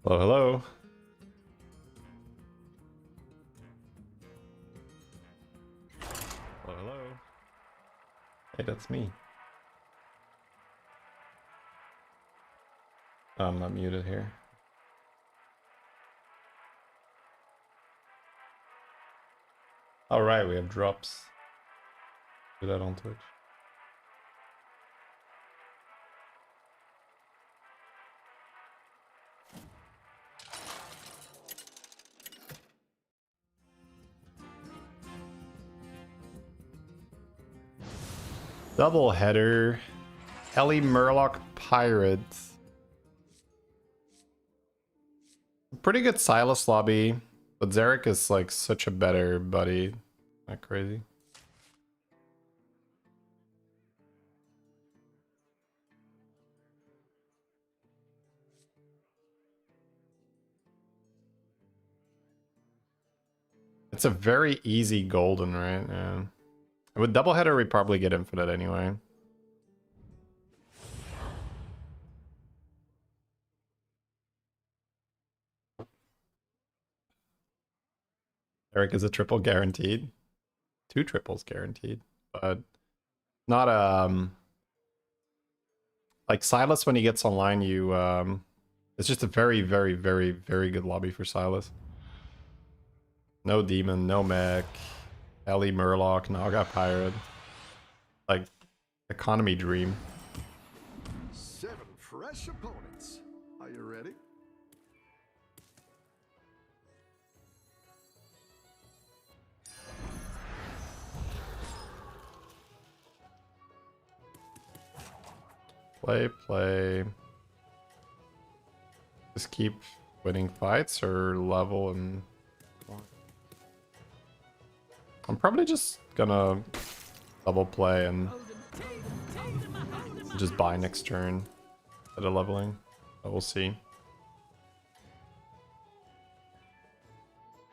Hello, hello. Hello, hello. Hey, that's me. Oh, I'm not muted here. All right, we have drops. Do that on Twitch. Double header. Ellie Murloc Pirates. Pretty good Silas lobby, but Zarek is like such a better buddy. Not crazy. It's a very easy golden, right? Yeah. With double header, we probably get infinite anyway. Eric is a triple guaranteed. 2 triples guaranteed, but not like Silas when he gets online, you it's just a very, very, very, very good lobby for Silas. No demon, no mech, Ellie Murloc, Naga Pirate. Like economy dream. 7 fresh opponents. Are you ready? Play. Just keep winning fights or level and... I'm probably just gonna double play and just buy next turn at a leveling. But we'll see.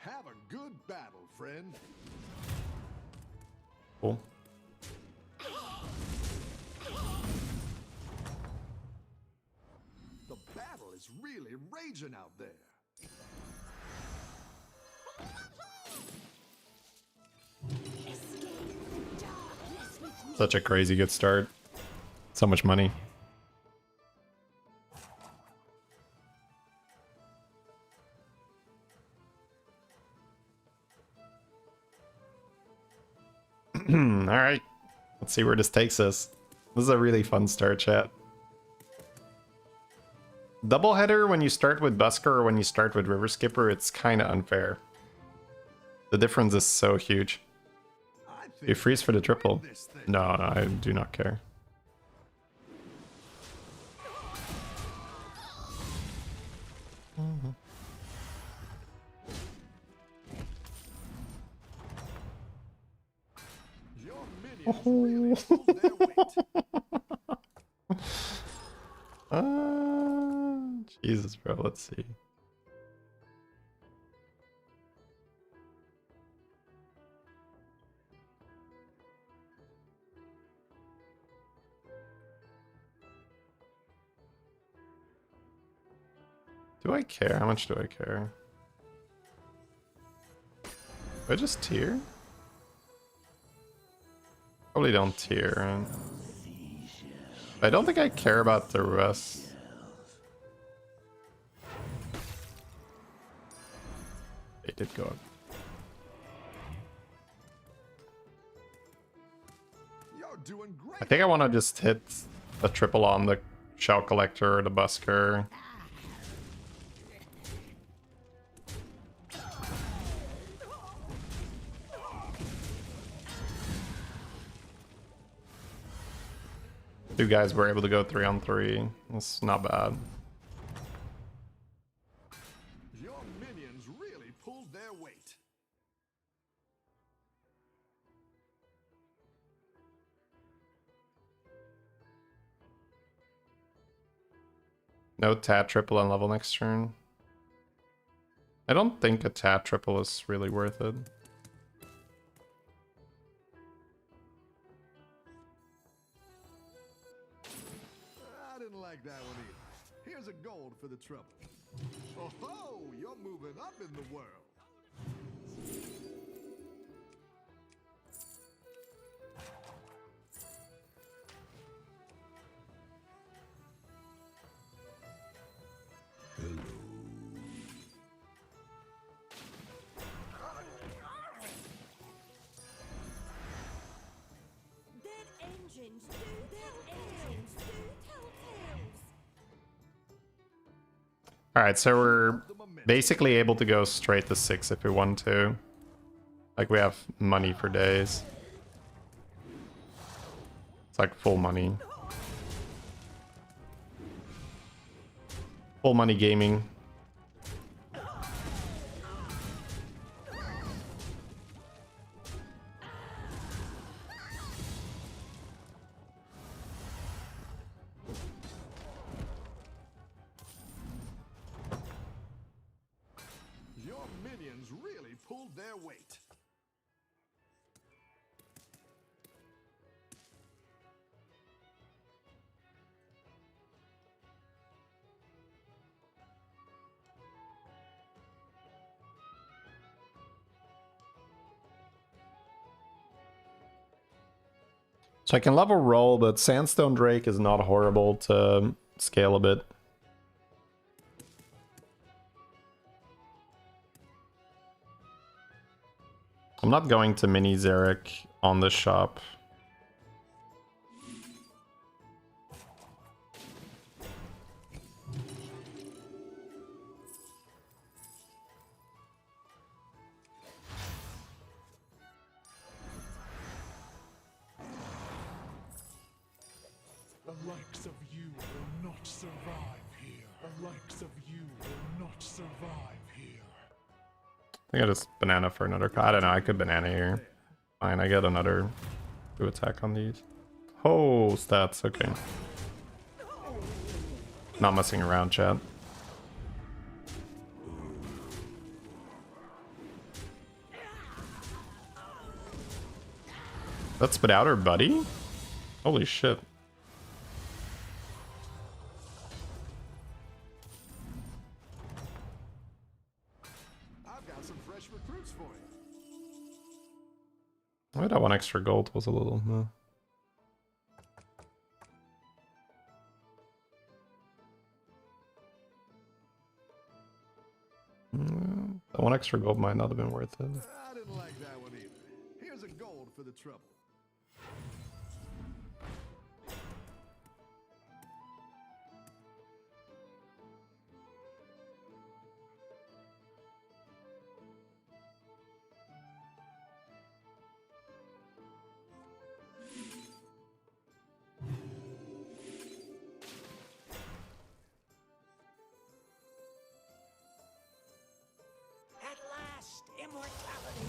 Have a good battle, friend. Cool. The battle is really raging out there. Such a crazy good start. So much money. Alright. Let's see where this takes us. This is a really fun start, chat. Double header when you start with Busker or when you start with River Skipper, it's kind of unfair. The difference is so huge. You freeze for the triple. No, I do not care. Your minions really pulled their weight. Jesus, bro. Let's see. Do I care? How much do I care? Do I just tier? Probably don't tier. Right? I don't think I care about the rest. They did go up. You're doing great. I think I want to just hit a triple on the Shell Collector or the Busker. Two guys were able to go 3-on-3. That's not bad. Your minions really pulled their weight. No Tat triple on level next turn. I don't think a Tat triple is really worth it. I didn't like that one either. Here's a gold gold for the trouble. Oh ho! You're moving up in the world. Alright, so we're basically able to go straight to 6 if we want to. Like, we have money for days. It's like full money. Full money gaming. Your minions really pulled their weight. So I can level roll, but Sandstone Drake is not horrible to scale a bit. I'm not going to mini Zarek on this shop. The likes of you will not survive here. The likes of you will not survive here. I think I just banana for another. I don't know. I could banana here. Fine, I get another 2 attack on these. Oh, stats. Okay. Not messing around, chat. Let's spit out her buddy. Holy shit. I've got some fresh recruits for you. Wait, that 1 extra gold was a little. That 1 extra gold might not have been worth it. I didn't like that one either. Here's a gold for the trouble. At last, immortality.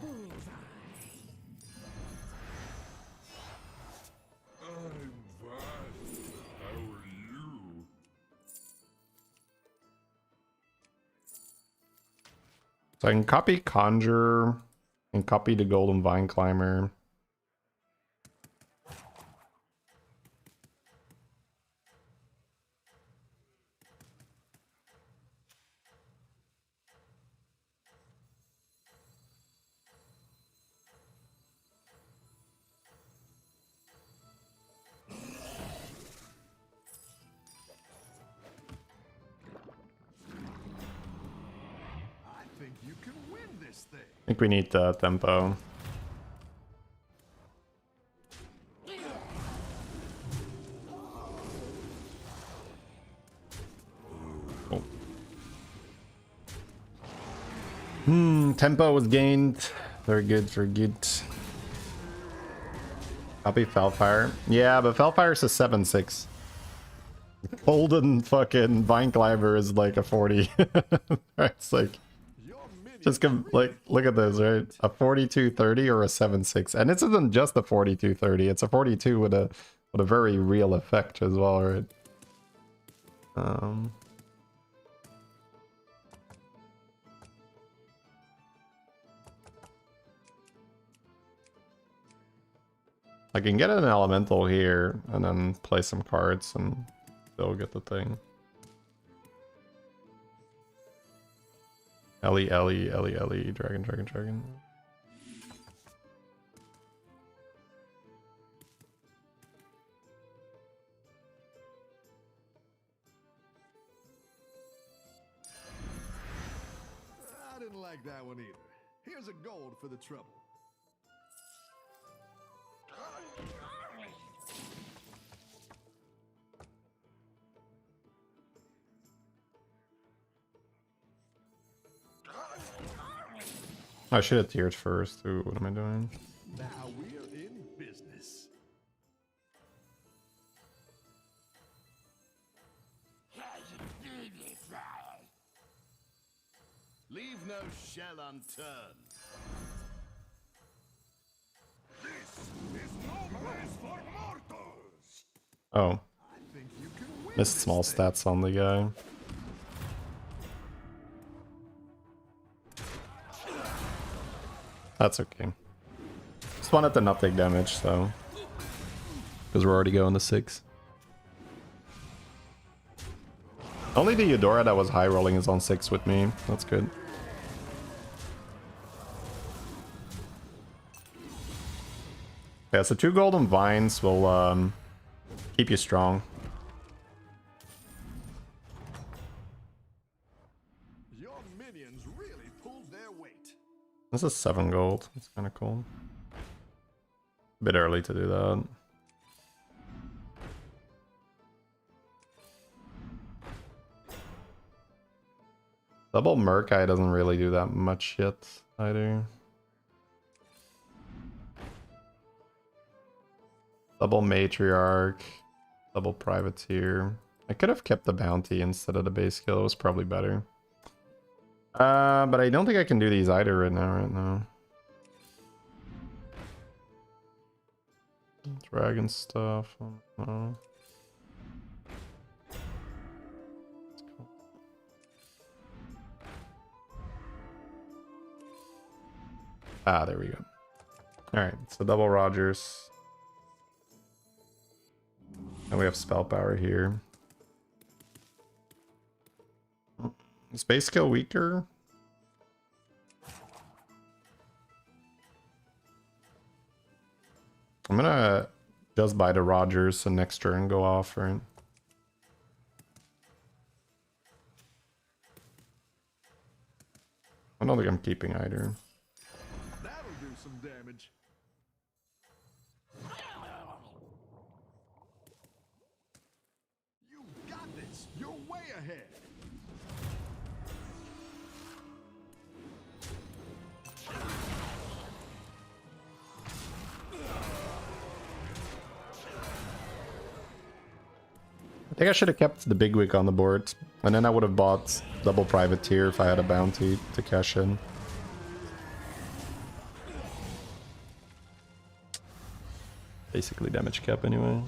I'm fine. How are you? So I can copy Conjure and copy the Golden Vine Climber. I think you can win this thing. I think we need the tempo. Oh. Tempo was gained. Very good, very good. Copy Felfire. Yeah, but Felfire's a 7-6. Golden fucking Vine Climber is like a 40. It's like, Your minions just come, like, look at this, right? A 42-30 or a 7-6. And this isn't just a 42-30, it's a 42 with a very real effect as well, right? I can get an elemental here and then play some cards and still get the thing. Ellie, Ellie, Ellie, Ellie, dragon, dragon, dragon. I didn't like that one either. Here's a gold for the trouble. I should have tiered first. Ooh, what am I doing? Now we're in business. Leave no shell unturned. This is no place for mortals. Oh, I think you can win missed this small thing. stats on the guy. That's okay. Just wanted to not take damage, so. Because we're already going to 6. Only the Eudora that was high rolling is on 6 with me. That's good. Yeah, so 2 golden vines will keep you strong. Your minions really pulled their weight. This is 7 gold. That's kind of cool. A bit early to do that. Double Murkai doesn't really do that much yet either. Double Matriarch. Double Privateer. I could have kept the bounty instead of the base skill. It was probably better. But I don't think I can do these either right now. Dragon stuff. No. Ah, there we go. Alright, so double Rogers. And we have spell power here. Is base skill weaker? I'm gonna just buy the Rogers so next turn go off, right? I don't think I'm keeping either. That'll do some damage. You got this. You're way ahead. I think I should have kept the big wig on the board, and then I would have bought double privateer if I had a bounty to cash in. Basically damage cap anyway.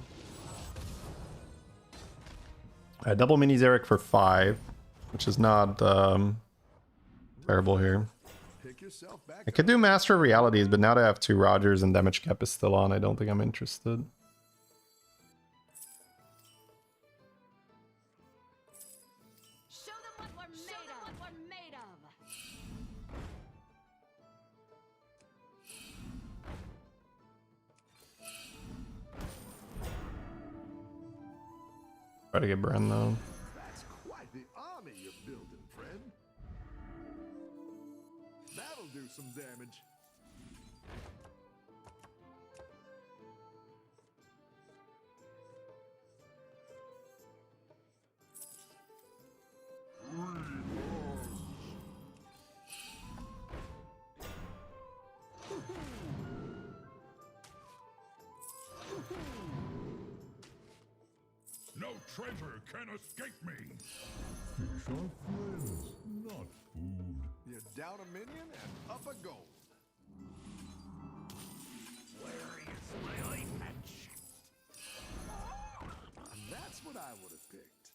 Double mini Zarek for 5, which is not terrible here. Pick yourself back I could do Master of Realities, but now that I have 2 Rogers and damage cap is still on, I don't think I'm interested. Show them what we're made of. Try to get Bren though. That's quite the army you're building, friend. That'll do some damage. No treasure can escape me. Fish are friends, not food. You're down a minion and up a gold. Where is my eye patch? That's what I would have picked.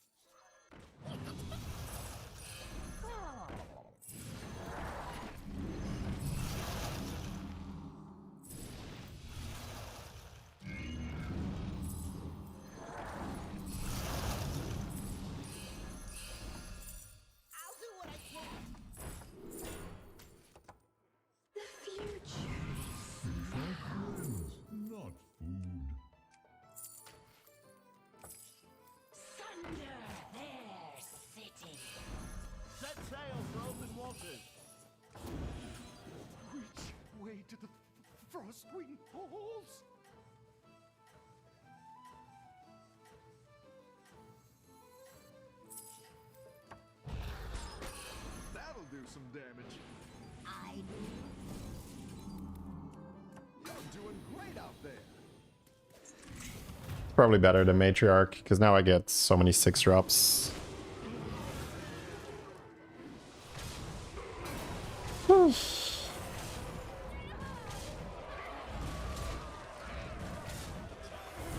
Frostwing Falls? That'll do some damage. I You're doing great out there. Probably better than Matriarch, because now I get so many 6-drops.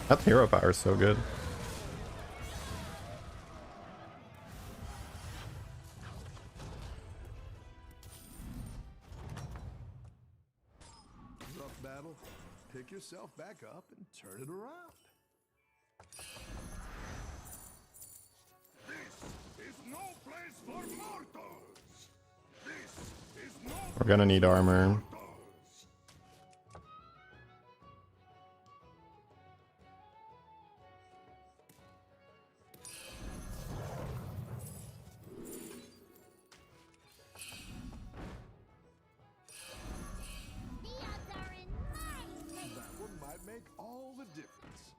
That hero power is so good. Rough battle. Pick yourself back up and turn it around. This is no place for mortals. This is no We're gonna need armor. mortals. The odds are in my favor. That one might make all the difference.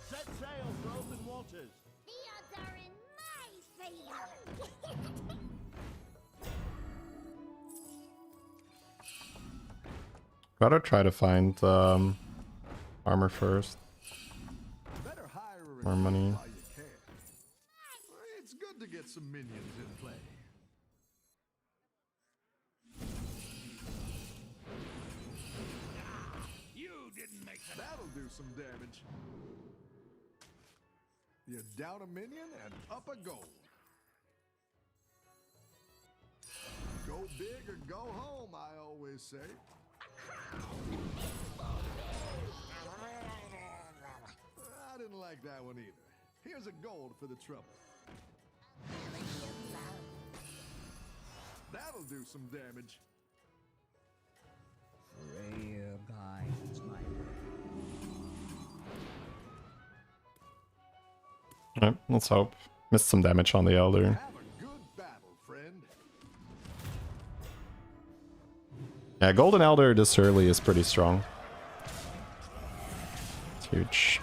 Set sail for open waters. The odds are in my favor. Gotta try to find armor first. Better hire a More recruit money. while you can. It's good to get some minions in play. You didn't make that. That'll do some damage. You're down a minion and up a gold. Go big or go home, I always say. I didn't like that one either. Here's a gold for the trouble. That'll do some damage. Freya guides my Alright, let's hope. Missed some damage on the Elder. Have a good battle, friend. Yeah, Golden Elder this early is pretty strong. It's huge.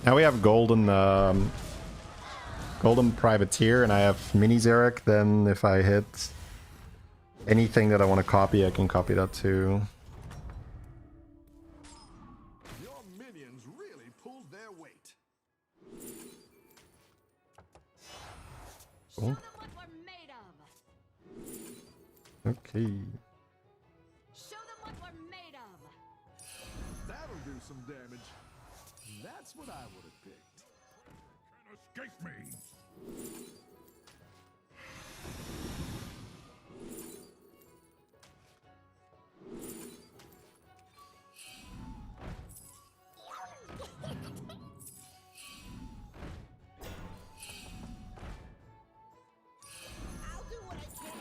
Now we have Golden Golden Privateer, and I have Mini Xeric. Then if I hit anything that I want to copy, I can copy that too. Your minions really pulled their weight. Show them what we're made of. Okay. Show them what we're made of. That'll do some damage. That's what I would have picked. Can't escape me. I'll do what I can.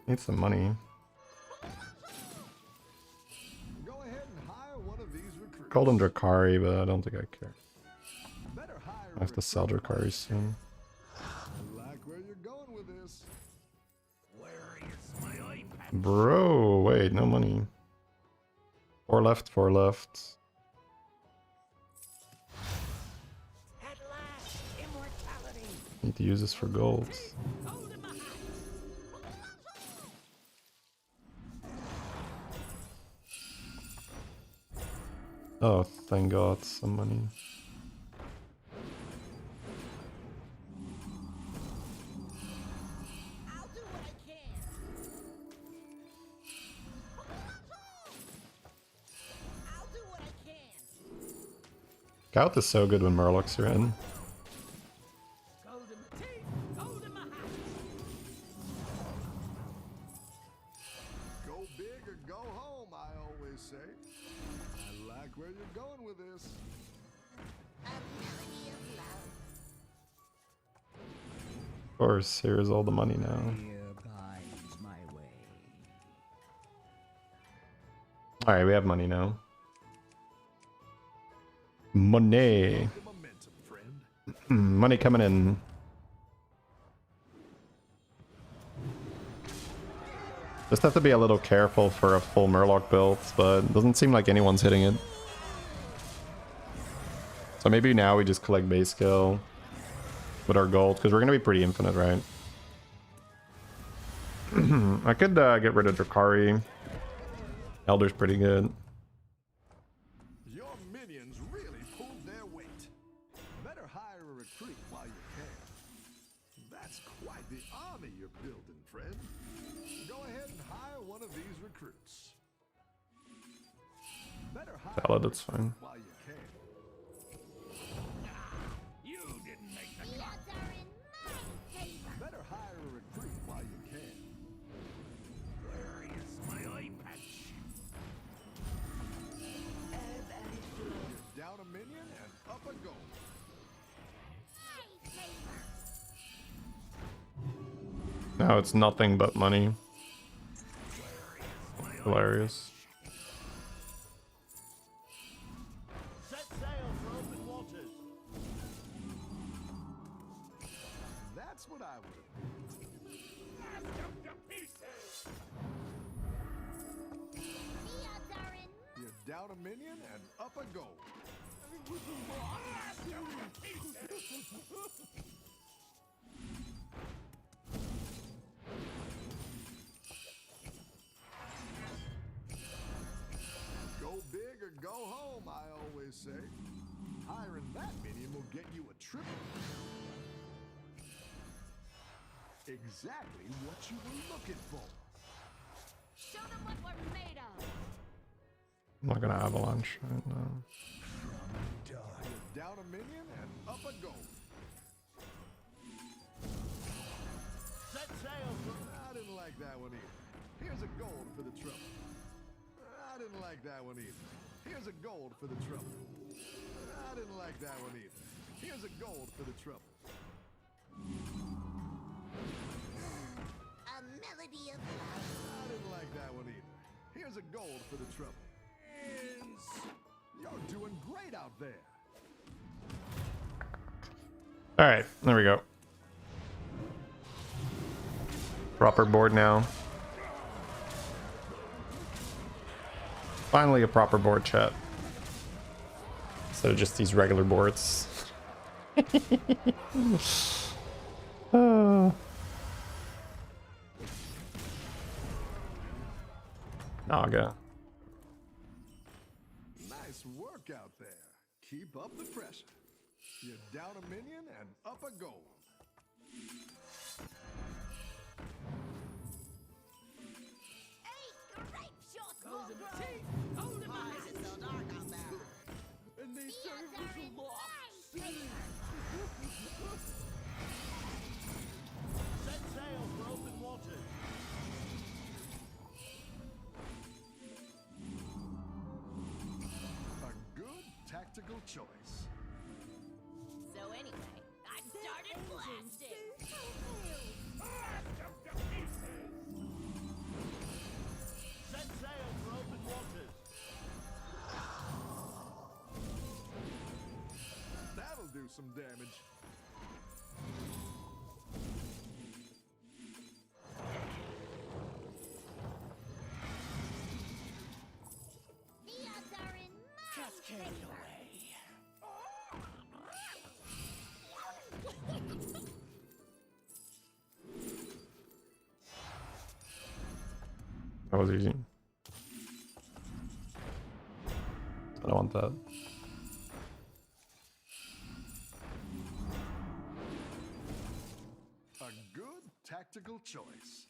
Need some money. Go ahead and hire one of these recruits. Golden Drakari, but I don't think I care. Better hire I have to sell Drakari soon. I like where you're going with this. Where is my eye patch? Bro, wait, no money. 4 left, 4 left. At last, immortality. Need to use this for gold. Hold in my hand. Oh, thank God, some money. I'll do what I can. I'll do what I can. Gout is so good when Murlocs are in. Gold in my teeth. Gold in my hat. Go big or go home, I always say. I like where you're going with this. A melody of love. course, here's all the money now. Fear guides my way. Alright, we have money now. Money. The momentum, friend. Money coming in. Just have to be a little careful for a full Murloc build, but it doesn't seem like anyone's hitting it. So maybe now we just collect base kill with our gold, because we're going to be pretty infinite, right? I could get rid of Drakari. Elder's pretty good. Your minions really pulled their weight. Better hire a recruit while you can. That's quite the army you're building, friend. Go ahead and hire one of these recruits. Better hire Valid, that's fine. while you can. You didn't make the The odds are in my favor. Better hire a recruit while you can. Where is my eye patch? You're down a minion and up a goal. My favor. Now it's nothing but money. Hilarious. Set sail for open waters. That's what I would have. Smash them to pieces! The odds are in You're down a minion and up a goal. Smash them to pieces! Go big or go home, I always say. Hiring that minion will get you a triple. Exactly what you were looking for. Show them what we're made of. I'm not gonna avalanche right now. You're down a minion and up a goal. Set sail for... I didn't like that one either. Here's a gold for the trouble. I didn't like that one either. Here's a gold for the trouble. I didn't like that one either. Here's a gold for the trouble. A melody of love. I didn't like that one either. Here's a gold for the trouble. You're doing great out there. Alright, there we go. Proper board now. Finally a proper board, chat. So just these regular boards. Naga. Nice work out there. Keep up the pressure. You're down a minion and up a gold. Hey, grape shot, Golden Golden teeth, golden Why eyes. is it so dark out there? And these The odds are in my favor. Set sail for open waters. A good tactical choice. So anyway, I started blasting. Smash them to pieces! Set sail for open waters. That'll do some damage. The odds are in my favor. That was easy. I don't want that. A good tactical choice.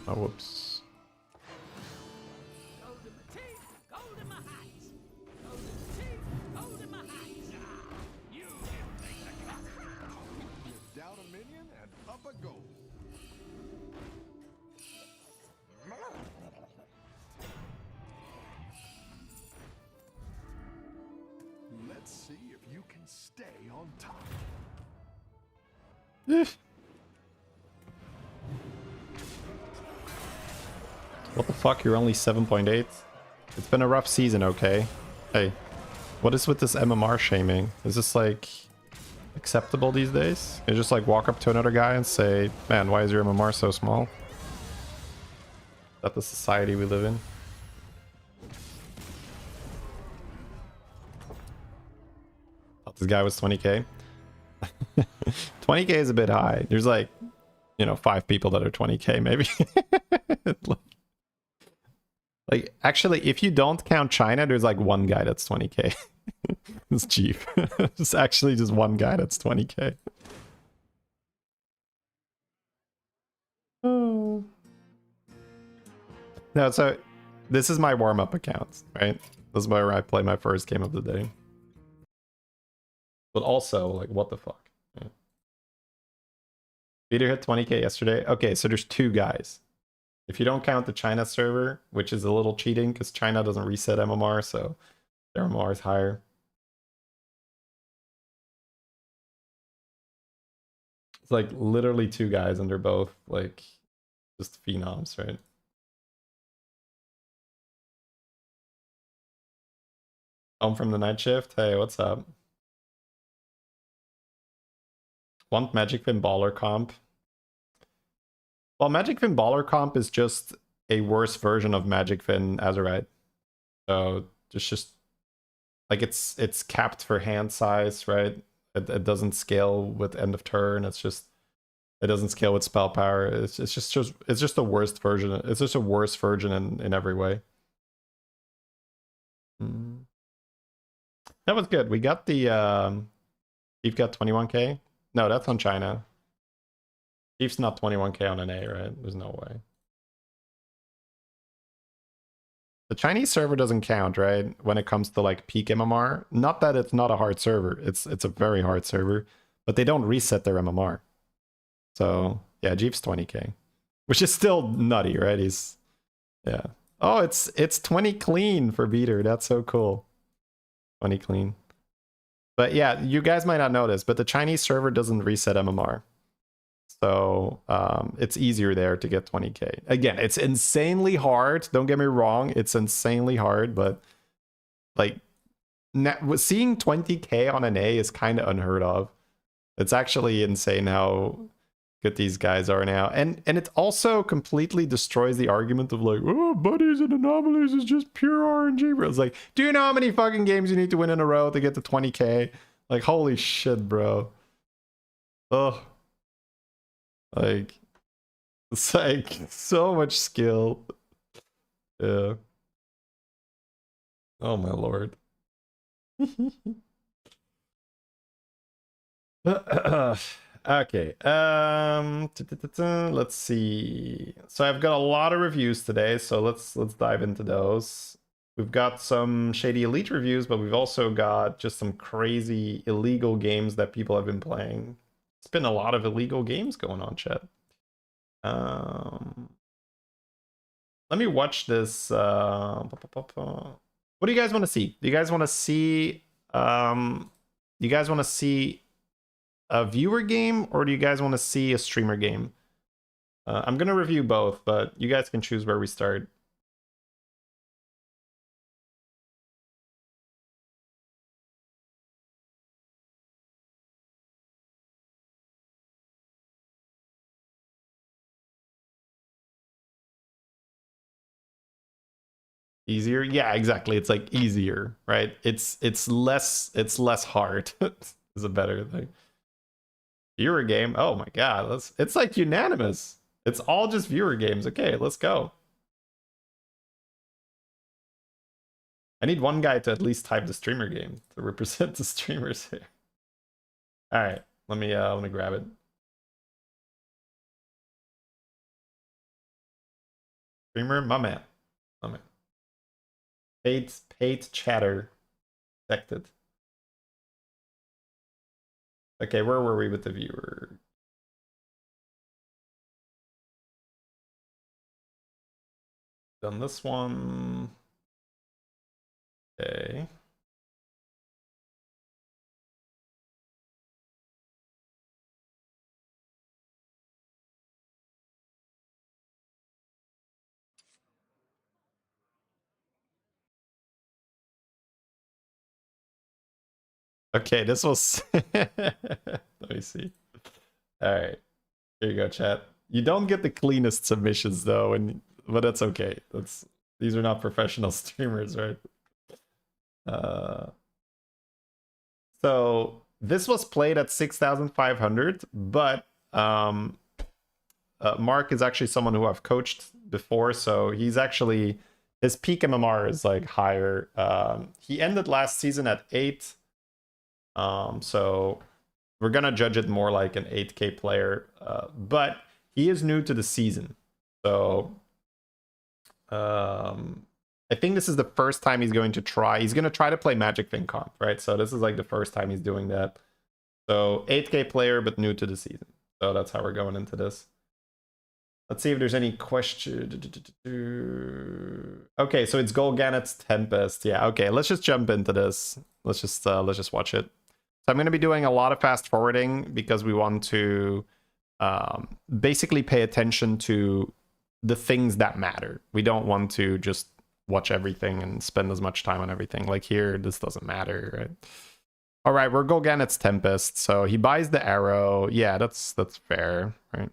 Oh, whoops. Gold in my teeth, gold in my hat. Gold in my teeth, gold in my hat. You didn't make the cut! You're down a minion and up a gold. stay on top. What the fuck? You're only 7.8? It's been a rough season, okay? Hey, what is with this MMR shaming? Is this like acceptable these days? You just like walk up to another guy and say, man, why is your MMR so small? Is that the society we live in? Thought this guy was 20k. 20k is a bit high. There's like, you know, 5 people that are 20k maybe. Like, actually, if you don't count China, there's like one guy that's 20k. It's cheap. It's actually just one guy that's 20k. Oh. No, so this is my warm-up account, right? This is where I play my first game of the day. But also, like, what the fuck? Yeah. Peter hit 20k yesterday. Okay, so there's 2 guys. If you don't count the China server, which is a little cheating because China doesn't reset MMR, so their MMR is higher. It's like literally 2 guys and they're both like just phenoms, right? Home from the night shift. Hey, what's up? Want Magic Fin Baller comp? Well, Magic Fin Baller comp is just a worse version of Magic Fin Azurite. So just like it's capped for hand size, right? It doesn't scale with end of turn. It's just it doesn't scale with spell power. It's just the worst version. It's just a worse version in every way. That was good. We got the Chief got 21k. No, that's on China. Chief's not 21k on an A, right? There's no way. The Chinese server doesn't count, right? When it comes to like peak MMR. Not that it's not a hard server. It's a very hard server, but they don't reset their MMR. So yeah, Jeep's 20k, which is still nutty, right? He's yeah. Oh, it's 20 clean for Beater. That's so cool. 20 clean. But yeah, you guys might not know this, but the Chinese server doesn't reset MMR. So it's easier there to get 20k. Again, it's insanely hard. Don't get me wrong. It's insanely hard, but like seeing 20k on an A is kind of unheard of. It's actually insane how good these guys are now. And it also completely destroys the argument of like, oh, buddies and anomalies is just pure RNG. Bro. It's like, do you know how many fucking games you need to win in a row to get to 20k? Like, holy shit, bro. Ugh. Like, it's like so much skill. Yeah. Oh my lord. Okay. Let's see. So I've got a lot of reviews today, so let's dive into those. We've got some shady elite reviews, but we've also got just some crazy illegal games that people have been playing. It's been a lot of illegal games going on, chat. Let me watch this. What do you guys want to see? Do you guys want to see? Do you guys want to see a viewer game, or do you guys want to see a streamer game? I'm gonna review both, but you guys can choose where we start. Easier? Yeah, exactly. It's like easier, right? It's less hard. Is a better thing. Viewer game. Oh my god, it's like unanimous. It's all just viewer games. Okay, let's go. I need one guy to at least type the streamer game to represent the streamers here. All right, let me grab it. Streamer, my man. Paid chatter detected. Okay, where were we with the viewer? Done this one. Okay. Okay, this was... Let me see. Alright. Here you go, chat. You don't get the cleanest submissions, though, but that's okay. These are not professional streamers, right? So this was played at 6,500, but Mark is actually someone who I've coached before, so he's actually... His peak MMR is like higher. He ended last season at 8. So we're gonna judge it more like an 8K player. But he is new to the season. So I think this is the first time he's going to try. He's gonna try to play Magic FinConf, right? So this is like the first time he's doing that. So 8K player, but new to the season. So that's how we're going into this. Let's see if there's any question. Okay, so it's Golganeth's Tempest. Yeah, okay, let's just jump into this. Let's just watch it. So I'm going to be doing a lot of fast forwarding because we want to basically pay attention to the things that matter. We don't want to just watch everything and spend as much time on everything. Like here, this doesn't matter, right? All right, we're Golganeth's Tempest. So he buys the arrow. Yeah, that's fair, right?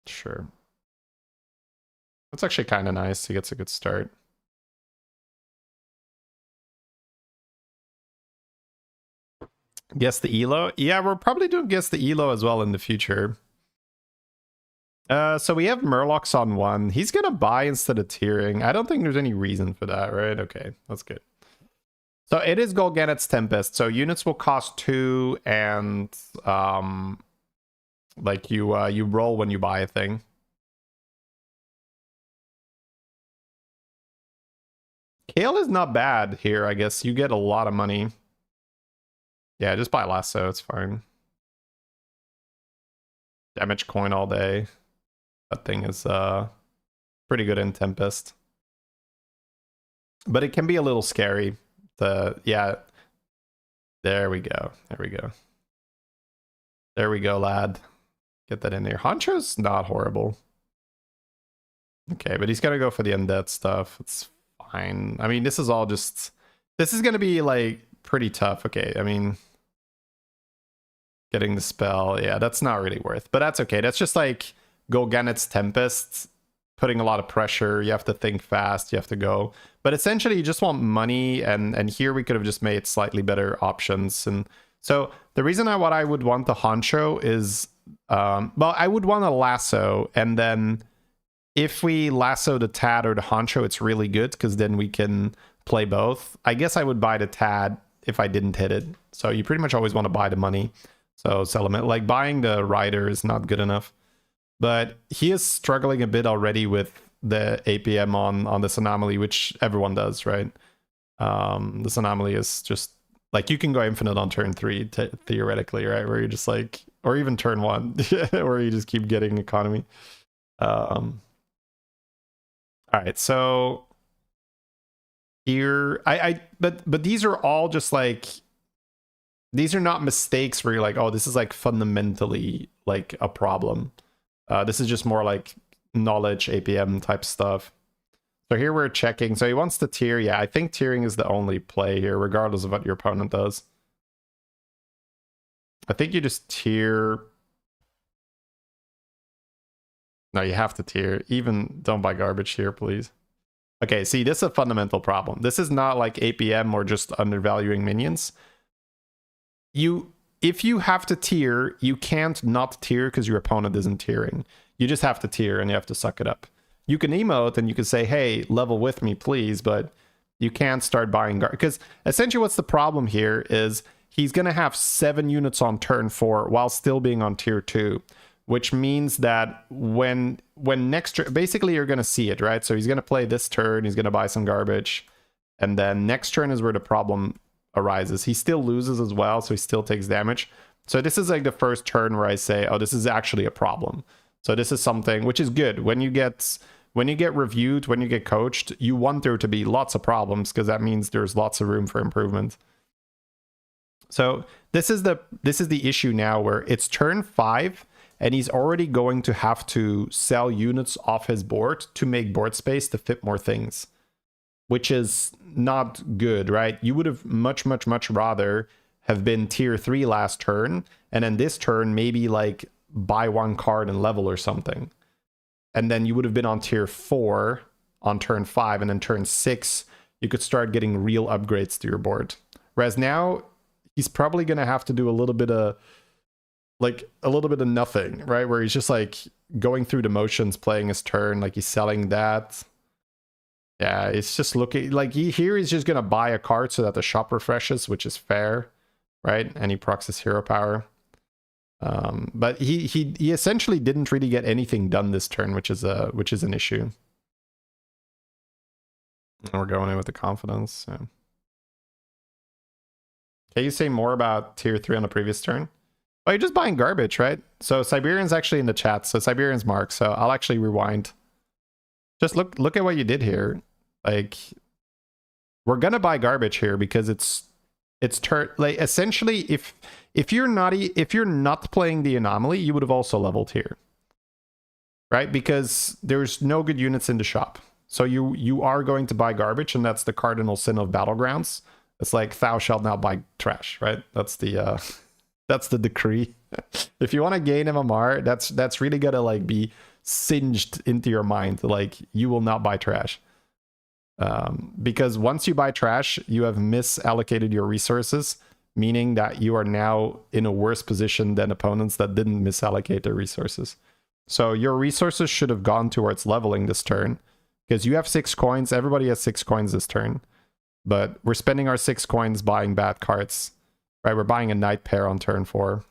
Sure. That's actually kind of nice. He gets a good start. Guess the ELO? Yeah, we're probably doing guess the ELO as well in the future. So we have Murlocs on 1. He's gonna buy instead of tiering. I don't think there's any reason for that, right? Okay, that's good. So it is Golganeth's Tempest. So units will cost 2 and like you roll when you buy a thing. Kale is not bad here, I guess. You get a lot of money. Yeah, just buy Lasso, it's fine. Damage coin all day. That thing is pretty good in Tempest. But it can be a little scary. Yeah. There we go. There we go. There we go, lad. Get that in there. Honcho's not horrible. Okay, but he's gonna go for the undead stuff. It's fine. I mean, this is all just... This is gonna be, like, pretty tough. Okay, I mean... Getting the spell, yeah, that's not really worth. But that's okay. That's just, like, Golganeth's Tempest. Putting a lot of pressure. You have to think fast. You have to go. But essentially, you just want money. And here we could have just made slightly better options. And so, the reason what I would want the Honcho is... well, I would want a Lasso, and then if we lasso the Tad or the Honcho, it's really good because then we can play both. I guess I would buy the Tad if I didn't hit it. So you pretty much always want to buy the money. So sell him. Like buying the Rider is not good enough. But he is struggling a bit already with the APM on this anomaly, which everyone does, right? This anomaly is just like you can go infinite on turn 3 theoretically, right? Where you're just like, or even turn 1, where you just keep getting economy. All right, so here but these are all just like, these are not mistakes where you're like, oh, this is like fundamentally like a problem. This is just more like knowledge APM type stuff. So here we're checking. So he wants to tier. Yeah, I think tiering is the only play here, regardless of what your opponent does. I think you just tier. No, you have to tier. Even don't buy garbage here, please. Okay, see, this is a fundamental problem. This is not like APM or just undervaluing minions. If you have to tier, you can't not tier because your opponent isn't tiering. You just have to tier and you have to suck it up. You can emote and you can say, hey, level with me, please, but you can't start buying garbage. Because essentially what's the problem here is he's going to have 7 units on turn 4 while still being on tier 2, which means that when next turn, basically you're going to see it, right? So he's going to play this turn, he's going to buy some garbage, and then next turn is where the problem arises. He still loses as well, so he still takes damage. So this is like the first turn where I say, oh, this is actually a problem. So this is something which is good. When you get reviewed, when you get coached, you want there to be lots of problems because that means there's lots of room for improvement. So this is the issue now where it's turn 5 and he's already going to have to sell units off his board to make board space to fit more things, which is not good, right? You would have much rather have been tier 3 last turn, and then this turn maybe like buy one card and level or something. And then you would have been on tier 4 on turn 5, and then turn 6, you could start getting real upgrades to your board. Whereas now, he's probably going to have to do a little bit of nothing, right? Where he's just like going through the motions, playing his turn, like he's selling that. Yeah, it's just looking like here he's just going to buy a card so that the shop refreshes, which is fair, right? And he procs his hero power. But he essentially didn't really get anything done this turn, which is an issue. And we're going in with the confidence. So. Can you say more about tier 3 on the previous turn? Oh, you're just buying garbage, right? So Siberian's actually in the chat. So Siberian's marked. So I'll actually rewind. Just look at what you did here. Like, we're gonna buy garbage here because it's like essentially if you're not playing the anomaly, you would have also leveled here, right? Because there's no good units in the shop. So you are going to buy garbage, and that's the cardinal sin of Battlegrounds. It's like thou shalt not buy trash, right? That's the that's the decree. If you want to gain MMR, that's really gonna like be singed into your mind. Like, you will not buy trash. Because once you buy trash, you have misallocated your resources, meaning that you are now in a worse position than opponents that didn't misallocate their resources. So your resources should have gone towards leveling this turn, because you have 6 coins. Everybody has 6 coins this turn, but we're spending our 6 coins buying bad cards, right? We're buying a Knight pair on turn 4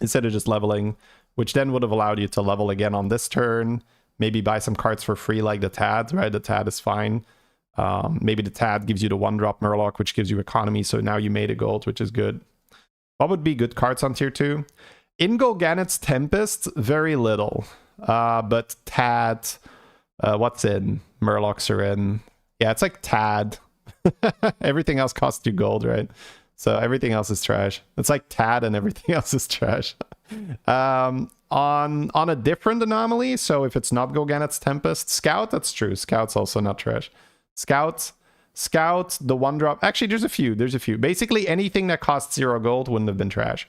instead of just leveling, which then would have allowed you to level again on this turn, maybe buy some cards for free like the Tad, right? The Tad is fine. Maybe the Tad gives you the 1-drop Murloc, which gives you economy, so now you made a gold, which is good. What would be good cards on tier 2? In Golganeth's Tempest, very little. But Tad, what's in? Murlocs are in. Yeah, it's like Tad. Everything else costs you gold, right? So everything else is trash. It's like Tad and everything else is trash. On a different anomaly, so if it's not Golganeth's Tempest, Scout, that's true. Scout's also not trash. Scout, the 1-drop. Actually, there's a few. Basically, anything that costs 0 gold wouldn't have been trash.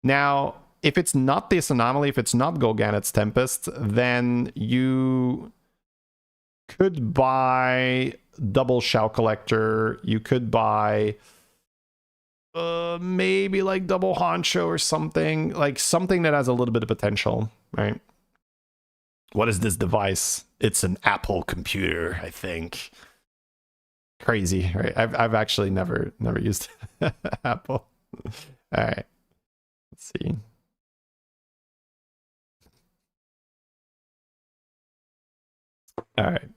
Now, if it's not this anomaly, if it's not Golganeth's Tempest, then you could buy double Shell Collector. You could buy maybe like double Honcho or something. Like something that has a little bit of potential, right? What is this device? It's an Apple computer, I think. Crazy, right? I've actually never used Apple. All right, let's see. All right.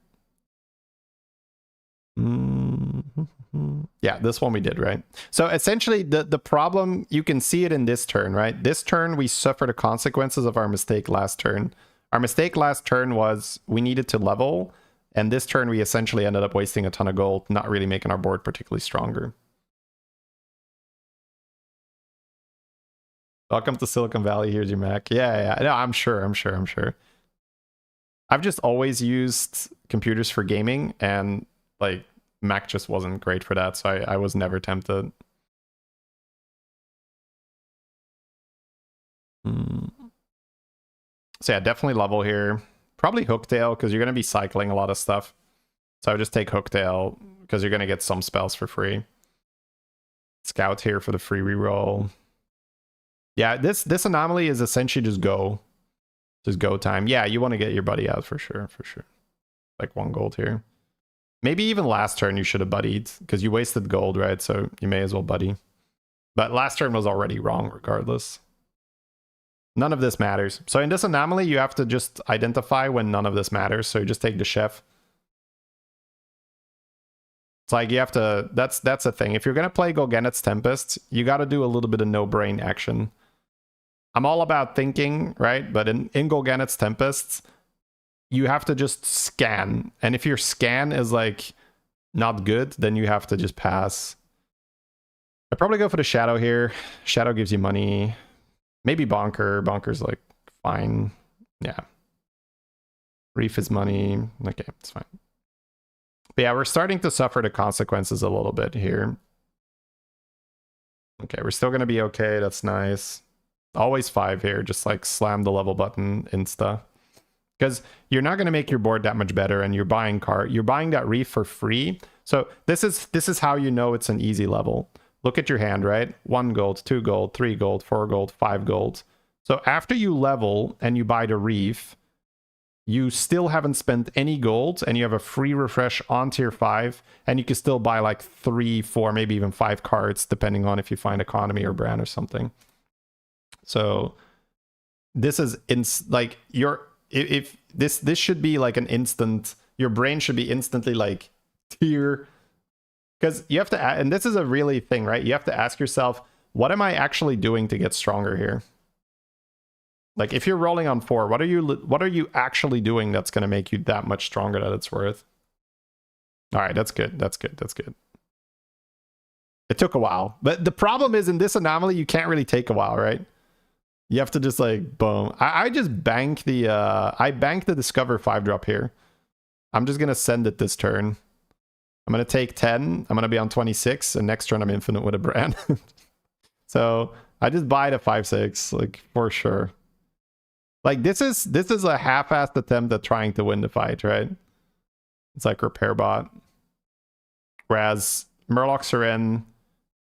Yeah, this one we did, right? So essentially the problem, you can see it in this turn, right? This turn we suffer the consequences of our mistake last turn. Our mistake last turn was we needed to level, and this turn we essentially ended up wasting a ton of gold, not really making our board particularly stronger. Welcome to Silicon Valley, here's your Mac. Yeah, no, I'm sure. I've just always used computers for gaming, and like Mac just wasn't great for that, so I was never tempted. So yeah, definitely level here. Probably Hooktail, because you're going to be cycling a lot of stuff. So I would just take Hooktail, because you're going to get some spells for free. Scout here for the free reroll. Yeah, this anomaly is essentially just go. Just go time. Yeah, you want to get your buddy out for sure. Like 1 gold here. Maybe even last turn you should have buddied, because you wasted gold, right? So you may as well buddy. But last turn was already wrong regardless. None of this matters. So in this anomaly, you have to just identify when none of this matters. So you just take the chef. It's like you have to, that's the thing. If you're going to play Golganeth's Tempest, you got to do a little bit of no-brain action. I'm all about thinking, right? But in Golganeth's Tempest, you have to just scan. And if your scan is like not good, then you have to just pass. I'd probably go for the Shadow here. Shadow gives you money. Maybe Bonker. Bonker's like fine. Yeah. Reef is money. Okay, it's fine. But yeah, we're starting to suffer the consequences a little bit here. Okay, we're still gonna be okay. That's nice. Always 5 here. Just like slam the level button insta. Because you're not gonna make your board that much better, and you're buying that reef for free. So this is how you know it's an easy level. Look at your hand, right? 1 gold, 2 gold, 3 gold, 4 gold, 5 gold. So after you level and you buy the reef, you still haven't spent any gold, and you have a free refresh on tier 5, and you can still buy like 3, 4, maybe even 5 cards, depending on if you find economy or brand or something. So this is like if this should be like an instant, your brain should be instantly like tier, because you have to, and this is a really thing, right? You have to ask yourself, what am I actually doing to get stronger here? Like if you're rolling on 4, what are you actually doing that's going to make you that much stronger that it's worth? All right, that's good. That's good. That's good. It took a while, but the problem is in this anomaly, you can't really take a while, right? You have to just like boom. I just bank the I bank the Discover 5-drop here. I'm just gonna send it this turn. I'm gonna take 10. I'm gonna be on 26, and next turn I'm infinite with a brand. So I just buy the 5/6 like for sure. Like this is a half-assed attempt at trying to win the fight, right? It's like repair bot. Whereas Murlocs are in,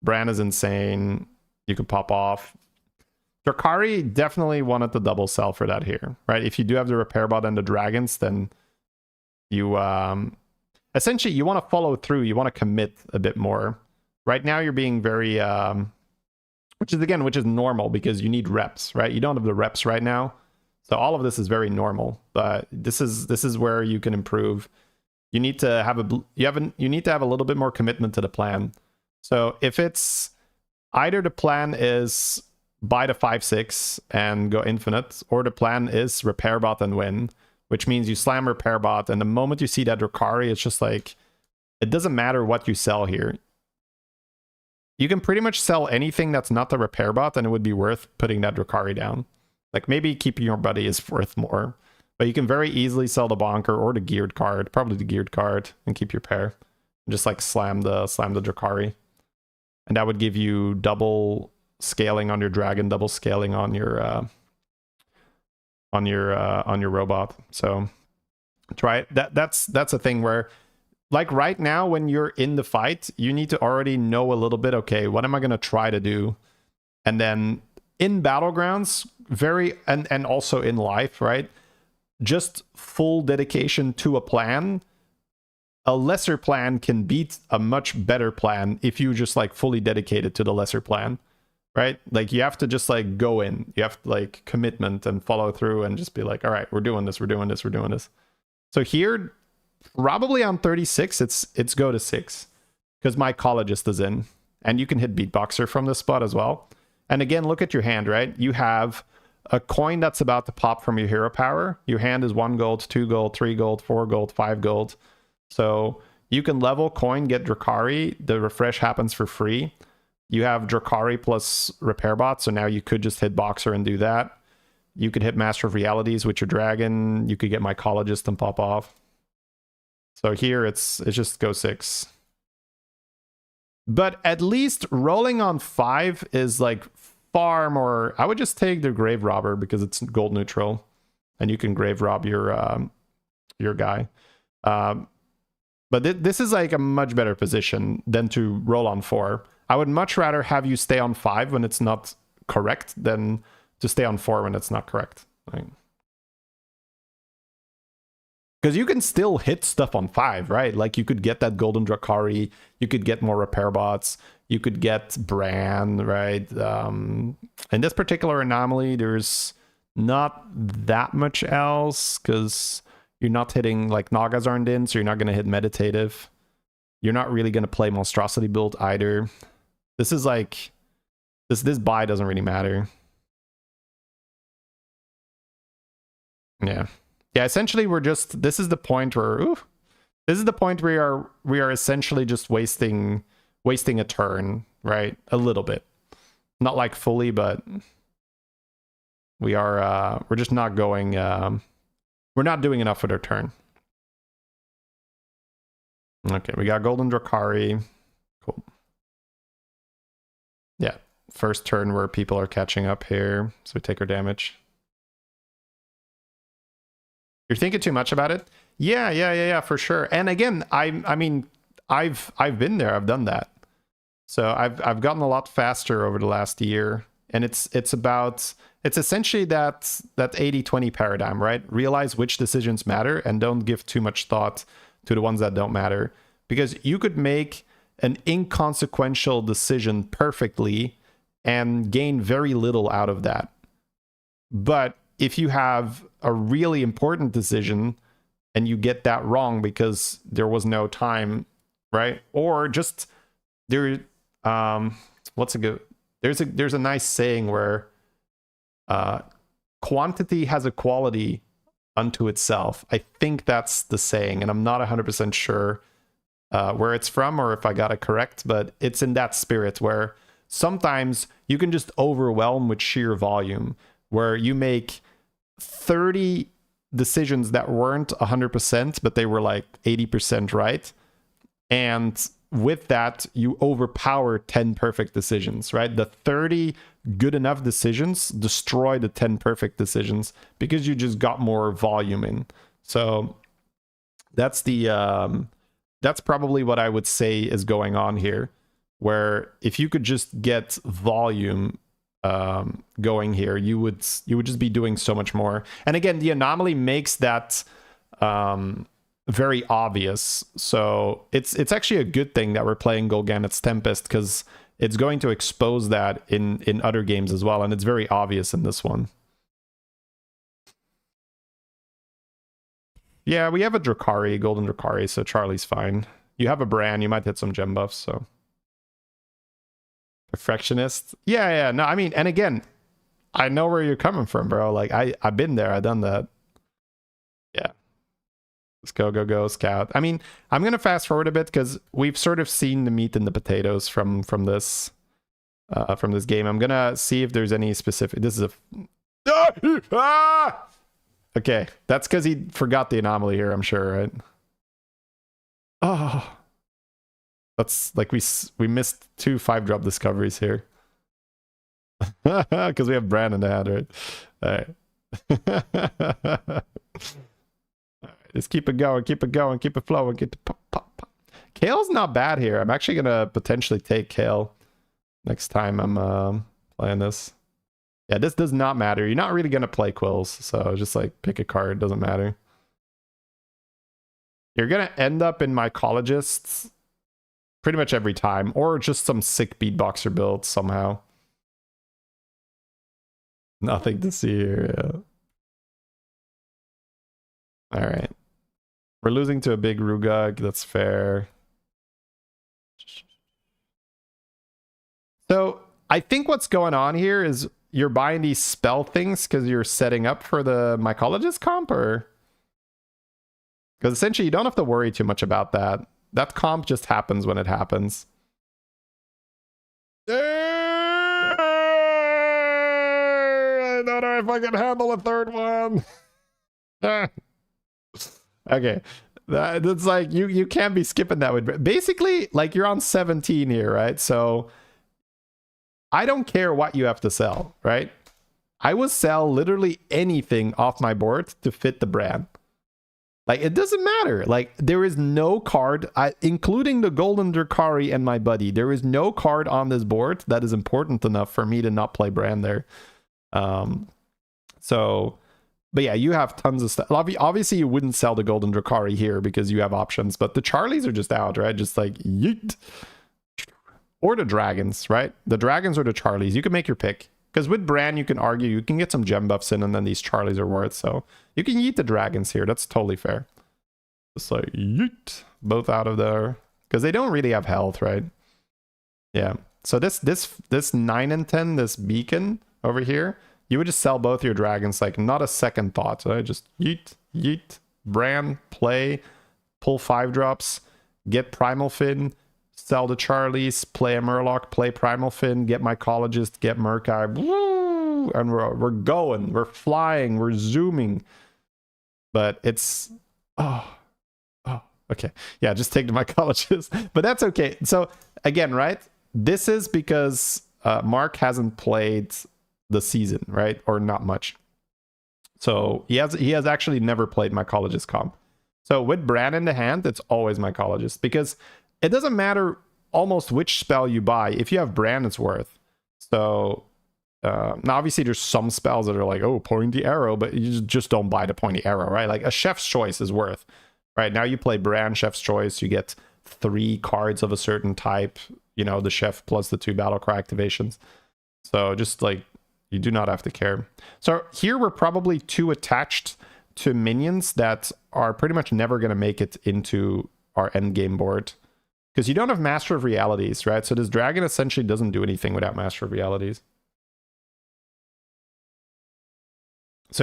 Bran is insane. You can pop off. Drakari definitely wanted the double sell for that here, right? If you do have the repair bot and the dragons, then you essentially you want to follow through. You want to commit a bit more. Right now you're being very which is normal because you need reps, right? You don't have the reps right now. So all of this is very normal, but this is where you can improve. You need to have you need to have a little bit more commitment to the plan. So if it's either the plan is buy the 5/6 and go infinite, or the plan is repair bot and win, which means you slam repair bot, and the moment you see that Drakari, it's just like it doesn't matter what you sell here. You can pretty much sell anything that's not the repair bot, and it would be worth putting that Drakari down. Like maybe keeping your buddy is worth more, but you can very easily sell the bonker or the geared card, probably the geared card, and keep your pair. And just like slam the Drakari, and that would give you double scaling on your dragon, double scaling on your robot. So try it. That's a thing where, like right now, when you're in the fight, you need to already know a little bit. Okay, what am I gonna try to do? And then in Battlegrounds, and also in life, right? Just full dedication to a plan. A lesser plan can beat a much better plan if you just like fully dedicated to the lesser plan, right? Like you have to just like go in. You have to like commitment and follow through and just be like, all right, we're doing this, we're doing this, we're doing this. So here, probably on 36, it's go to 6 because my ecologist is in, and you can hit beatboxer from this spot as well. And again, look at your hand, right? You have a coin that's about to pop from your hero power. Your hand is 1 gold, 2 gold, 3 gold, 4 gold, 5 gold. So you can level coin, get Drakari. The refresh happens for free. You have Drakari plus repair bot, so now you could just hit boxer and do that. You could hit Master of Realities with your dragon. You could get mycologist and pop off. So here it's just go 6. But at least rolling on 5 is like far more. I would just take the grave robber because it's gold neutral, and you can grave rob your guy. But this is like a much better position than to roll on 4. I would much rather have you stay on 5 when it's not correct than to stay on 4 when it's not correct. Right? Because you can still hit stuff on 5, right? Like you could get that golden Drakari, you could get more repair bots, you could get Bran, right? In this particular anomaly, there's not that much else because you're not hitting, like Nagas aren't in, so you're not going to hit meditative. You're not really going to play monstrosity build either. This is like this buy doesn't really matter. Yeah. Yeah, essentially we're just, this is the point where we are essentially just wasting a turn, right? A little bit. Not like fully, but we're just not going we're not doing enough with our turn. Okay, we got golden Drakari. Cool. Yeah, first turn where people are catching up here, so we take our damage. You're thinking too much about it? Yeah, for sure. And again, I mean, I've been there. I've done that. So I've gotten a lot faster over the last year, and it's essentially that 80-20 paradigm, right? Realize which decisions matter and don't give too much thought to the ones that don't matter, because you could make an inconsequential decision perfectly and gain very little out of that. But if you have a really important decision and you get that wrong because there was no time, right? Or just there, what's a good? There's a nice saying where quantity has a quality unto itself. I think that's the saying, and I'm not 100% sure where it's from or if I got it correct, but it's in that spirit where sometimes you can just overwhelm with sheer volume, where you make 30 decisions that weren't 100%, but they were like 80% right. And with that, you overpower 10 perfect decisions, right? The 30 good enough decisions destroy the 10 perfect decisions because you just got more volume in. So that's that's probably what I would say is going on here, where if you could just get volume going here, you would just be doing so much more. And again, the anomaly makes that very obvious. So it's actually a good thing that we're playing Golgannet's Tempest, because it's going to expose that in other games as well, and it's very obvious in this one. Yeah, we have a Drakari, Golden Drakari, so Charlie's fine. You have a Bran, you might hit some gem buffs, so. Perfectionist? Yeah, no, I mean, and again, I know where you're coming from, bro. Like, I've been there, I've done that. Yeah. Let's go, scout. I mean, I'm going to fast forward a bit because we've sort of seen the meat and the potatoes from this game. I'm going to see if there's any specific... This is a... Okay, that's because he forgot the anomaly here, I'm sure, right? Oh. That's like we missed 2 5-drop discoveries here. Because we have Bran in the hand, right? Alright. Just keep it going, keep it flowing, get to pop. Kale's not bad here. I'm actually gonna potentially take Kale next time I'm playing this. Yeah, this does not matter. You're not really gonna play Quills, so just like pick a card, doesn't matter. You're gonna end up in Mycologists pretty much every time, or just some sick beatboxer build somehow. Nothing to see here, yeah. Alright. We're losing to a big Rugug, that's fair. So, I think what's going on here is you're buying these spell things because you're setting up for the Mycologist comp, or? Because essentially you don't have to worry too much about that. That comp just happens when it happens. I don't know if I can handle a third one. Okay. That's like, you can't be skipping that with... Basically, like, you're on 17 here, right? So, I don't care what you have to sell, right? I will sell literally anything off my board to fit the brand. Like, it doesn't matter. Like, there is no card, including the Golden Drakari and my buddy, there is no card on this board that is important enough for me to not play brand there. So, but yeah, you have tons of stuff. Obviously, you wouldn't sell the Golden Drakari here because you have options, but the Charlies are just out, right? Just like, yeet. Or the Dragons, right? The Dragons or the Charlies. You can make your pick. Because with Bran, you can argue, you can get some gem buffs in, and then these Charlies are worth, so you can yeet the Dragons here. That's totally fair. Just like, yeet. Both out of there. Because they don't really have health, right? Yeah. So this 9 and 10, this beacon over here, you would just sell both your Dragons, like, not a second thought. Right? Just yeet, Bran, play, pull 5-drops, get Primal Fin, sell the Charlies, play a Murloc, play Primal Fin, get Mycologist, get Murkai, woo, and we're going, we're flying, we're zooming. But it's... Oh, okay. Yeah, just take the Mycologist. But that's okay. So, again, right? This is because Mark hasn't played the season, right? Or not much. So he has actually never played Mycologist comp. So with Bran in the hand, it's always Mycologist, because it doesn't matter almost which spell you buy. If you have Bran, it's worth. So now obviously there's some spells that are like, oh, pointy arrow, but you just don't buy the pointy arrow, right? Like a Chef's Choice is worth. Right, now you play Bran, Chef's Choice, you get 3 cards of a certain type, you know, the Chef plus the 2 Battlecry activations. So just like, you do not have to care. So here we're probably too attached to minions that are pretty much never going to make it into our endgame board. Because you don't have Master of Realities, right? So this dragon essentially doesn't do anything without Master of Realities. So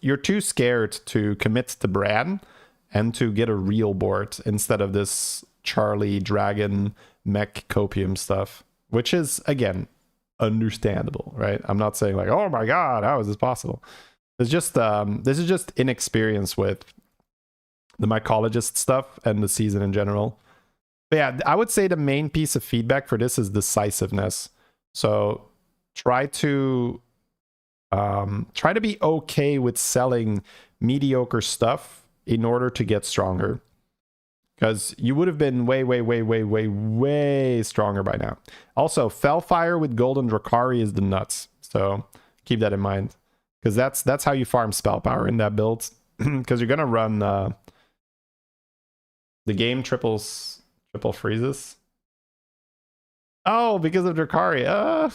you're too scared to commit to Bran and to get a real board instead of this Charlie Dragon mech copium stuff, which is, again, understandable, right? I'm not saying like, oh my god, how is this possible? It's just this is just inexperience with the mycologist stuff and the season in general. But yeah, I would say the main piece of feedback for this is decisiveness. So try to be okay with selling mediocre stuff in order to get stronger, because you would have been way stronger by now. Also, Fellfire with Golden Drakari is the nuts, so keep that in mind, because that's how you farm spell power in that build. Because you're gonna run the game triple freezes. Oh, because of Drakari. I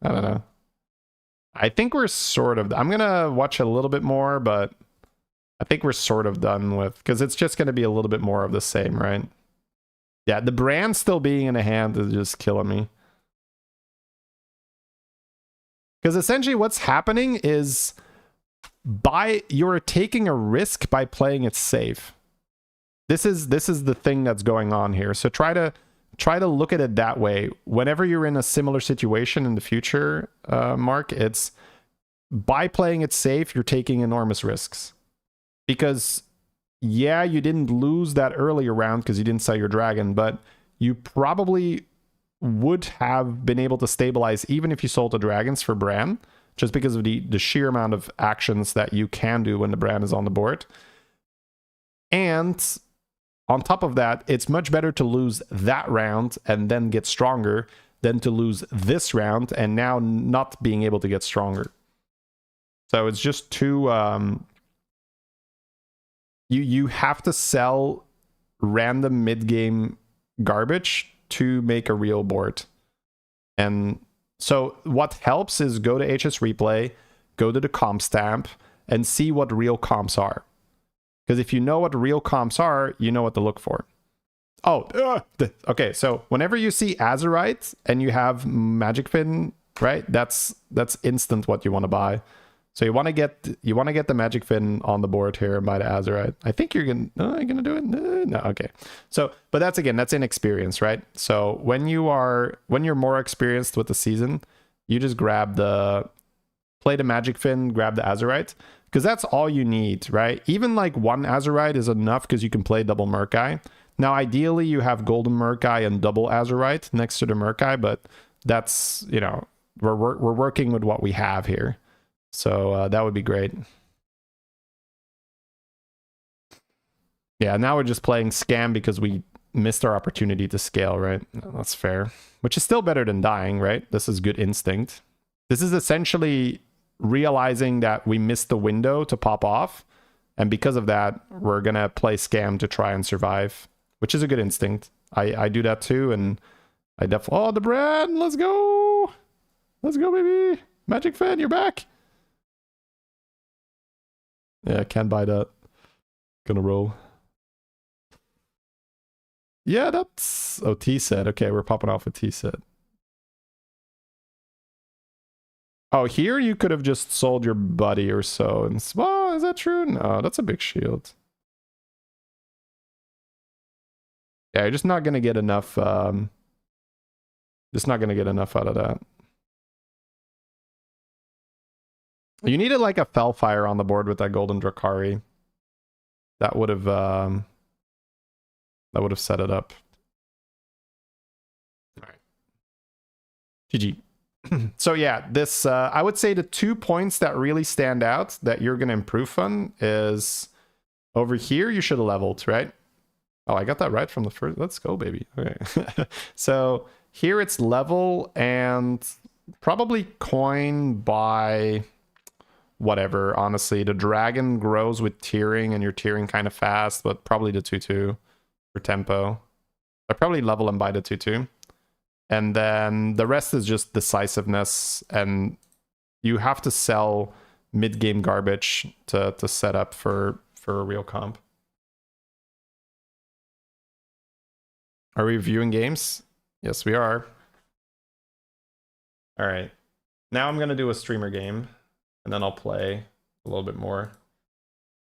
don't know. I think we're sort of. I'm gonna watch a little bit more, but I think we're sort of done with, because it's just going to be a little bit more of the same, right? Yeah, the Bran still being in a hand is just killing me. Because essentially what's happening is you're taking a risk by playing it safe. This is the thing that's going on here. So try to look at it that way. Whenever you're in a similar situation in the future, Mark, it's by playing it safe, you're taking enormous risks. Because, yeah, you didn't lose that earlier round because you didn't sell your dragon, but you probably would have been able to stabilize even if you sold the dragons for Bran, just because of the sheer amount of actions that you can do when the Bran is on the board. And on top of that, it's much better to lose that round and then get stronger than to lose this round and now not being able to get stronger. So it's just too... You have to sell random mid-game garbage to make a real board. And so what helps is go to HS Replay, go to the comp stamp, and see what real comps are. Because if you know what real comps are, you know what to look for. Oh, okay, so whenever you see Azurite and you have Magic Fin, right, that's instant what you want to buy. So you want to get the Magic Fin on the board here and buy the Azurite. I think you're gonna do it. No, okay. So, but that's inexperience, right? So when you're more experienced with the season, you just play the Magic Fin, grab the Azurite, because that's all you need, right? Even like one Azurite is enough because you can play double Murkai. Now, ideally, you have Golden Murkai and double Azurite next to the Murkai, but that's, you know, we're working with what we have here. So that would be great. Yeah, now we're just playing scam because we missed our opportunity to scale, right? That's fair. Which is still better than dying, right? This is good instinct. This is essentially realizing that we missed the window to pop off. And because of that, we're going to play scam to try and survive, which is a good instinct. I do that too. And I definitely... Oh, the Bran! Let's go! Let's go, baby! Magic Fan, you're back! Yeah, can't buy that. Gonna roll. Yeah, that's... Oh, T-set. Okay, we're popping off a T-set. Oh, here you could have just sold your buddy or so. And oh, is that true? No, that's a big shield. Yeah, you're just not gonna get enough. Just not gonna get enough out of that. You needed like a Fellfire on the board with that Golden Drakari. That would have set it up. All right. GG. So yeah, this I would say the 2 points that really stand out that you're gonna improve on is over here. You should have leveled, right? Oh, I got that right from the first. Let's go, baby. Okay. So here it's level and probably coin by whatever. Honestly, the dragon grows with tearing, and you're tearing kind of fast, but probably the 2/2 for tempo. I probably level them by the 2/2. And then the rest is just decisiveness, and you have to sell mid-game garbage to set up for a real comp. Are we reviewing games? Yes, we are. All right. Now I'm going to do a streamer game, and then I'll play a little bit more.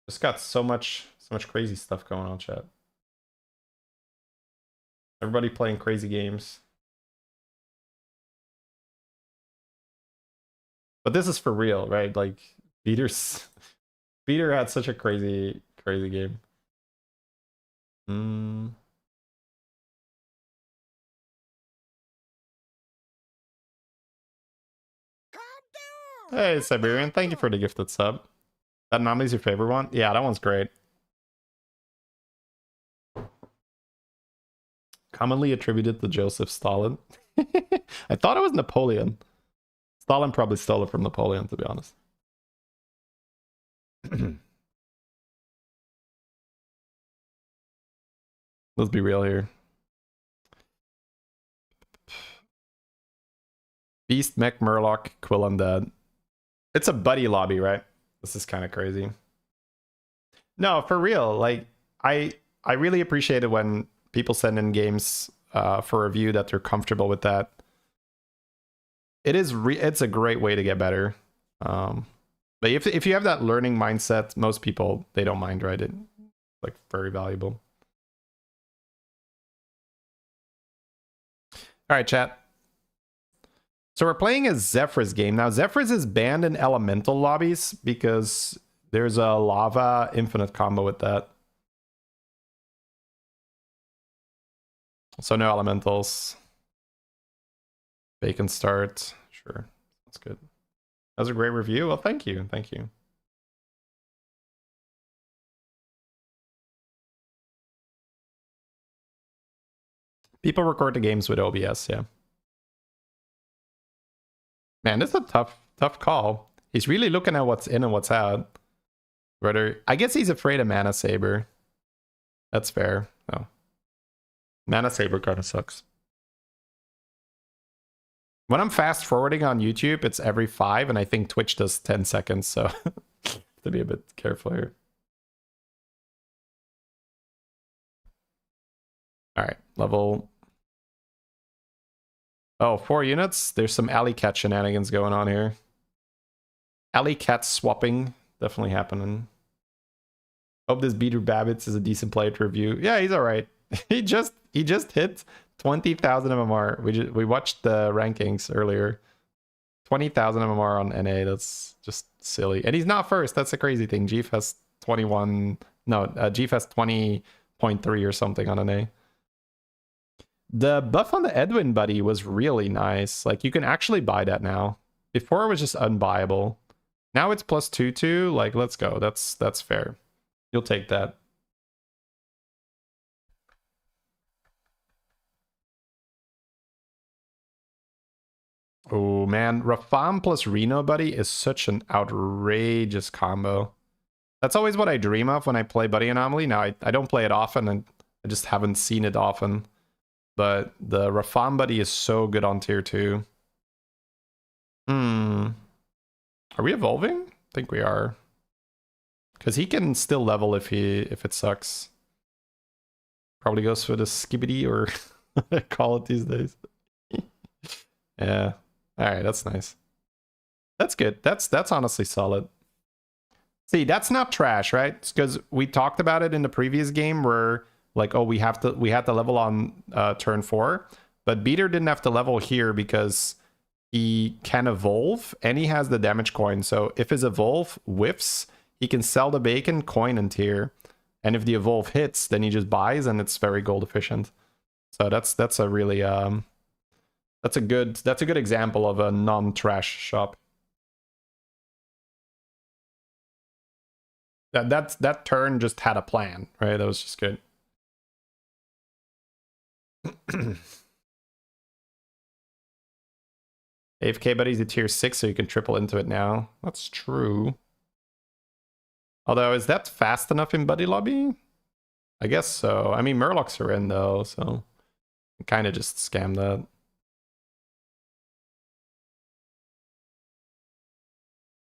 Just got so much crazy stuff going on, chat. Everybody playing crazy games. But this is for real, right? Like, Peter had such a crazy game. Hey, Siberian, thank you for the gifted sub. That anomaly's your favorite one? Yeah, that one's great. Commonly attributed to Joseph Stalin. I thought it was Napoleon. Stalin probably stole it from Napoleon, to be honest. Let's be real here. Beast, Mech, Murloc, Quill Undead. It's a buddy lobby, right? This is kind of crazy. No, for real. Like, I really appreciate it when people send in games for review that they're comfortable with that. It's a great way to get better. But if you have that learning mindset, most people, they don't mind, right? It's like very valuable. All right, chat. So we're playing a Zephrys game. Now, Zephrys is banned in elemental lobbies because there's a lava infinite combo with that. So no elementals. Bacon start. Sure. That's good. That was a great review. Well, thank you. Thank you. People record the games with OBS, yeah. Man, this is a tough call. He's really looking at what's in and what's out. Whether I guess he's afraid of Mana Saber. That's fair. No. Mana Saber kind of sucks. When I'm fast forwarding on YouTube, it's every 5, and I think Twitch does 10 seconds, so to be a bit careful here. All right, level. Oh, 4 units. There's some alley cat shenanigans going on here. Alley cat swapping definitely happening. Hope this Beater Babbitts is a decent player to review. Yeah, he's all right. he just hit 20,000 MMR. We watched the rankings earlier. 20,000 MMR on NA. That's just silly. And he's not first. That's the crazy thing. Jeef has 21. No, Jeef has 20.3 or something on NA. The buff on the Edwin buddy was really nice. Like, you can actually buy that now. Before it was just unbuyable. Now it's plus 2/2. Like, let's go. That's fair. You'll take that. Oh man, Rafam plus Reno buddy is such an outrageous combo. That's always what I dream of when I play Buddy Anomaly. Now, I don't play it often, and I just haven't seen it often. But the Rafam buddy is so good on tier 2. Are we evolving? I think we are. Because he can still level if it sucks. Probably goes for the skibbity, or call it these days. Yeah. Alright, that's nice. That's good. That's honestly solid. See, that's not trash, right? Because we talked about it in the previous game where, like, oh, we had to level on turn 4, but Beater didn't have to level here because he can evolve and he has the damage coin. So if his evolve whiffs, he can sell the bacon, coin, and tier. And if the evolve hits, then he just buys, and it's very gold efficient. So that's a really That's a good example of a non-trash shop. That turn just had a plan, right? That was just good. AFK buddy's a tier 6, so you can triple into it now. That's true. Although, is that fast enough in buddy lobby? I guess so. I mean, Murlocs are in though, so kind of just scam that.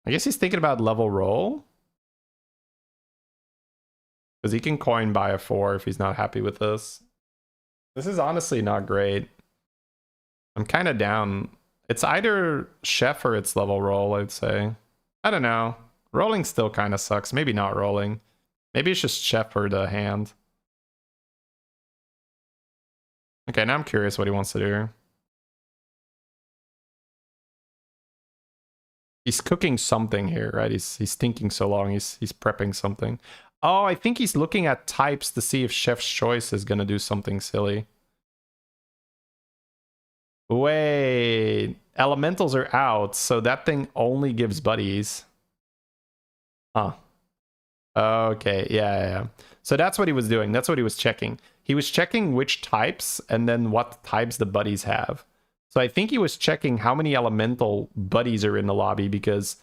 I guess he's thinking about level roll. Because he can coin buy a 4 if he's not happy with this. This is honestly not great. I'm kind of down. It's either chef or it's level roll, I'd say. I don't know. Rolling still kind of sucks. Maybe not rolling. Maybe it's just chef or the hand. Okay, now I'm curious what he wants to do. He's cooking something here, right? He's thinking so long. He's prepping something. Oh, I think he's looking at types to see if Chef's Choice is gonna do something silly. Wait, elementals are out, so that thing only gives buddies. Huh. Okay, yeah. So that's what he was doing. That's what he was checking. He was checking which types and then what types the buddies have. So I think he was checking how many elemental buddies are in the lobby, because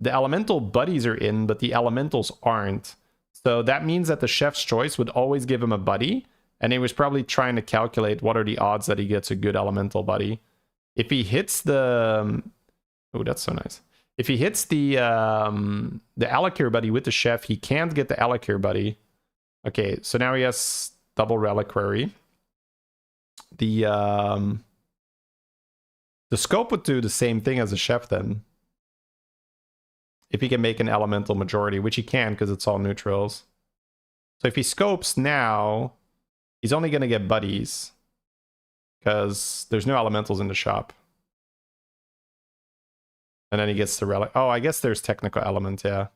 the elemental buddies are in, but the elementals aren't. So that means that the Chef's Choice would always give him a buddy, and he was probably trying to calculate what are the odds that he gets a good elemental buddy. If he hits the... Oh, that's so nice. If he hits the Alakir buddy with the Chef, he can't get the Alakir buddy. Okay, so now he has double Reliquary. The scope would do the same thing as a Chef then. If he can make an elemental majority, which he can because it's all neutrals. So if he scopes now, he's only going to get buddies because there's no elementals in the shop. And then he gets the relic. Oh, I guess there's technical element, yeah.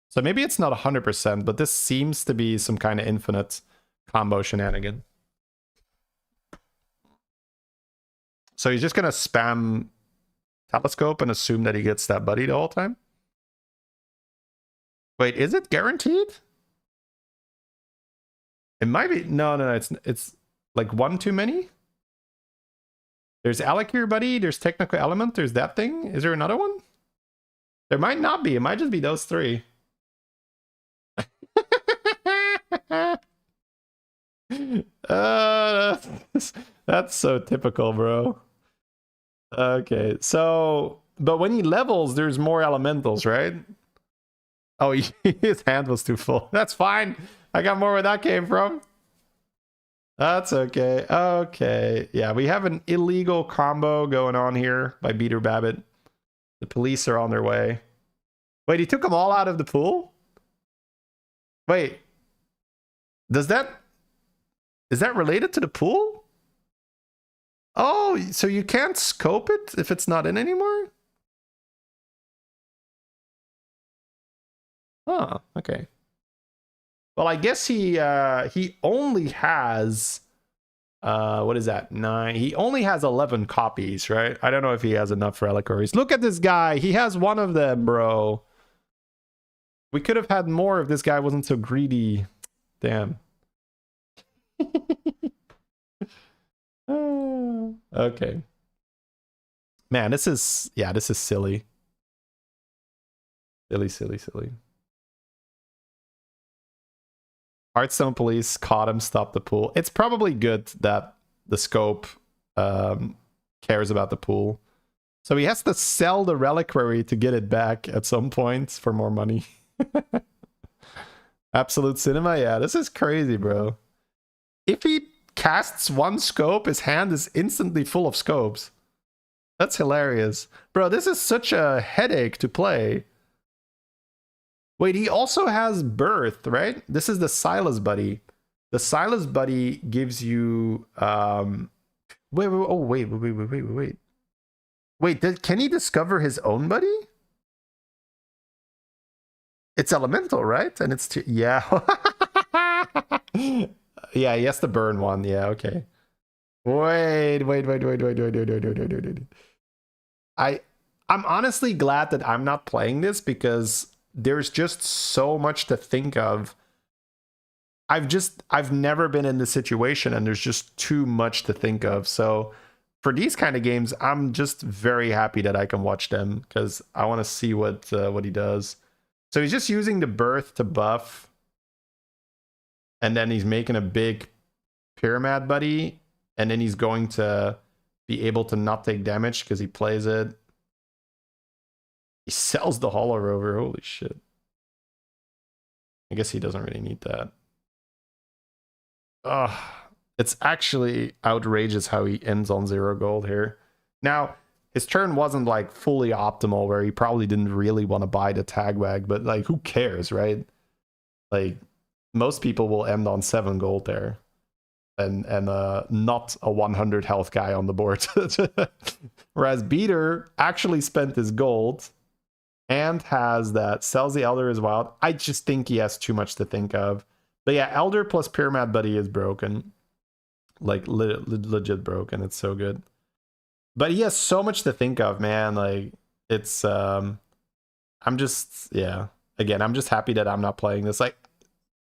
So maybe it's not 100%, but this seems to be some kind of infinite combo shenanigan. So he's just going to spam Telescope and assume that he gets that buddy the whole time? Wait, is it guaranteed? It might be. No, it's like one too many. There's Alakir buddy, there's technical element, there's that thing. Is there another one? There might not be. It might just be those three. That's so typical, bro. Okay, so but when he levels, there's more elementals, right? Oh, his hand was too full. That's fine. I got more where that came from. That's okay. Okay. Yeah, we have an illegal combo going on here by Beater Babbitt. The police are on their way. Wait, he took them all out of the pool? Wait. Is that related to the pool? Oh, so you can't scope it if it's not in anymore? Oh, okay. Well, I guess he only has what is that? 9. He only has 11 copies, right? I don't know if he has enough reliquaries. Look at this guy. He has one of them, bro. We could have had more if this guy wasn't so greedy. Damn. Okay. Man, this is silly. Silly. Hearthstone police caught him, stopped the pool. It's probably good that the scope cares about the pool. So he has to sell the reliquary to get it back at some point for more money. Absolute cinema? Yeah, this is crazy, bro. If he casts one scope, his hand is instantly full of scopes. That's hilarious. Bro, this is such a headache to play. Wait, he also has Birth, right? This is the Silas buddy. The Silas buddy gives you wait. Wait, can he discover his own buddy? It's elemental, right? And it's yeah. Yeah, he has to burn one. Yeah, okay. Wait. I'm honestly glad that I'm not playing this because there's just so much to think of. I've never been in this situation and there's just too much to think of. So for these kind of games, I'm just very happy that I can watch them because I want to see what he does. So he's just using the birth to buff, and then he's making a big pyramid buddy, and then he's going to be able to not take damage because he plays it. He sells the Hollow Rover. Holy shit. I guess he doesn't really need that. Ugh. It's actually outrageous how he ends on 0 gold here. Now, his turn wasn't like fully optimal where he probably didn't really want to buy the tagwag, but like who cares, right? Like most people will end on 7 gold there. And not a 100 health guy on the board. Whereas Beater actually spent his gold and has that, sells the Elder as well. I just think he has too much to think of. But yeah, Elder plus Pyramid Buddy is broken. Like legit broken. It's so good. But he has so much to think of, man. Like it's I'm just, yeah. Again, I'm just happy that I'm not playing this. Like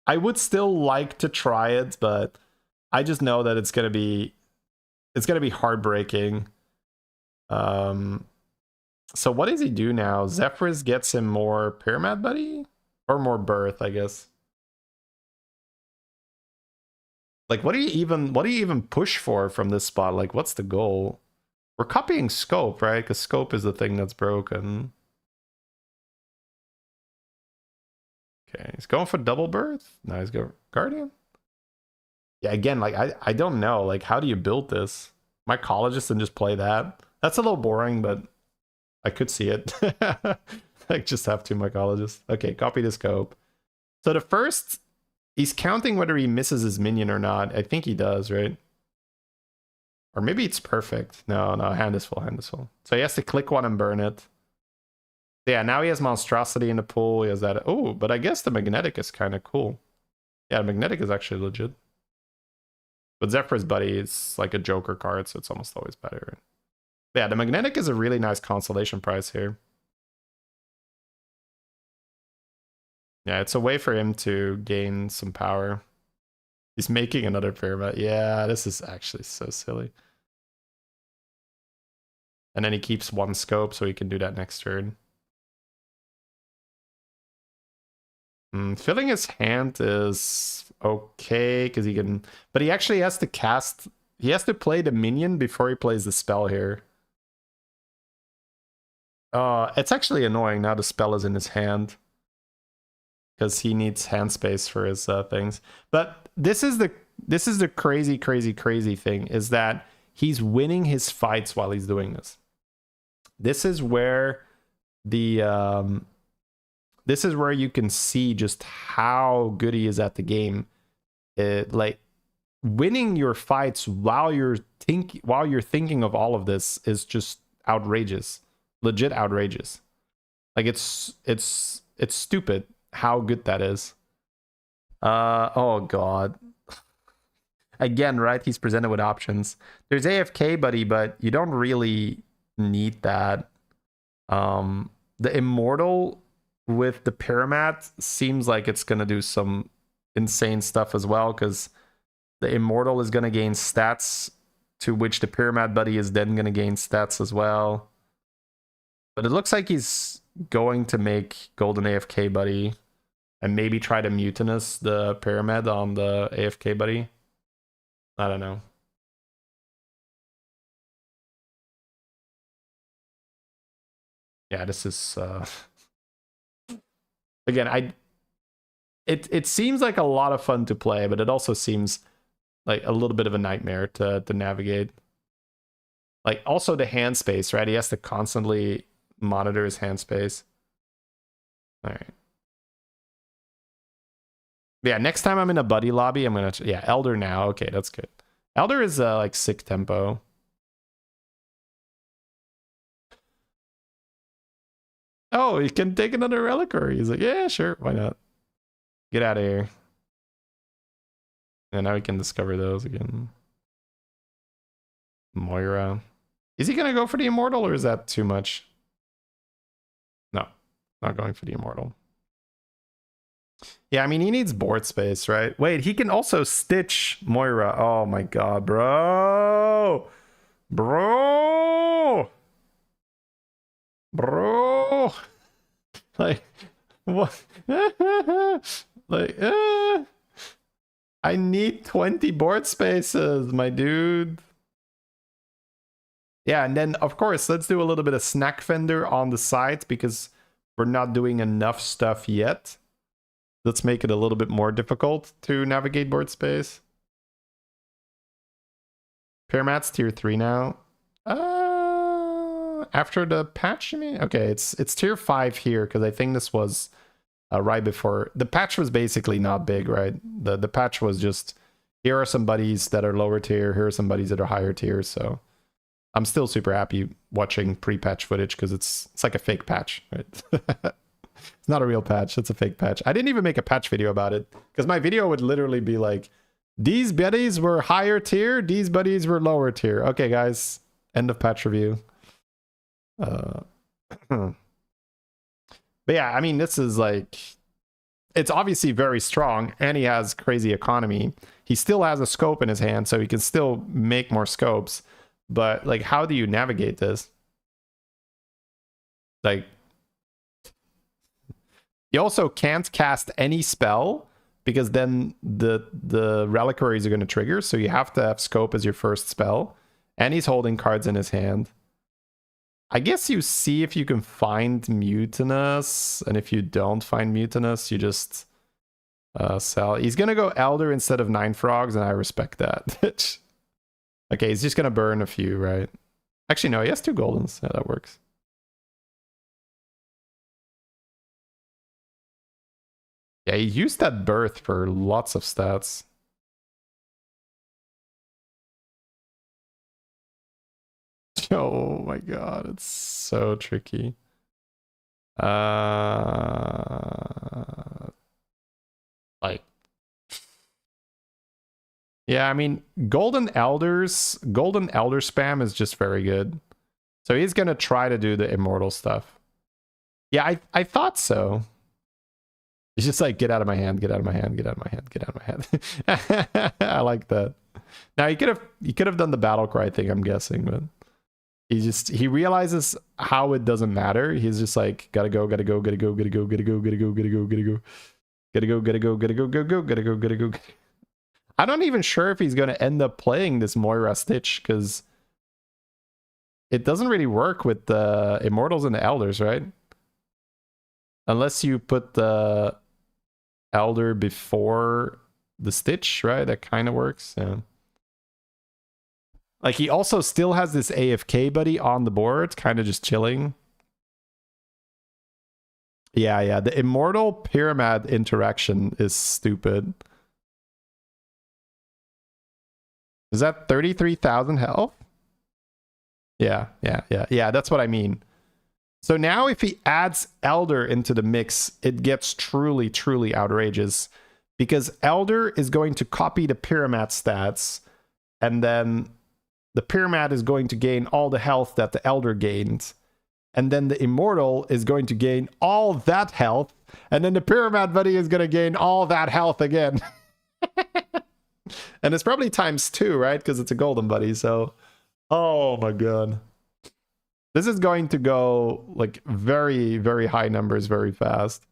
I would still like to try it, but I just know that it's gonna be heartbreaking. So what does he do now? Zephyrus gets him more Pyramid Buddy? Or more Birth, I guess. Like what do you even push for from this spot? Like what's the goal? We're copying Scope, right? Because Scope is the thing that's broken. Okay, he's going for double Birth. No, he's going Guardian. Yeah, again, like I don't know. Like, how do you build this? Mycologist and just play that? That's a little boring, but I could see it. Like, just have 2 Mycologists. Okay, copy the Scope. So the first, he's counting whether he misses his minion or not. I think he does, right? Or maybe it's perfect. No, hand is full. So he has to click one and burn it. Yeah, now he has Monstrosity in the pool. He has that. Oh, but I guess the Magnetic is kind of cool. Yeah, the Magnetic is actually legit. But Zephyrus Buddy is like a Joker card, so it's almost always better. But yeah, the Magnetic is a really nice consolation prize here. Yeah, it's a way for him to gain some power. He's making another pyramid. Yeah, this is actually so silly. And then he keeps 1 scope, so he can do that next turn. Filling his hand is okay, because he can... But he actually has to cast... He has to play the minion before he plays the spell here. It's actually annoying now the spell is in his hand. Because he needs hand space for his things. But this is the crazy thing, is that he's winning his fights while he's doing this. This is where the this is where you can see just how good he is at the game. Like winning your fights while you're thinking of all of this is just outrageous, legit outrageous. Like it's stupid how good that is. Oh god. Again, right? He's presented with options. There's AFK buddy, but you don't really need that. The Immortal with the Pyramid seems like it's gonna do some insane stuff as well, because the Immortal is gonna gain stats to which the Pyramid buddy is then gonna gain stats as well. But it looks like he's going to make Golden AFK buddy and maybe try to mutinous the Pyramid on the AFK buddy. I don't know. Yeah, this is again, it seems like a lot of fun to play, but it also seems like a little bit of a nightmare to navigate. Like also the hand space, right? He has to constantly monitor his hand space. All right. Yeah, next time I'm in a buddy lobby, I'm gonna yeah, Elder now. Okay, that's good. Elder is like 6 tempo. Oh, he can take another reliquary. He's like, yeah, sure, why not? Get out of here. And now we can discover those again. Moira. Is he gonna go for the Immortal or is that too much? No, not going for the Immortal. Yeah, I mean, he needs board space, right? Wait, he can also stitch Moira. Oh my god, bro! Bro! Bro! Like, what? Like, I need 20 board spaces, my dude. Yeah, and then, of course, let's do a little bit of snack fender on the side because we're not doing enough stuff yet. Let's make it a little bit more difficult to navigate board space. Pyramat's tier 3 now. After the patch, you mean? Okay, it's tier 5 here because I think this was right before. The patch was basically not big, right? The patch was just, here are some buddies that are lower tier, here are some buddies that are higher tier, so I'm still super happy watching pre-patch footage because it's like a fake patch, right? It's not a real patch, it's a fake patch. I didn't even make a patch video about it because my video would literally be like, these buddies were higher tier, these buddies were lower tier. Okay, guys, end of patch review. But yeah, I mean, this is like, it's obviously very strong and he has crazy economy. He still has a scope in his hand, so he can still make more scopes. But like, how do you navigate this? Like, you also can't cast any spell because then the reliquaries are going to trigger. So you have to have scope as your first spell. And he's holding cards in his hand. I guess you see if you can find Mutinous. And if you don't find Mutinous, you just sell. He's going to go Elder instead of 9 Frogs, and I respect that. Okay, he's just going to burn a few, right? Actually, no, he has 2 Goldens. Yeah, that works. Yeah, he used that birth for lots of stats. Oh my god, it's so tricky. Like, yeah, I mean, Golden Elder spam is just very good. So he's gonna try to do the immortal stuff. Yeah, I thought so. He's just like, get out of my hand, get out of my hand, get out of my hand, get out of my hand. I like that. Now he could have done the battle cry thing, I'm guessing, but he realizes how it doesn't matter. He's just like, gotta go, gotta go, gotta go, gotta go, gotta go, gotta go, gotta go, gotta go, gotta go, gotta go, gotta go, gotta go, gotta go, gotta go. I'm not even sure if he's gonna end up playing this Moira Stitch because it doesn't really work with the Immortals and the Elders, right? Unless you put the Elder before the Stitch, right? That kind of works. Yeah. Like, he also still has this AFK buddy on the board, kind of just chilling. Yeah. The Immortal Pyramid interaction is stupid. Is that 33,000 health? Yeah. That's what I mean. So now if he adds Elder into the mix, it gets truly, truly outrageous. Because Elder is going to copy the Pyramid stats, and then the Pyramid is going to gain all the health that the Elder gained. And then the Immortal is going to gain all that health, and then the Pyramid buddy is going to gain all that health again. And it's probably ×2, right? Because it's a golden buddy, so... Oh my god. This is going to go like very, very high numbers very fast.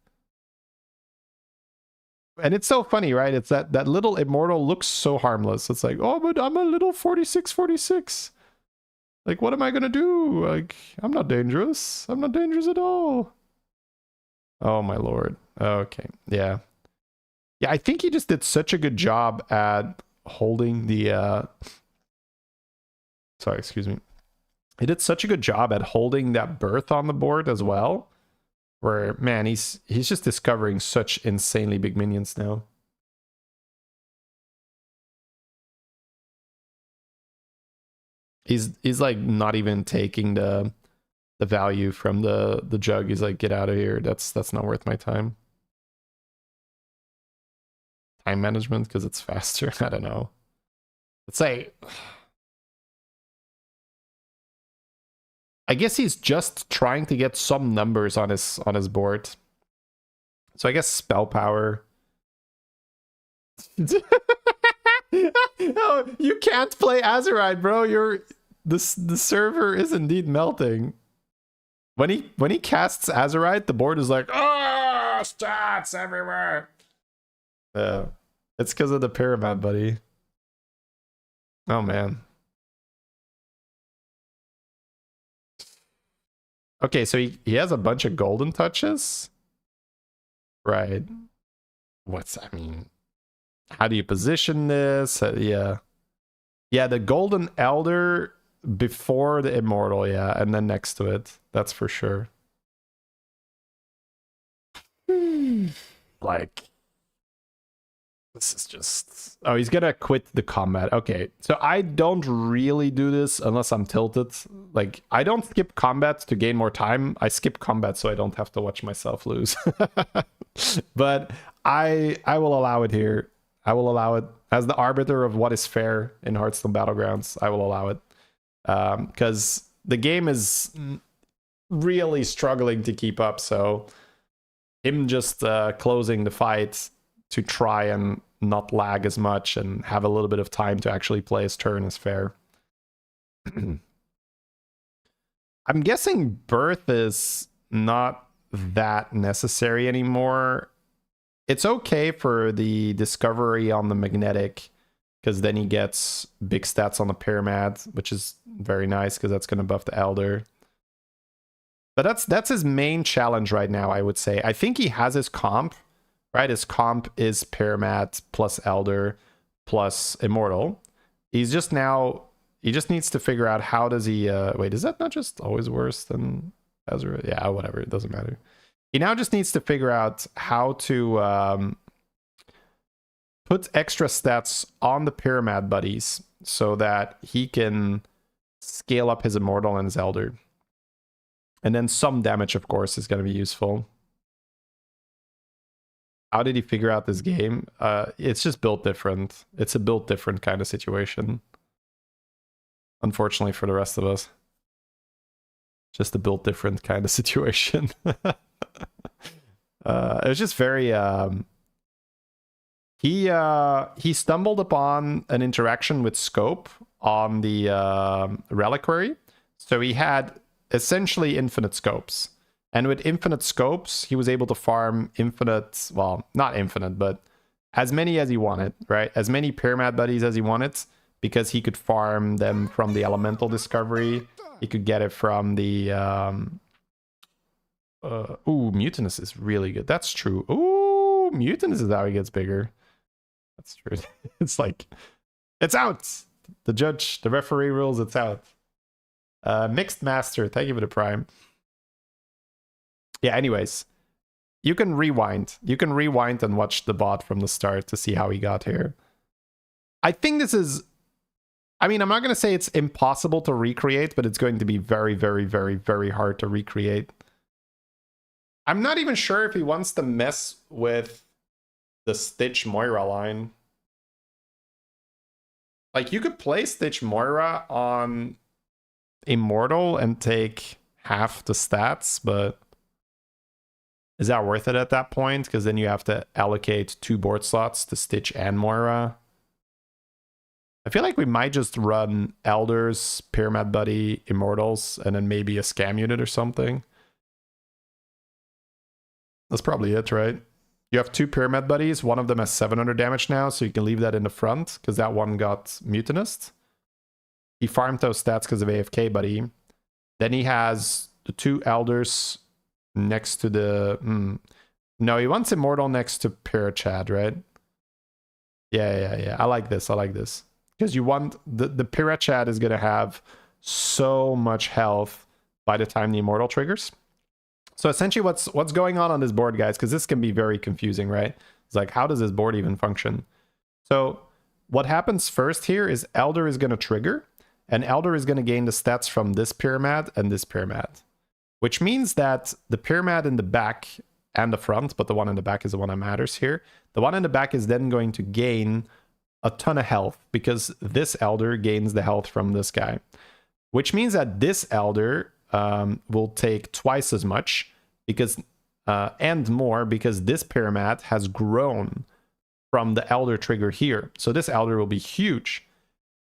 And it's so funny, right? It's that little Immortal looks so harmless. It's like, oh, but I'm a little 46. Like, what am I gonna do? Like, I'm not dangerous. I'm not dangerous at all. Oh my lord. Okay, yeah. Yeah, I think he just did such a good job at holding the... Sorry, excuse me. He did such a good job at holding that birth on the board as well. Where, man, he's just discovering such insanely big minions now. He's like not even taking the value from the jug. He's like, get out of here. That's not worth my time. Time management because it's faster. I don't know. Let's say I guess he's just trying to get some numbers on his board. So I guess spell power. No, you can't play Azerite, bro. The server is indeed melting. When he casts Azerite, the board is like, oh, stats everywhere. Yeah, it's because of the pyramid, buddy. Oh man. Okay, so he has a bunch of golden touches. Right. What's that mean? How do you position this? Yeah. Yeah, the golden elder before the immortal, yeah, and then next to it. That's for sure. Like, this is just... Oh, he's gonna quit the combat. Okay, so I don't really do this unless I'm tilted. Like, I don't skip combat to gain more time. I skip combat so I don't have to watch myself lose. But I will allow it here. I will allow it as the arbiter of what is fair in Hearthstone Battlegrounds. I will allow it because the game is really struggling to keep up. So him just closing the fight to try and not lag as much and have a little bit of time to actually play his turn is fair. I'm guessing birth is not that necessary anymore. It's okay for the discovery on the magnetic, because then he gets big stats on the pyramid, which is very nice because that's going to buff the elder. But that's his main challenge right now, I would say. I think he has his comp, right? His comp is pyramid plus elder plus immortal. He just needs to figure out how does he wait, is that not just always worse than Ezra? Yeah, whatever, it doesn't matter. He now just needs to figure out how to put extra stats on the pyramid buddies so that he can scale up his immortal and his elder. And then some damage, of course, is going to be useful. How did he figure out this game? It's just built different. It's a built different kind of situation. Unfortunately for the rest of us. Just a built different kind of situation. It was just very... He stumbled upon an interaction with Scope on the Reliquary. So he had essentially infinite scopes. And with infinite scopes, he was able to farm infinite... Well, not infinite, but as many as he wanted, right? As many pyramid buddies as he wanted, because he could farm them from the elemental discovery. He could get it from the... ooh, Mutinous is really good. That's true. Ooh, Mutinous is how he gets bigger. That's true. It's like, it's out. The referee rules, it's out. Mixed Master, thank you for the prime. Yeah, anyways. You can rewind. You can rewind and watch the bot from the start to see how he got here. I think this is... I mean, I'm not going to say it's impossible to recreate, but it's going to be very, very, very, very hard to recreate. I'm not even sure if he wants to mess with the Stitch Moira line. Like, you could play Stitch Moira on Immortal and take half the stats, but is that worth it at that point? Because then you have to allocate 2 board slots to Stitch and Moira. I feel like we might just run Elders, Pyramid Buddy, Immortals, and then maybe a Scam unit or something. That's probably it, right? You have 2 Pyramid Buddies. One of them has 700 damage now, so you can leave that in the front, because that one got Mutinous. He farmed those stats because of AFK Buddy. Then he has the 2 Elders next to the... No, he wants Immortal next to Pirachad, right? Yeah. I like this. Because you want... The Pirachad is going to have so much health by the time the Immortal triggers. So essentially what's going on this board, guys, because this can be very confusing, right? It's like, how does this board even function? So what happens first here is Elder is going to trigger, and Elder is going to gain the stats from this pyramid and this pyramid, which means that the pyramid in the back and the front, but the one in the back is the one that matters here. The one in the back is then going to gain a ton of health because this Elder gains the health from this guy, which means that this Elder will take twice as much because and more because this pyramid has grown from the elder trigger here. So this elder will be huge.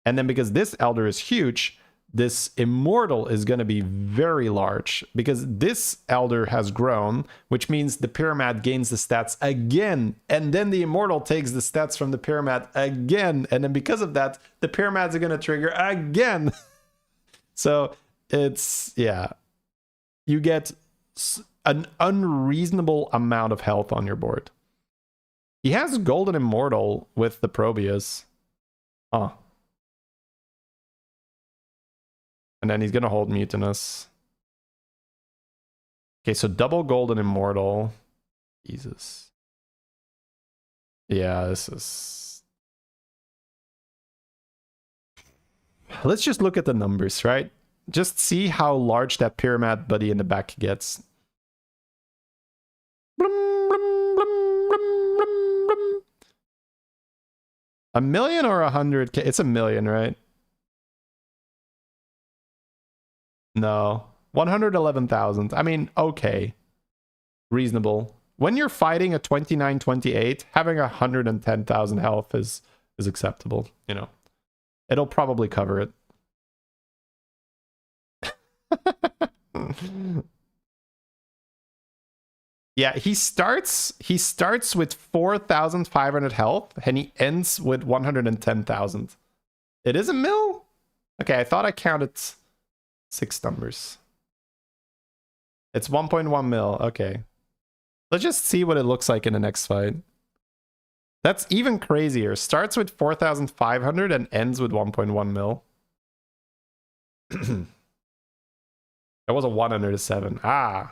And then because this elder is huge, this immortal is going to be very large because this elder has grown, which means the pyramid gains the stats again. And then the immortal takes the stats from the pyramid again. And then because of that, the pyramids are going to trigger again. So it's, yeah, you get an unreasonable amount of health on your board. He has Golden Immortal with the Probius. Huh. And then he's going to hold Mutinous. Okay, so double Golden Immortal. Jesus. Yeah, this is... Let's just look at the numbers, right? Just see how large that Pyramid buddy in the back gets. A million or 100K? It's a million, right? No. 111,000. I mean, okay. Reasonable. When you're fighting a 29-28, having 110,000 health is acceptable, you know. It'll probably cover it. Yeah, he starts with 4,500 health and he ends with 110,000. It is a mil? Okay, I thought I counted 6 numbers. It's 1.1 mil. Okay. Let's just see what it looks like in the next fight. That's even crazier. Starts with 4,500 and ends with 1.1 mil. That was a 1 under the 7. Ah.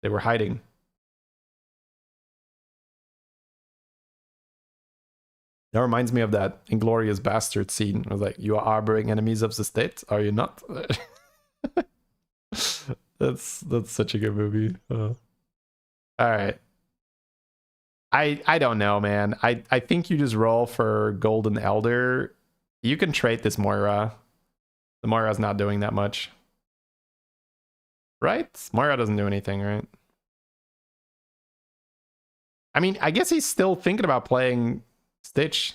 They were hiding. That reminds me of that Inglorious Bastard scene. I was like, you are harboring enemies of the state, are you not? That's such a good movie. All right. I don't know, man. I think you just roll for Golden Elder. You can trade this Moira. The Moira's not doing that much. Right? Moira doesn't do anything, right? I mean, I guess he's still thinking about playing Stitch.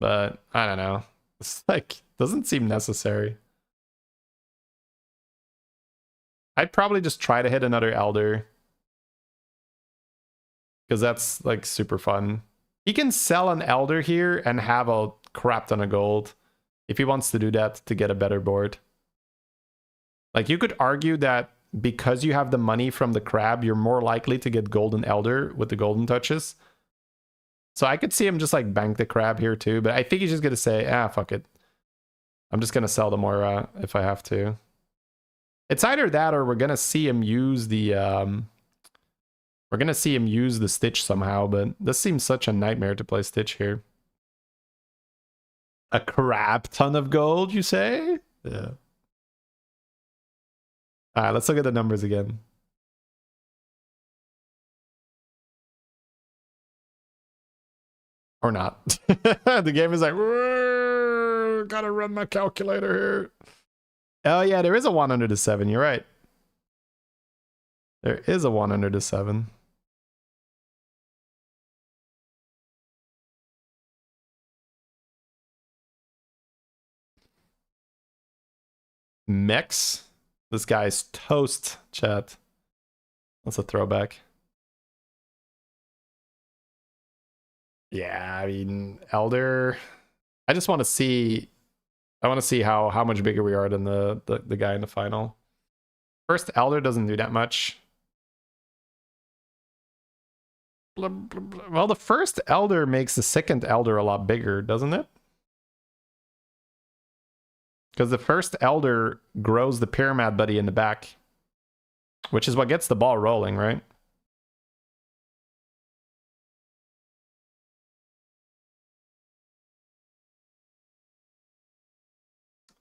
But I don't know. It's like, doesn't seem necessary. I'd probably just try to hit another Elder. Because that's like super fun. He can sell an Elder here and have a crap ton of gold. If he wants to do that to get a better board. Like you could argue that because you have the money from the crab, you're more likely to get Golden Elder with the golden touches. So I could see him just like bank the crab here too, but I think he's just gonna say, fuck it. I'm just gonna sell the Moira if I have to. It's either that or we're gonna see him use the Stitch somehow, but this seems such a nightmare to play Stitch here. A crap ton of gold, you say? Yeah. Alright, let's look at the numbers again. Or not. The game is like, gotta run my calculator here. Oh yeah, there is a 1 under the 7, you're right. There is a 1 under the 7. Mex. This guy's toast, chat. That's a throwback. Yeah, I mean, Elder. I just want to see. I want to see how much bigger we are than the guy in the final. First Elder doesn't do that much. Well, the first Elder makes the second Elder a lot bigger, doesn't it? Because the first Elder grows the Pyramid buddy in the back, which is what gets the ball rolling, right?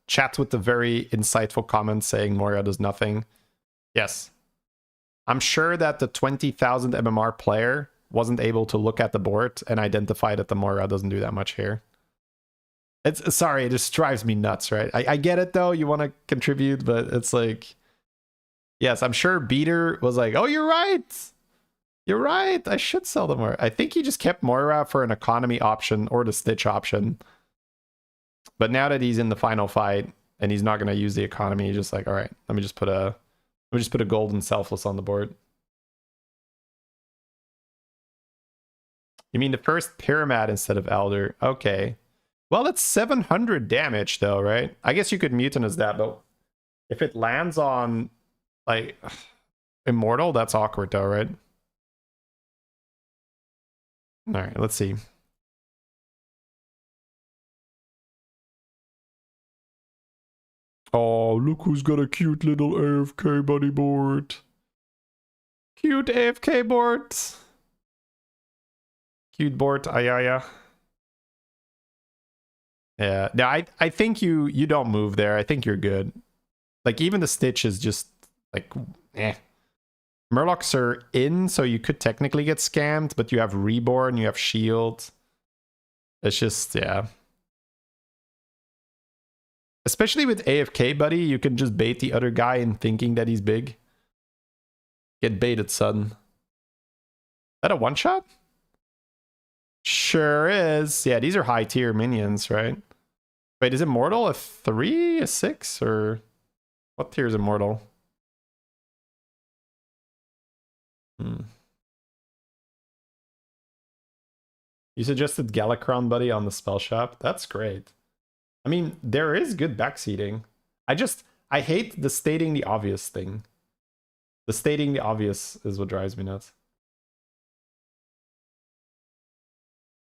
Chat with the very insightful comment saying Moira does nothing. Yes. I'm sure that the 20,000 MMR player wasn't able to look at the board and identify that the Moira doesn't do that much here. It's sorry, it just drives me nuts, right? I get it though, you want to contribute, but it's like, yes, I'm sure Beater was like, oh, you're right. You're right. I should sell them more. I think he just kept Moira for an economy option or the Stitch option. But now that he's in the final fight and he's not going to use the economy, he's just like, all right, let me just put a golden selfless on the board. You mean the first Pyramid instead of Elder? Okay. Well, it's 700 damage though, right? I guess you could Mutinous that, but if it lands on like Immortal, that's awkward though, right? All right, let's see. Oh, look who's got a cute little AFK buddy board. Cute AFK board. Cute board, ayaya. Yeah, no, I think you don't move there. I think you're good. Like even the Stitch is just like, eh. Murlocs are in, so you could technically get scammed, but you have Reborn, you have Shield. It's just, yeah. Especially with AFK Buddy, you can just bait the other guy in thinking that he's big. Get baited, son. Is that a one-shot? Sure is. Yeah, these are high-tier minions, right? Wait, is Immortal a 3, a 6, or... What tier is Immortal? You suggested Galacron Buddy on the spell shop. That's great. I mean, there is good backseating. I hate the stating the obvious thing. The stating the obvious is what drives me nuts.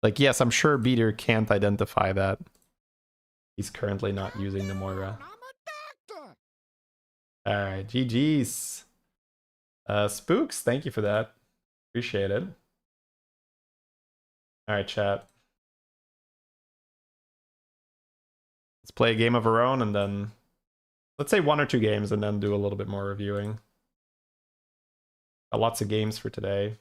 Like, yes, I'm sure Beater can't identify that. He's currently not using the Moira. Alright, GG's. Spooks, thank you for that. Appreciate it. Alright, chat. Let's play a game of our own and then... Let's say 1 or 2 games and then do a little bit more reviewing. Got lots of games for today.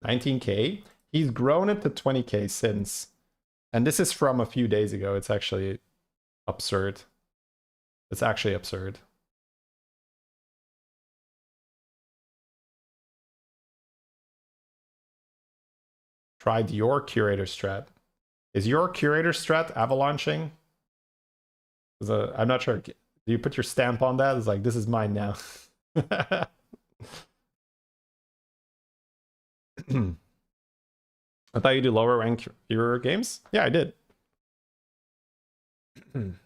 $19K. He's grown it to 20K since. And this is from a few days ago. It's actually absurd. It's actually absurd. Tried your curator strat. Is your curator strat avalanching? I'm not sure. Do you put your stamp on that? It's like, this is mine now. I thought you do lower rank your games? Yeah, I did. Come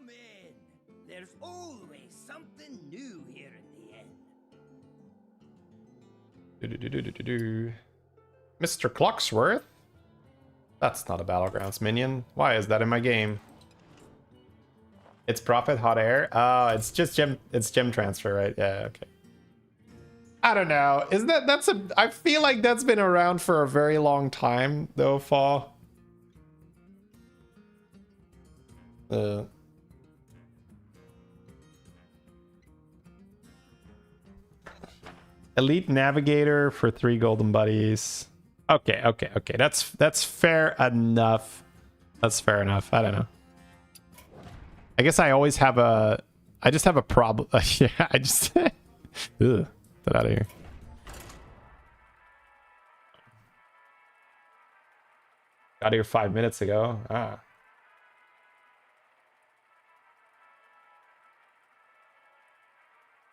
in. There's always something new here in the end. Mr. Clocksworth? That's not a Battlegrounds minion. Why is that in my game? It's Prophet Hot Air? Oh, it's just gem transfer, right? Yeah, okay. I don't know. Is that's a I feel like that's been around for a very long time though, Fall. Elite Navigator for 3 golden buddies. Okay. That's fair enough. That's fair enough. I don't know. I guess I always have a... I just have a problem. Yeah, I just... Ugh. Get out of here. Got here 5 minutes ago. Ah.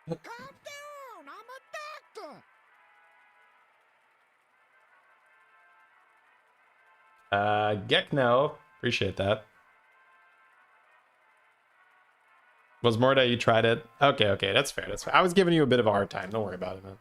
Calm down, I'm a doctor. Gekno. Appreciate that. Was more that you tried it? Okay, that's fair. That's fair. I was giving you a bit of a hard time. Don't worry about it, man.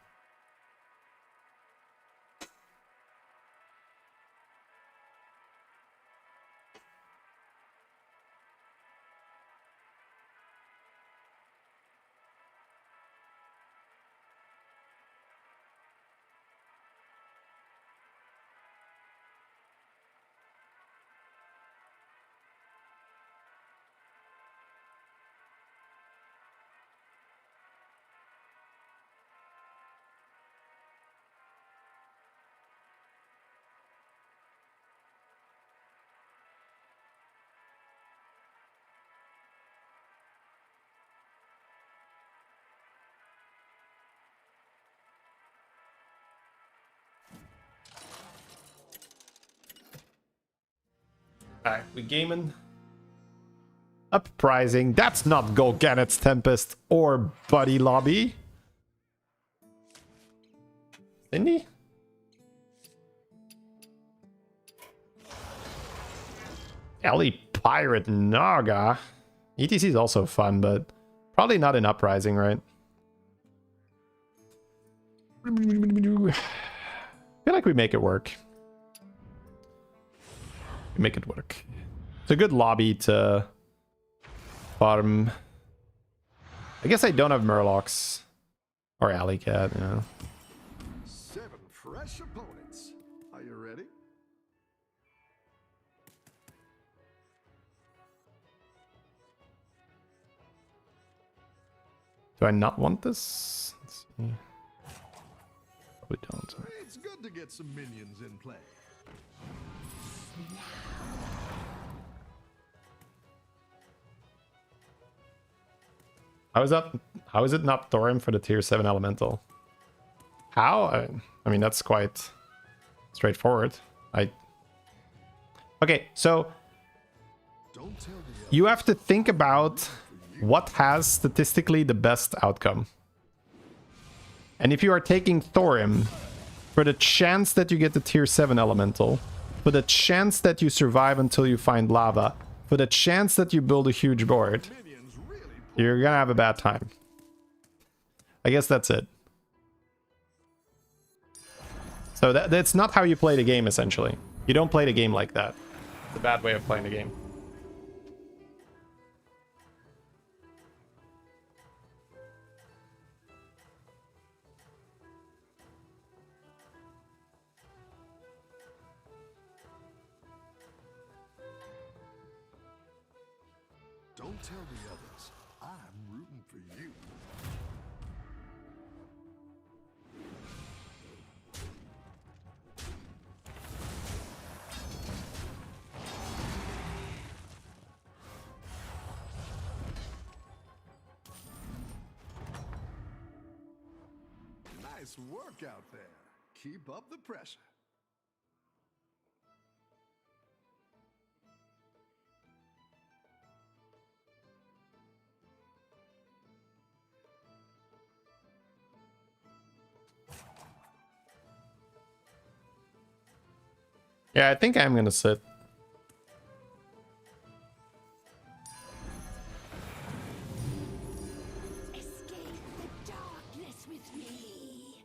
Alright, we gaming. Uprising. That's not Golganeth's Tempest or Buddy Lobby. Cindy? Ellie Pirate Naga. ETC is also fun, but probably not in Uprising, right? I feel like we make it work. We make it work. It's a good lobby to farm. I guess I don't have Murlocs or Alley Cat, you know. 7 fresh opponents. Are you ready? Do I not want this? Let's see. Probably don't. It's good to get some minions in play. How is that? How is it not Thorim for the tier 7 elemental? How? I mean, that's quite straightforward. Okay, so Don't tell the you have to think about what has statistically the best outcome. And if you are taking Thorim, for the chance that you get the tier 7 elemental, for the chance that you survive until you find lava, for the chance that you build a huge board, minions really you're gonna have a bad time. I guess that's it. So that's not how you play the game, essentially. You don't play the game like that. It's a bad way of playing the game. Don't tell the others. I'm rooting for you. Nice work out there. Keep up the pressure. Yeah, I think I'm gonna sit. Escape the darkness with me.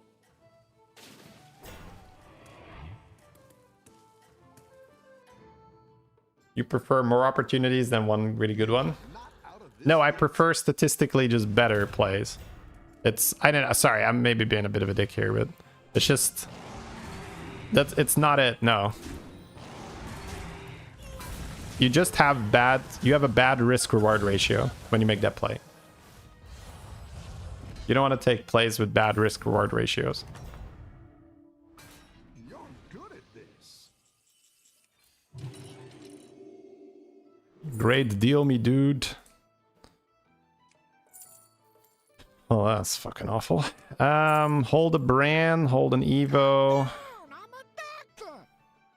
You prefer more opportunities than one really good one? No, I prefer statistically just better plays. I don't know, sorry, I'm maybe being a bit of a dick here, but it's just it's not it, no. You just have you have a bad risk reward ratio when you make that play. You don't want to take plays with bad risk reward ratios. You're good at this. Great deal, me dude. Oh, that's fucking awful. Hold a brand, hold an Evo.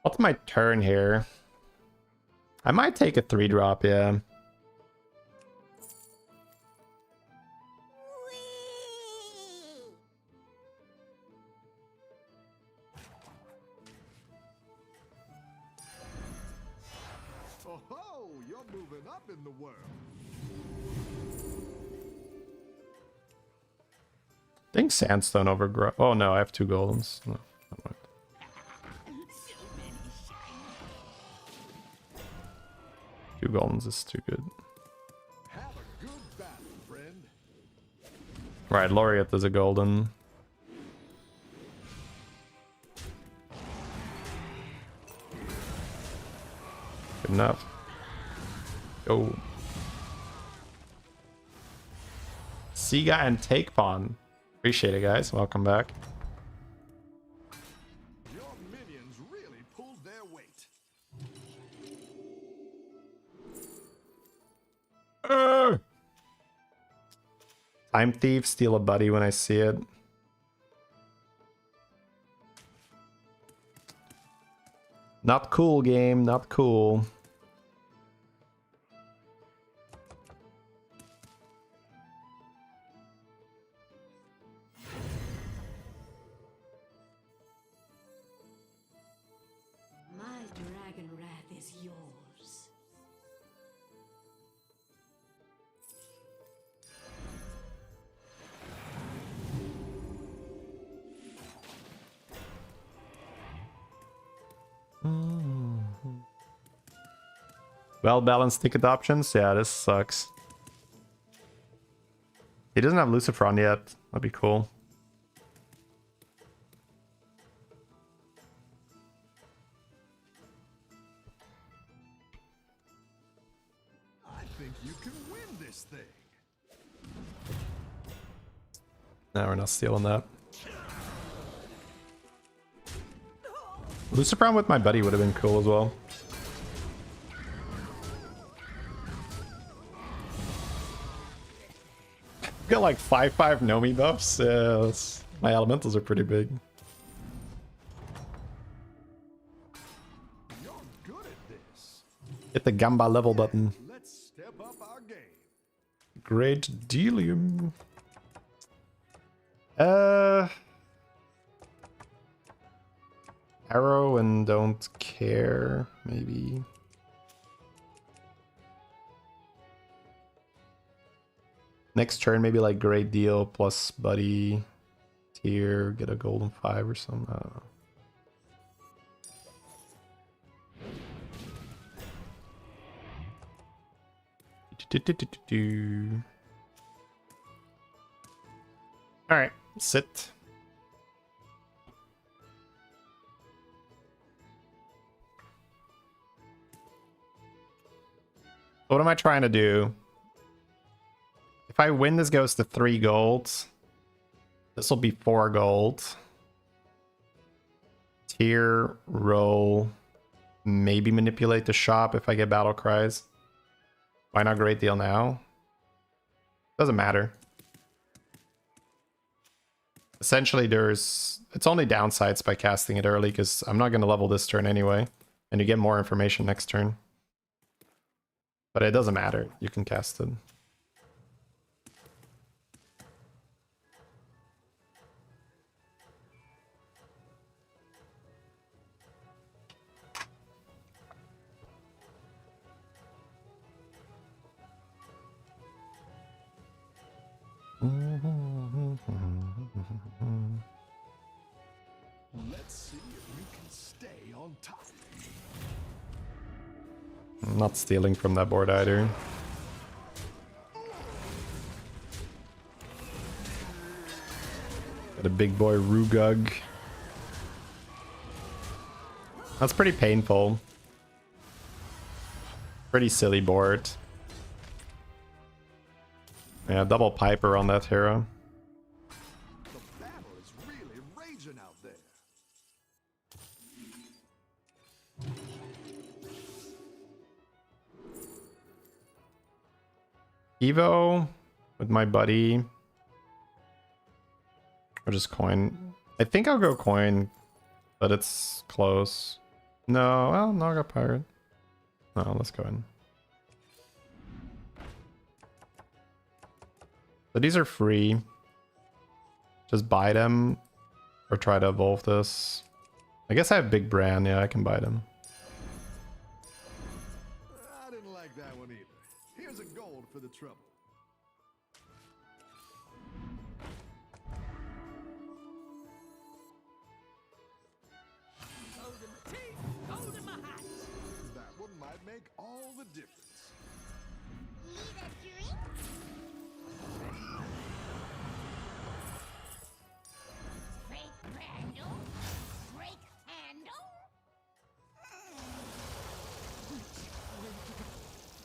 What's my turn here? I might take a 3-drop, yeah. Oh, you're moving up in the world. I think sandstone overgrow. Oh no, I have 2 golems. No, never mind. Two golems is too good. Have a good battle, friend. Right, Laureate is a golden. Good enough. Go. Siga and Take Pawn. Appreciate it, guys. Welcome back. Your minions really pulled their weight. Time Thief, steal a buddy when I see it. Not cool, game. Not cool. Well-balanced ticket options? Yeah, this sucks. He doesn't have Lucifron yet. That'd be cool. I think you can win this thing. No, we're not stealing that. Lucifron with my buddy would have been cool as well. Got like 5/5 Nomi buffs. Yes. My elementals are pretty big. You're good at this. Hit the Gamba level button. Let's step up our game. Great dealium. Arrow and don't care, maybe. Next turn, maybe like great deal plus buddy tier, get a golden 5 or something. I don't know. All right, sit. What am I trying to do? If I win, this goes to 3 gold. This will be 4 gold. Tier, roll, maybe manipulate the shop if I get battle cries. Why not great deal now? Doesn't matter. Essentially, it's only downsides by casting it early because I'm not going to level this turn anyway. And you get more information next turn. But it doesn't matter. You can cast it. Let's see if you can stay on top. I'm not stealing from that board either. Got a big boy Rugug. That's pretty painful. Pretty silly board. Yeah, double Piper on that hero. The battle is really raging out there. Evo with my buddy. Or just coin. I think I'll go coin, but it's close. No, well, no, I got pirate. No, let's go in. So these are free. Just buy them or try to evolve this. I guess I have big brand. Yeah, I can buy them. I didn't like that one either. Here's a gold for the trouble. Gold in my teeth, gold in my eyes. That one might make all the difference. Need a drink? Break brandle? Break handle?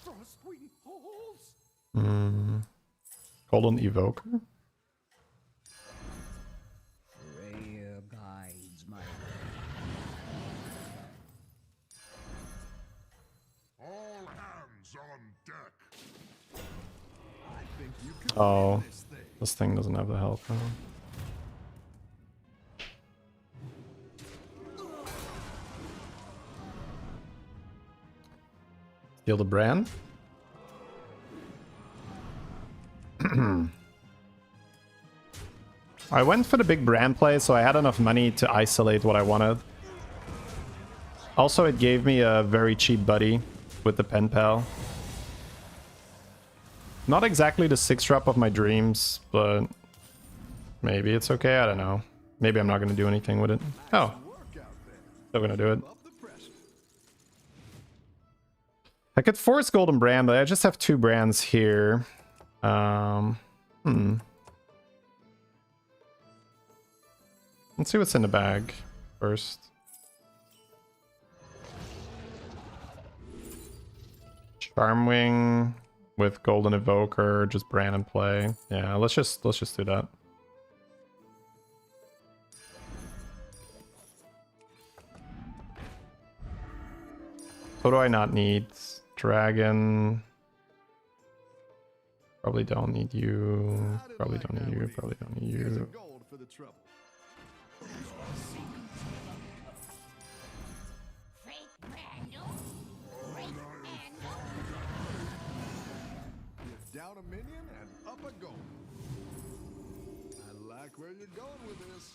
Frostwing holes? Golden Evoker. Freya guides my way. All hands on deck. I think you can Oh, win this thing. this thing doesn't have the health. Oh. Steal the brand. I went for the big brand play, so I had enough money to isolate what I wanted. Also, it gave me a very cheap buddy with the pen pal. Not exactly the 6-drop of my dreams, but maybe it's okay. I don't know. Maybe I'm not going to do anything with it. Oh, Work out there. still going to do it. Love the pressure. I could force Golden Brand, but I just have 2 brands here. Let's see what's in the bag first. Charmwing with Golden Evoker, just brand and play. Yeah, let's just do that. What do I not need? Dragon. Probably don't need you. Probably don't need you. Probably don't need Here's a you. gold for the trouble. Fake Randall. Fake Randall. You're down a minion and up a gold. I like where you're going with this.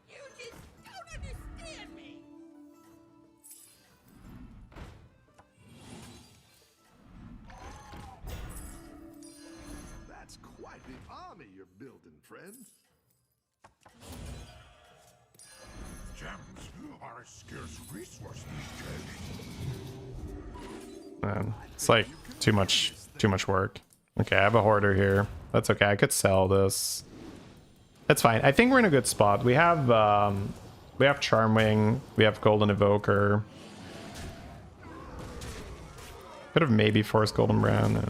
You just don't understand me. That's quite the army you're building, friend. Gems are a scarce resource these days. Man, it's like too much work. Okay, I have a hoarder here. That's okay. I could sell this. That's fine. I think we're in a good spot. We have Charmwing. We have Golden Evoker. Could have maybe forced Golden Brand. Yeah.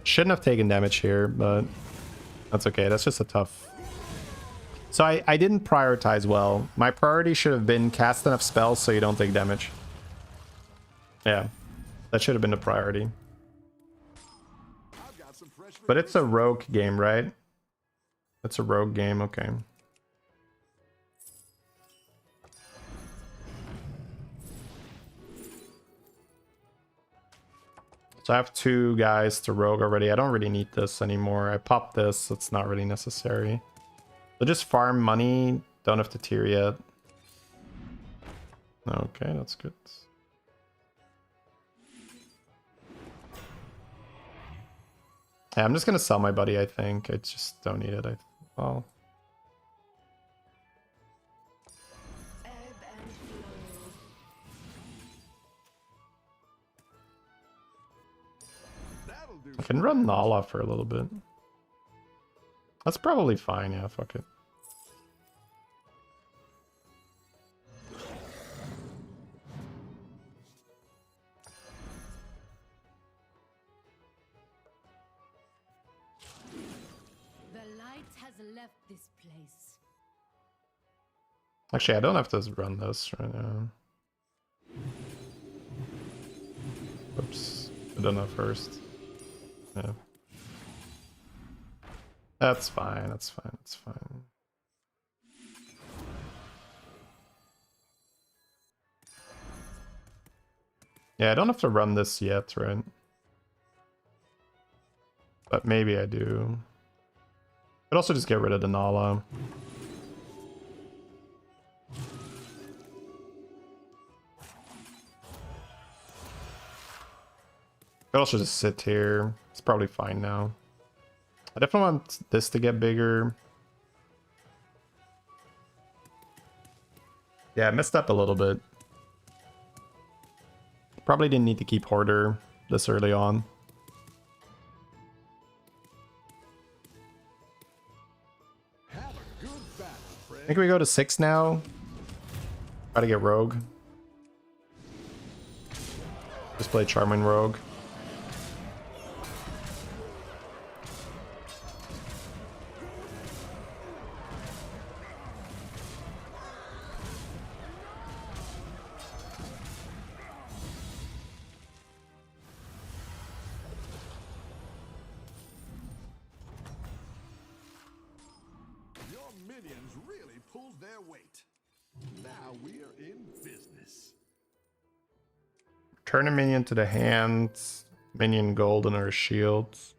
Shouldn't have taken damage here, but that's okay. That's just a tough. So I didn't prioritize well. My priority should have been cast enough spells so you don't take damage. Yeah, that should have been the priority. I've got some fresh But it's a rogue game, right? It's a rogue game, okay. So I have 2 guys to rogue already. I don't really need this anymore. I popped this. It's not really necessary. So just farm money. Don't have to tier yet. Okay, that's good. Yeah, I'm just gonna sell my buddy, I think. I just don't need it. Well. That'll do. I can run Nala for a little bit. That's probably fine, yeah, fuck it. The light has left this place. Actually, I don't have to run this right now. Oops. I don't know first. Yeah. That's fine, that's fine, that's fine. Yeah, I don't have to run this yet, right? But maybe I do. Could also just get rid of the Nala. Could also just sit here. It's probably fine now. I definitely want this to get bigger. Yeah, I messed up a little bit. Probably didn't need to keep Hoarder this early on. Have a good battle, I friend. think we go to 6 now. Try to get Rogue. Just play Charming Rogue. Your minions really pulled their weight. Now we're in business. Turn a minion to the hand. Minion golden or shields.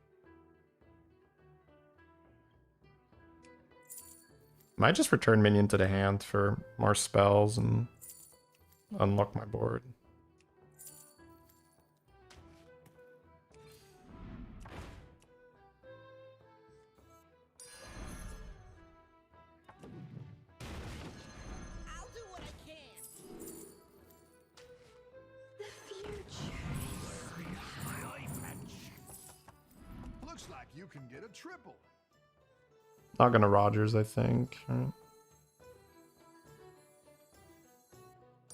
Might just return minion to the hand for more spells and unlock my board. Looks like you can get a triple. Not gonna Rogers, I think. Right.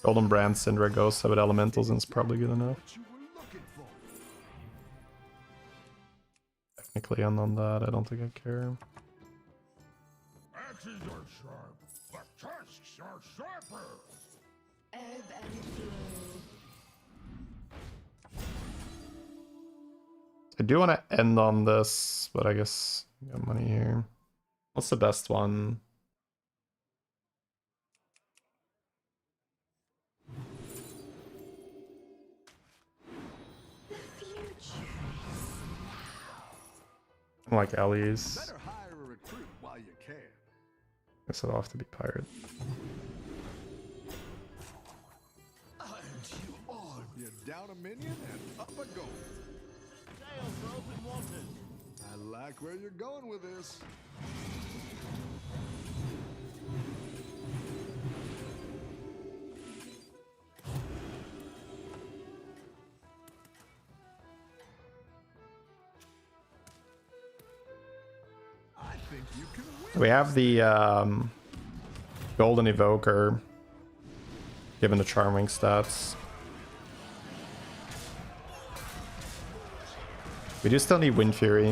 Golden Brand, Syndra, Ghost with Elementals, and it's probably good enough. What you were looking for. Technically, on that, I don't think I care. Axes are sharp, but tusks are sharper. Ebb and flow. I do want to end on this, but I guess I got money here. What's the best one? I like Ellie's. Better hire a recruit while you can. Guess it'll have to be Pirate. And you on. You're down a minion and up a goal. Sails for open waters. I like where you're going with this. I think you can win. We have the Golden Evoker, given the Charming stats. We do still need Wind Fury.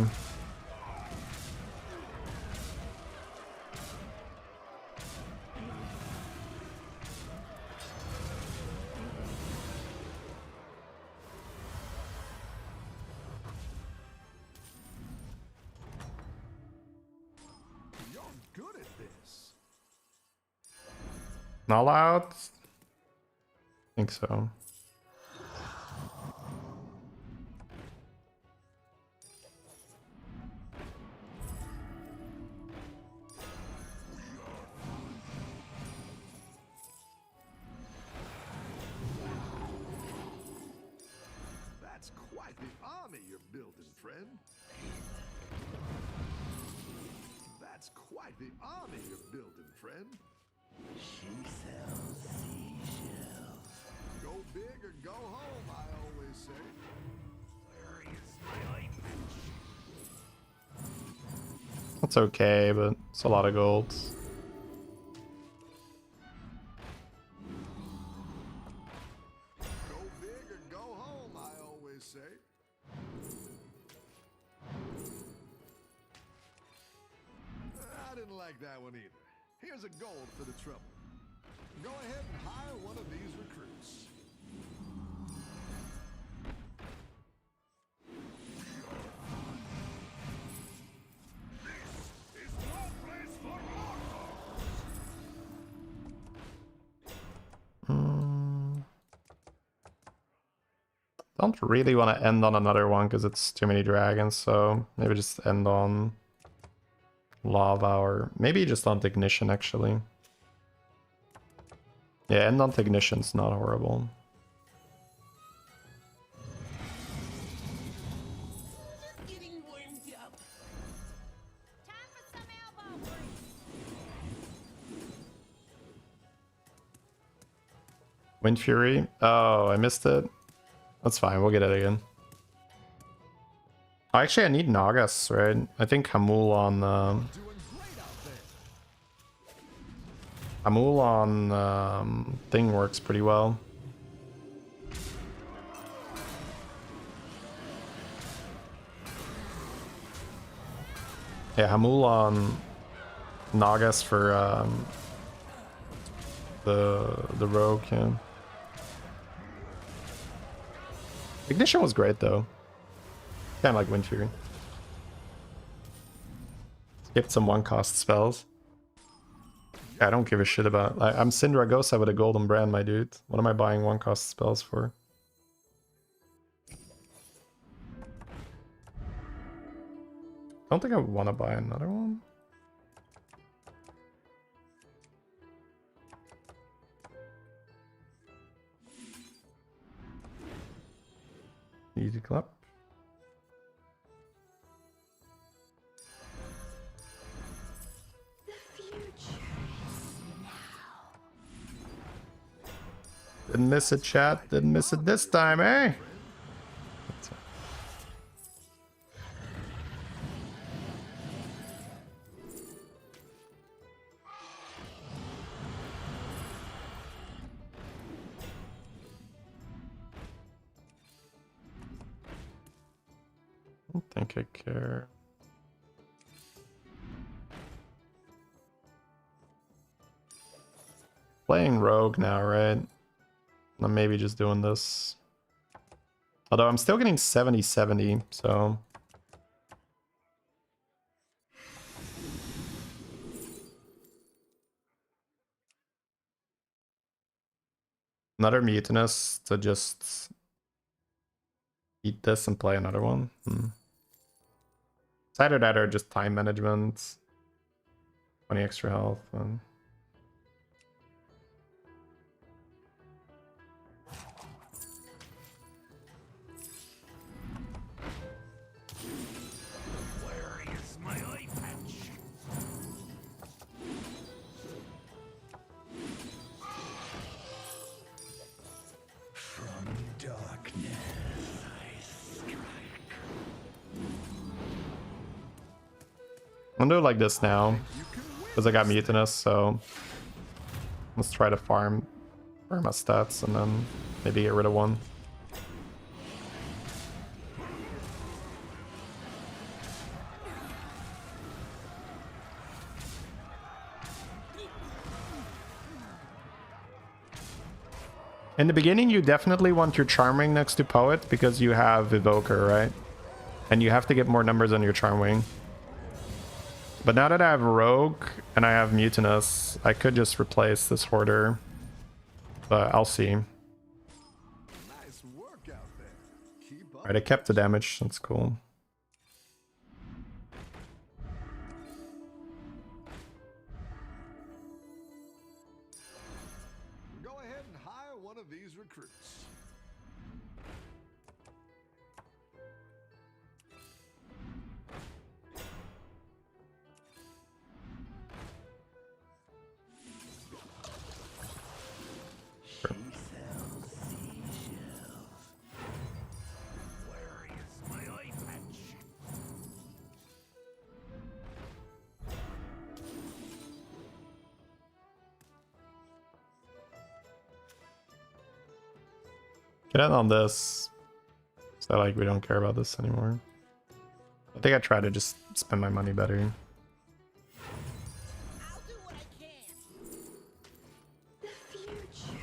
You're good at this. Not out? I think so. That's quite the army you're building, friend. That's quite the army you're building, friend. She sells seashells. Go big or go home, I always say. Where is my ointment? That's okay, but it's a lot of gold. Go big or go home, I always say. I didn't like that one either. Here's a gold for the trouble. Go ahead and hire one of these recruits. Is no place for mortals. Don't really want to end on another one because it's too many dragons, so maybe just end on Lava or maybe just on Technician actually. Yeah, end on Technician's not horrible. Just getting warmed up. Time for some elbow grease. Wind Fury. Oh, I missed it. That's fine, we'll get it again. Oh, actually, I need Nagas, right? I think Hamul on Doing great out there. Hamul on thing works pretty well. Yeah, Hamul on Nagas for the rogue. Yeah. Ignition was great though. Kind of like Wind Fury. Skipped some one-cost spells. I don't give a shit about. I'm Syndragosa with a golden brand, my dude. What am I buying one-cost spells for? I don't think I want to buy another one. Easy clap. The future is now. Didn't miss it, chat. Didn't miss it this time, eh? think I care. Playing rogue now, right? I'm maybe just doing this. Although I'm still getting 70-70, so... Another mutinous to just eat this and play another one. It's either that or just time management. 20 extra health. And... Where is my eye patch? From darkness I strike. I'm gonna do it like this now. Because I got mutinous, so... Let's try to farm my stats and then maybe get rid of one. In the beginning, you definitely want your Charming next to Poet because you have Evoker, right? And you have to get more numbers on your Charmwing. But now that I have Rogue and I have Mutinous, I could just replace this Hoarder. But I'll see. Nice work out there. Keep up. Alright, I kept the damage. That's cool. Go ahead and hire one of these recruits. Where is my eye patch? Get in on this. So like we don't care about this anymore. I think I try to just spend my money better. I'll do what I can. The future.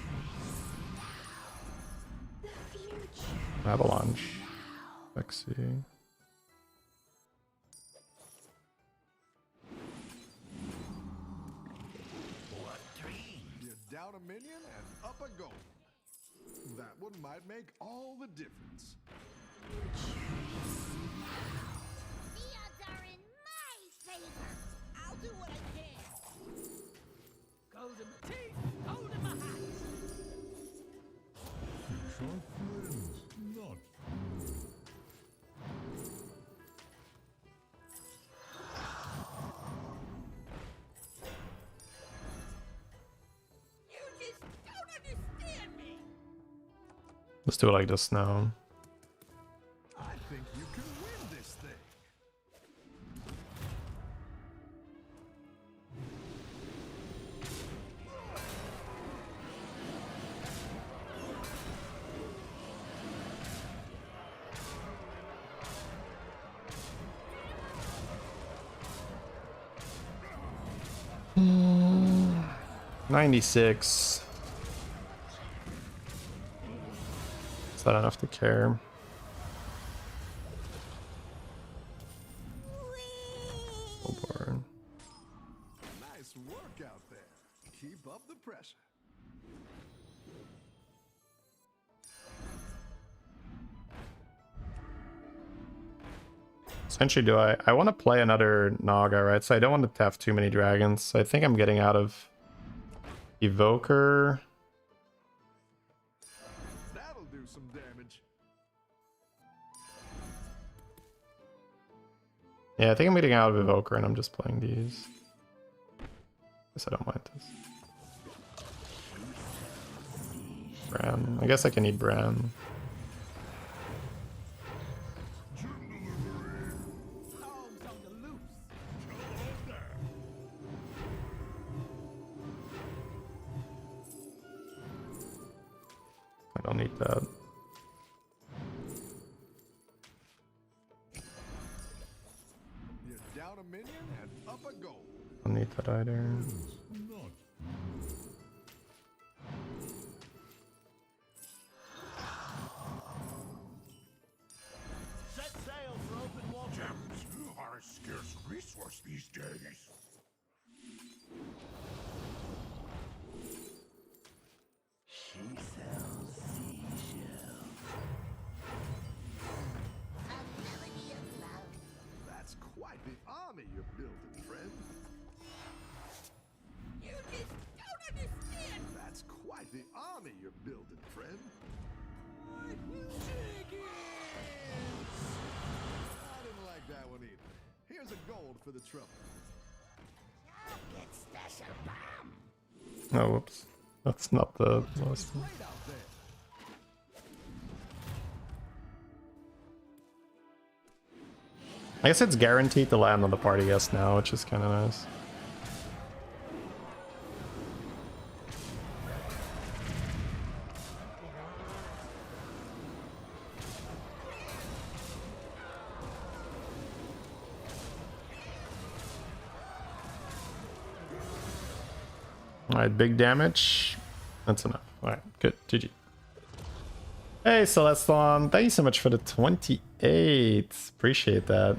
The future. Avalanche. Lexi. You're down a minion and up a gold. That one might make all the difference. The odds are in my favor. I'll do what I can. Gold in my teeth, gold in my eyes. Sharp friends, not You just don't understand me. Let's do it like this now. I think you can win this thing. Mm, 96. Is that enough to care? Oh, boy. Nice work out there. Keep up the pressure. Essentially, do I want to play another Naga, right? So I don't want to have too many dragons. So I think I'm getting out of Evoker. That'll do some damage. Yeah, I think I'm getting out of Evoker and I'm just playing these. Guess I don't mind this. Bran. I guess I can eat Bran. Hogs on the loose. I don't need that. that either. Set sail for open water. Gems are a scarce resource these days. She sells seashells. A melody of love. That's quite the army you're building, friend. You just don't understand. That's quite the army you're building, friend. I didn't like that one either. Here's a gold for the trouble. Get special bomb. Oh, whoops. That's not the last one. Right out there. I guess it's guaranteed to land on the party guest now, which is kind of nice. Alright, big damage. That's enough. Alright, good. GG. Hey, Celeston. Thank you so much for the 28. Appreciate that.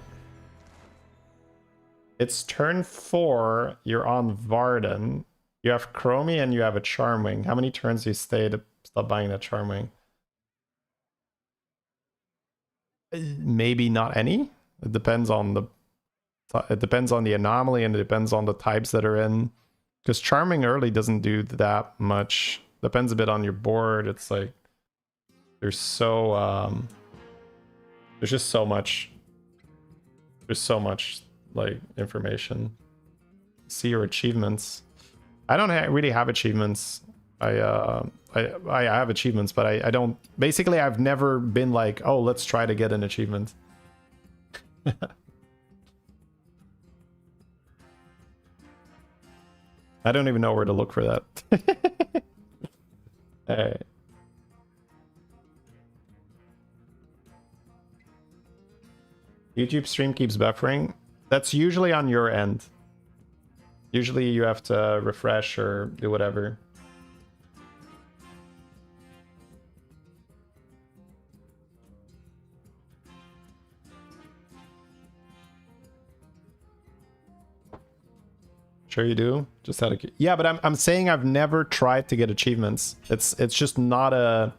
It's turn 4. You're on Varden. You have Chromie and you have a Charmwing. How many turns do you stay to stop buying that Charmwing? Maybe not any. It depends on the anomaly and it depends on the types that are in. Because Charming early doesn't do that much. Depends a bit on your board. It's like there's just so much like information. See your achievements. I don't really have achievements. I have achievements, but I don't. Basically, I've never been like, oh, let's try to get an achievement. I don't even know where to look for that. Alright. YouTube stream keeps buffering. That's usually on your end. Usually you have to refresh or do whatever. Sure you do. Just had a yeah, but I'm saying I've never tried to get achievements. It's just not a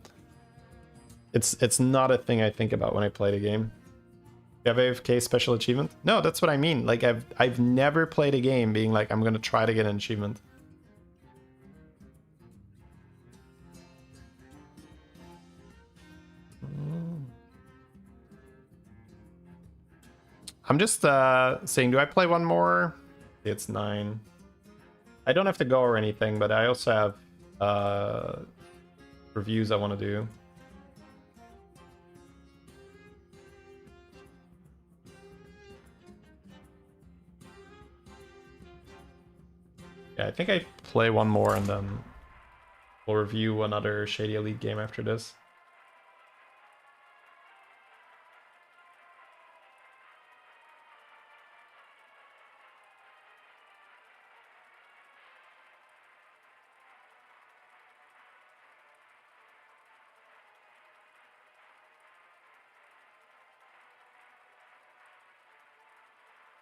it's not a thing I think about when I play the game. You have AFK special achievement? No, that's what I mean. Like I've never played a game being like I'm gonna try to get an achievement. I'm just saying, do I play one more? It's 9. I don't have to go or anything, but I also have reviews I want to do. Yeah, I think I play one more and then we'll review another Shady Elite game after this.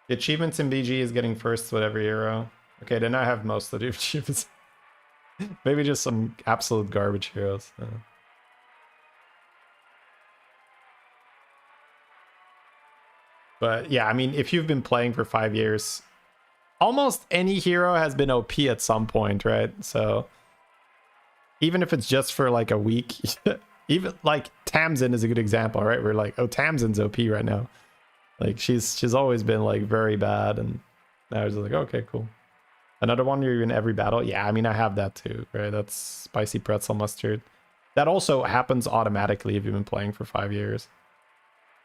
The achievements in BG is getting first with every hero. Okay, then I have most of the achievements. Maybe just some absolute garbage heroes. But yeah, I mean, if you've been playing for 5 years, almost any hero has been OP at some point, right? So even if it's just for like a week, even like Tamsin is a good example, right? We're like, oh, Tamsin's OP right now. Like she's always been like very bad, and now I was like, okay, cool. Another one, you're in every battle. Yeah, I mean, I have that too, right? That's spicy pretzel mustard. That also happens automatically if you've been playing for 5 years.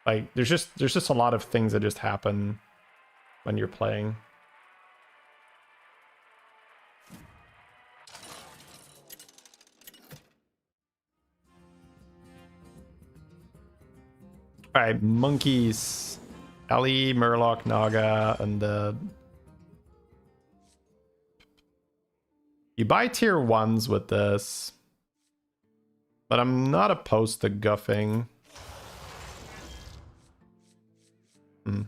Like there's just a lot of things that just happen when you're playing. All right, monkeys. Ali, Murloc, Naga, and You buy tier 1s with this. But I'm not opposed to guffing. There's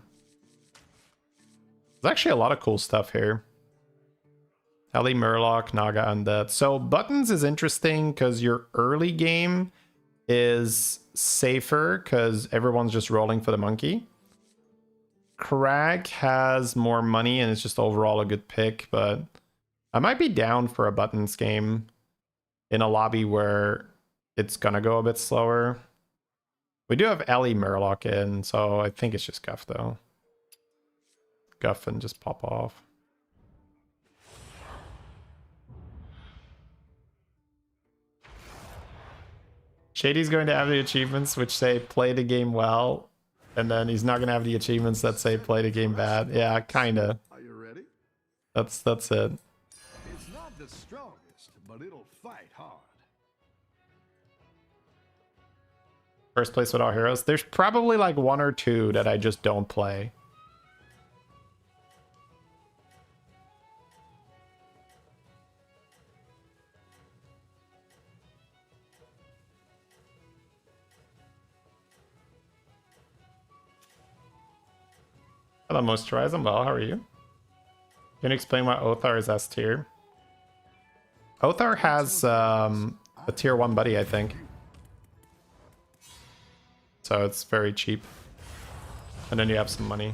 actually a lot of cool stuff here. Ellie, Murloc, Naga, Undead. So buttons is interesting because your early game is safer because everyone's just rolling for the monkey. Crag has more money and it's just overall a good pick, but I might be down for a buttons game in a lobby where it's gonna go a bit slower. We do have Ellie Murloc in, so I think it's just Guff though. Guff and just pop off. Shady's going to have the achievements which say play the game well, and then he's not going to have the achievements that say play the game bad. Yeah, kinda. Are you ready? That's it. It's not the strongest, but it'll fight hard. First place without heroes. There's probably like 1 or 2 that I just don't play. Hello, Moisturize. I'm well. How are you? Can you explain why Othar is S tier? Othar has a tier 1 buddy, I think. So it's very cheap. And then you have some money.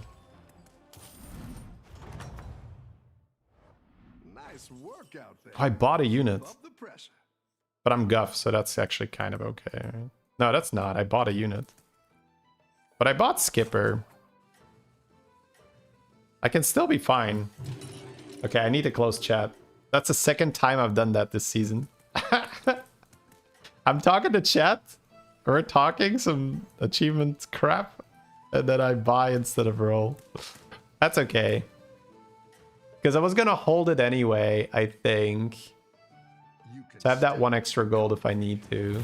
Nice work out there. I bought a unit. Above the pressure. But I'm Guff, so that's actually kind of okay. Right? No, that's not. I bought a unit. But I bought Skipper. I can still be fine. Okay, I need to close chat. That's the second time I've done that this season. I'm talking to chat. We're talking some achievement crap. And then I buy instead of roll. That's okay. Because I was going to hold it anyway, I think. So I have that 1 extra gold if I need to.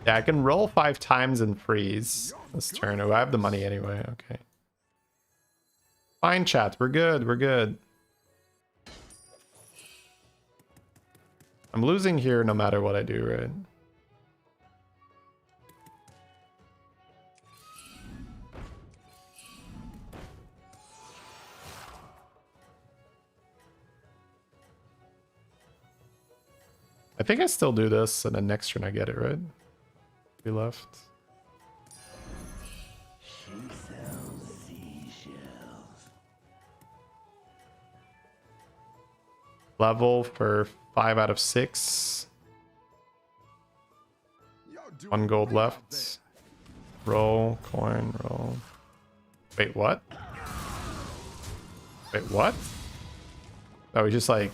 Yeah, I can roll 5 times and freeze this turn. Oh, I have the money anyway. Okay. Fine, chat. We're good. We're good. I'm losing here no matter what I do, right? I think I still do this, and then next turn I get it, right? We left. Level for 5 out of 6. 1 gold left. Roll, coin, roll. Wait, what? Wait, what? Oh, he's just like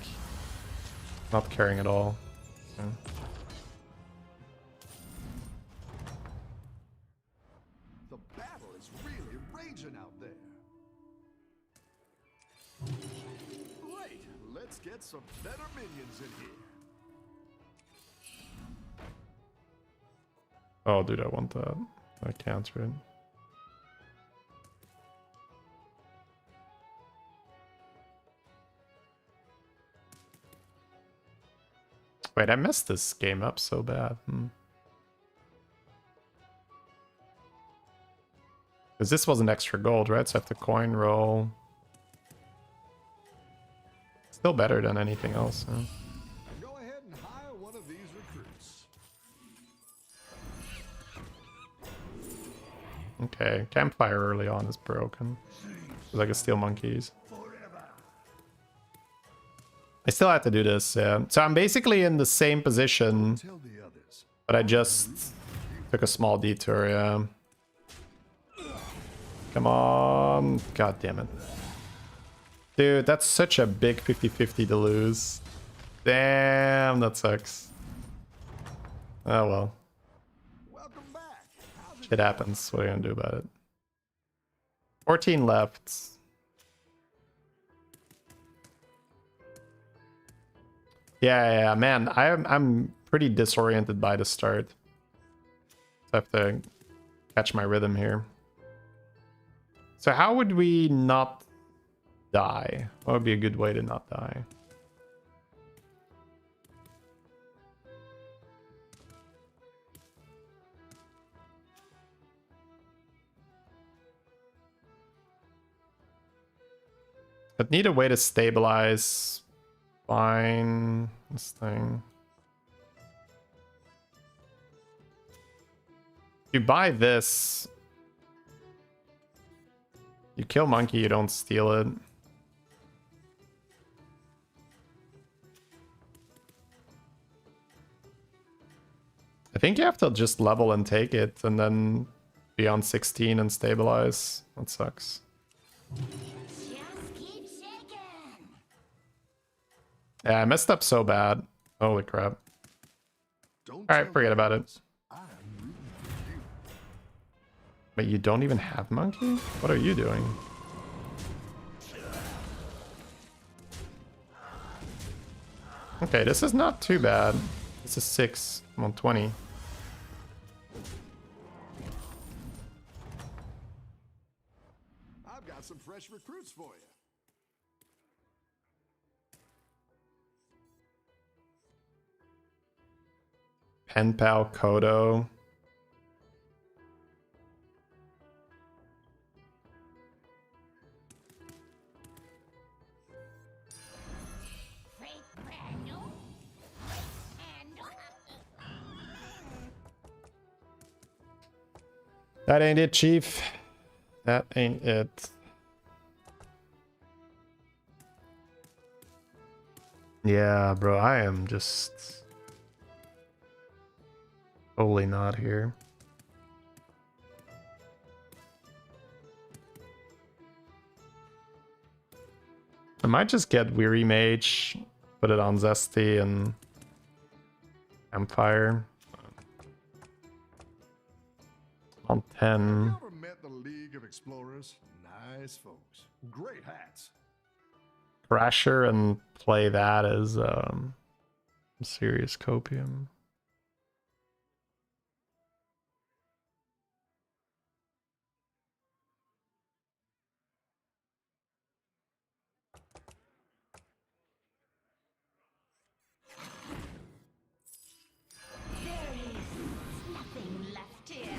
not caring at all. Yeah. The battle is really raging out there. Great, let's get some better minions in here. Oh, dude, I want that. I can't, right? Wait, I messed this game up so bad. Because this wasn't extra gold, right? So I have to coin roll. Still better than anything else. Huh? Go ahead and hire one of these recruits. Okay, campfire early on is broken. Because I can steal monkeys. I still have to do this, yeah. So I'm basically in the same position, Tell the others. but I just took a small detour, yeah. Come on. God damn it. Dude, that's such a big 50-50 to lose. Damn, that sucks. Oh well. Welcome back. How's it Shit happens. What are you gonna do about it? 14 left. Yeah, man. I'm pretty disoriented by the start. So I have to catch my rhythm here. So how would we not die? What would be a good way to not die? I'd need a way to stabilize. Fine. This thing. You buy this. You kill monkey, you don't steal it. I think you have to just level and take it and then be on 16 and stabilize. That sucks. Just keep shaking. Yeah, I messed up so bad. Holy crap. Don't Alright, tell forget the about it. others. I'm rooting for you. But you don't even have monkey? What are you doing? Okay, this is not too bad. This is 6. I'm on 20. I've got some fresh recruits for you. Pen pal Kodo. Freak Brandon. And That ain't it, Chief. That ain't it. Yeah, bro, I am just totally not here. I might just get Weary Mage, put it on Zesty and Empire. On 10. You ever met the League of Explorers? Nice folks. Great hats. Crasher and play that as serious copium. there is nothing left here.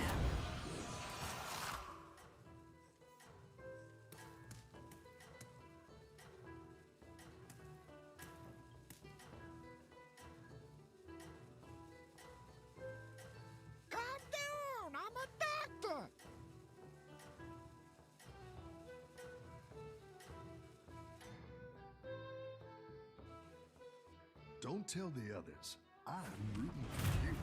Calm down. I'm a doctor. Don't tell the others. I'm rooting for you.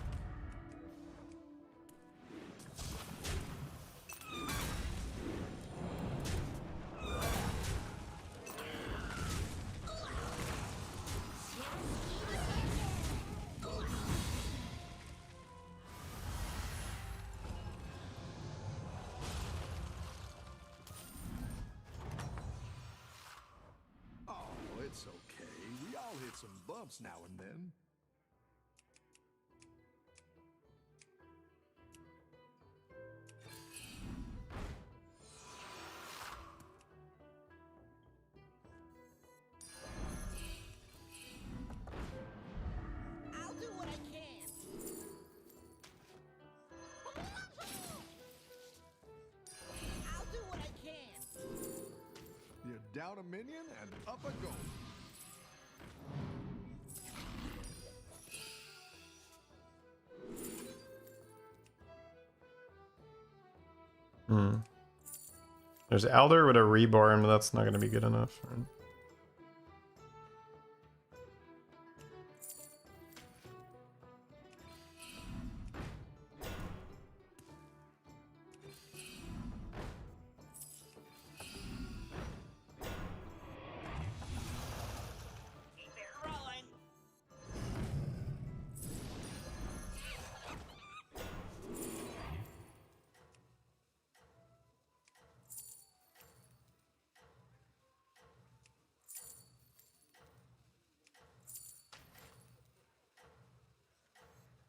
Oh, it's okay. We all hit some bumps now and then. I'll do what I can. I'll do what I can. You're down a minion and up a goal. There's Elder with a Reborn, but that's not going to be good enough. Right? Keep it rolling.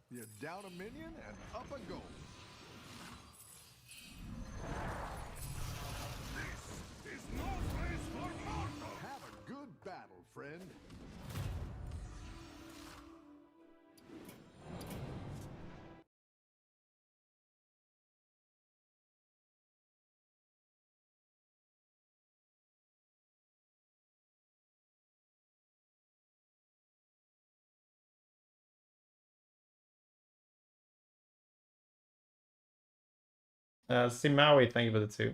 You're down a minion and up a goal. Simawi, thank you for the 2.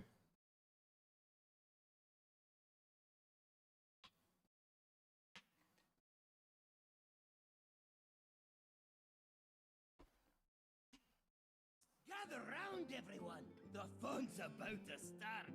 Gather round, everyone. The fun's about to start.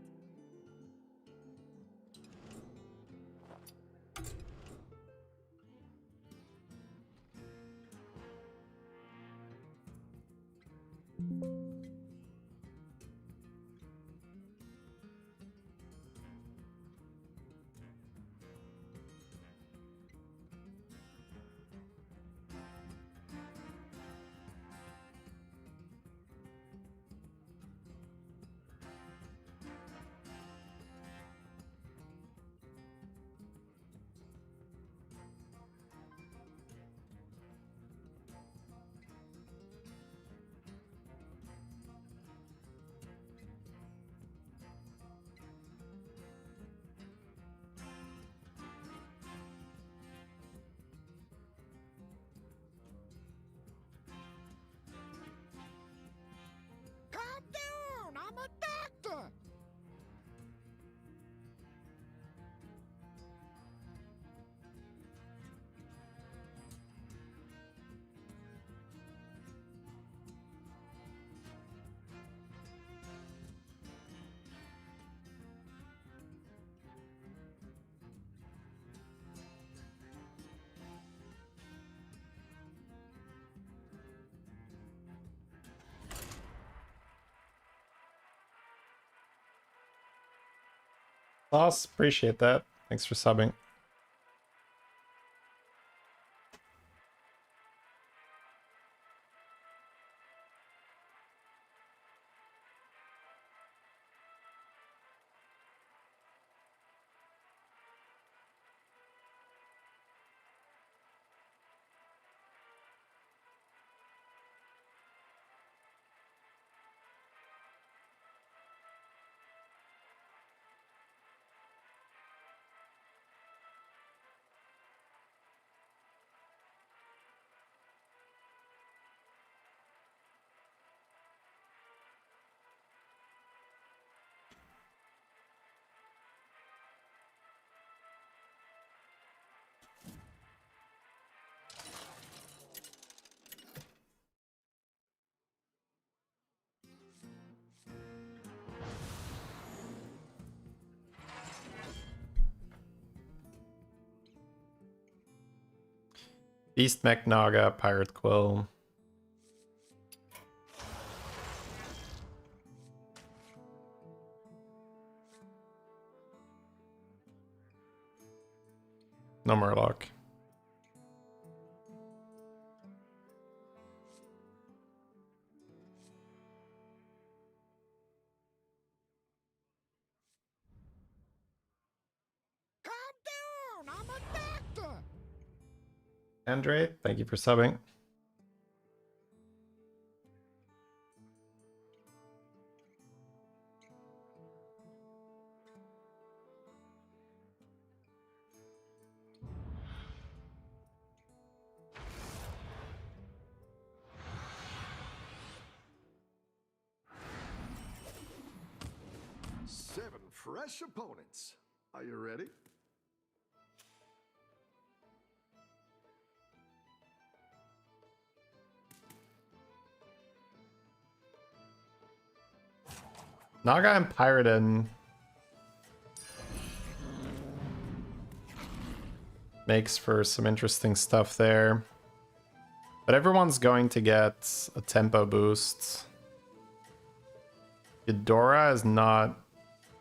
Calm down, I'm a doctor. Sauce, appreciate that. Thanks for subbing. Beast Mech Naga, Pirate Quill. No Murloc. Calm down, I'm a doctor. Andre, thank you for subbing. Seven fresh opponents. Are you ready? Naga and Pyrodin makes for some interesting stuff there. But everyone's going to get a tempo boost. Eudora is not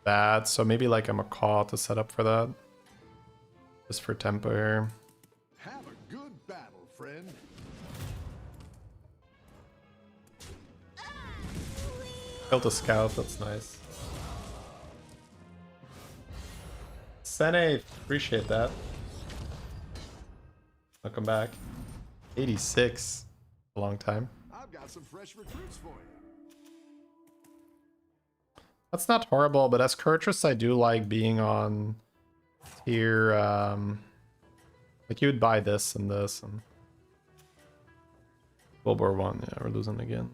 bad, so maybe like a Macaw to set up for that. Just for tempo here. Have a good battle, friend. Built a scout, that's nice. Sene, appreciate that. Welcome back. 86. A long time. I've got some fresh recruits for you. That's not horrible, but as Kurtrus, I do like being on tier, like you would buy this and this and World War 1. Yeah, we're losing again.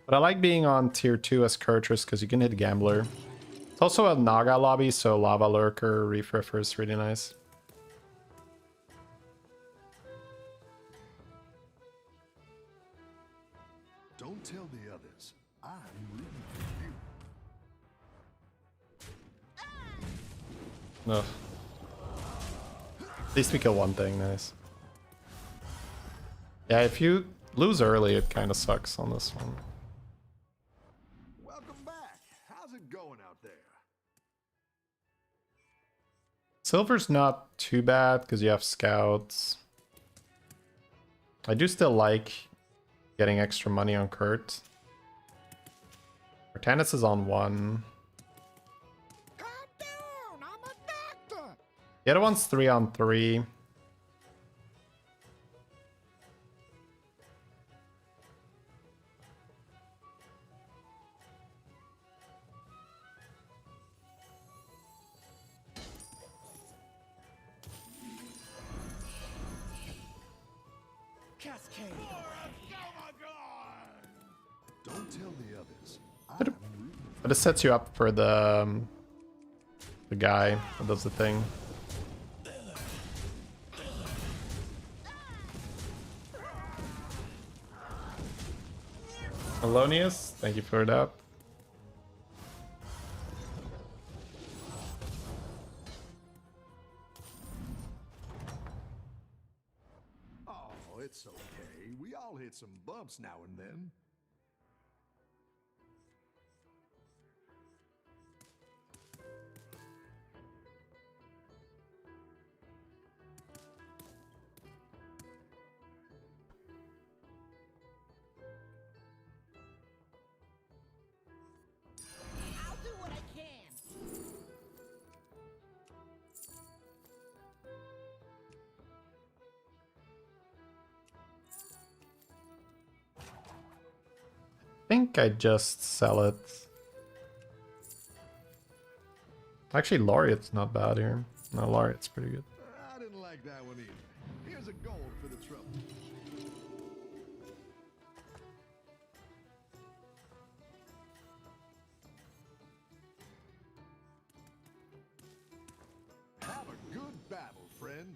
But I like being on tier 2 as Kurtrus because you can hit Gambler. It's also a Naga lobby, so Lava Lurker, Reef Riffer is really nice. Don't tell the others. I'm rooting for you. Ugh. At least we kill one thing, nice. Yeah, if you lose early, it kind of sucks on this one. Welcome back. How's it going out there? Silver's not too bad because you have scouts. I do still like getting extra money on Kurt. Artanis is on 1. Calm down, I'm a doctor. The other one's 3 on 3. Cascade. Don't tell the others. But it sets you up for the guy that does the thing. Alonius, thank you for that. Oh, it's okay. We all hit some bumps now and then. I'll do what I can. I think I just sell it. Actually, Laureate's not bad here. No, Laureate's pretty good. I didn't like that one either. Here's a gold for the trouble. Have a good battle, friend.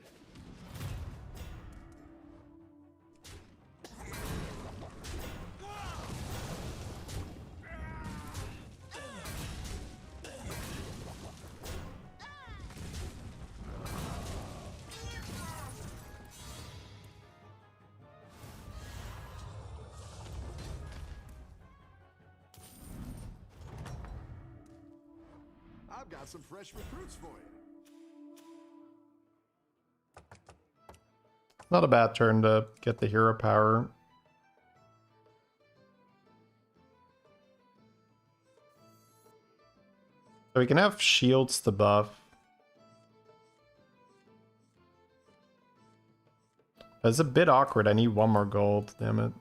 I've got some fresh recruits for you. Not a bad turn to get the hero power. So we can have shields to buff. It's a bit awkward. I need 1 more gold, damn it.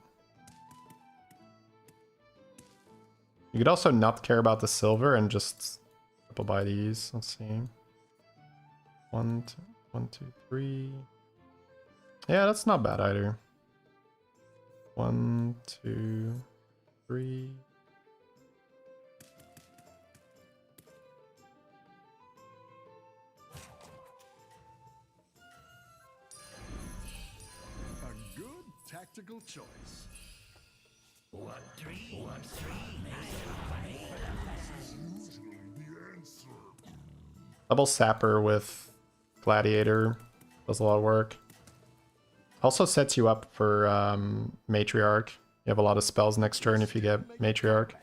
You could also not care about the silver and just triple buy these. Let's see. 1, 2, 3. Yeah, that's not bad either. 1, 2, 3. A good tactical choice. Double Sapper with Gladiator does a lot of work. Also sets you up for Matriarch. You have a lot of spells next turn if you get Matriarch.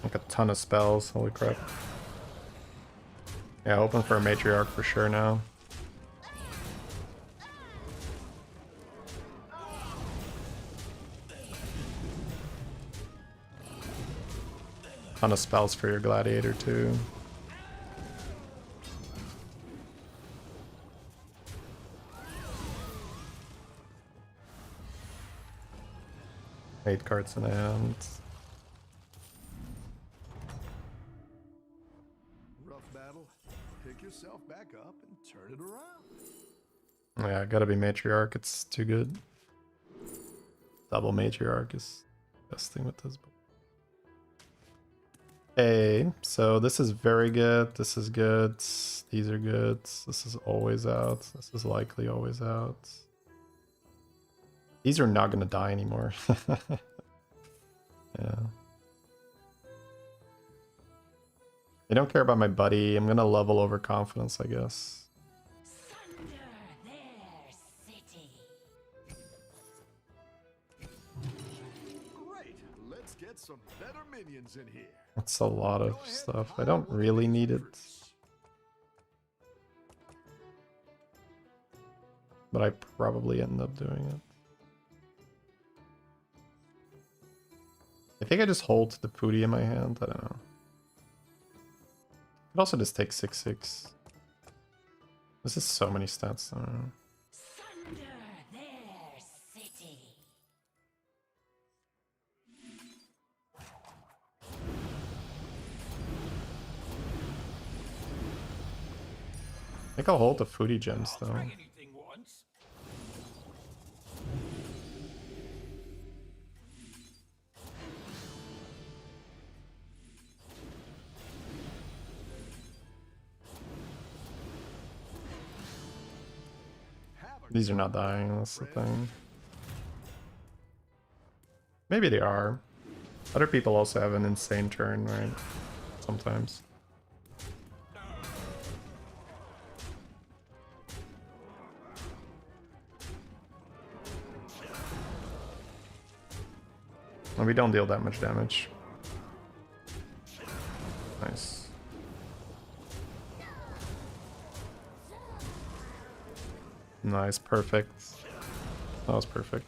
Like a ton of spells, holy crap. Yeah, open for a Matriarch for sure now. Ton of spells for your Gladiator too. Eight cards in hand. Rough battle. Pick yourself back up and turn it around. Yeah, gotta be Matriarch. It's too good. Double Matriarch is best thing with this. Okay, so this is very good. This is good. These are good. This is always out. This is likely always out. These are not gonna die anymore. Yeah. I don't care about my buddy. I'm gonna level overconfidence, I guess. Thunder their city. Great. Let's get some better minions in here. That's a lot Go of ahead stuff. and I don't pile really on need these it, recruits. but I probably end up doing it. I think I just hold the Pooty in my hand. I don't know. Could also just take 6/6. This is so many stats. I don't know. Thunder their city. I think I'll hold the Foodie gems I'll though. try anything once. Have a These are go, not dying, that's the friend. thing. Maybe they are. Other people also have an insane turn, right? Sometimes. And we don't deal that much damage. Nice. Nice, perfect. That was perfect.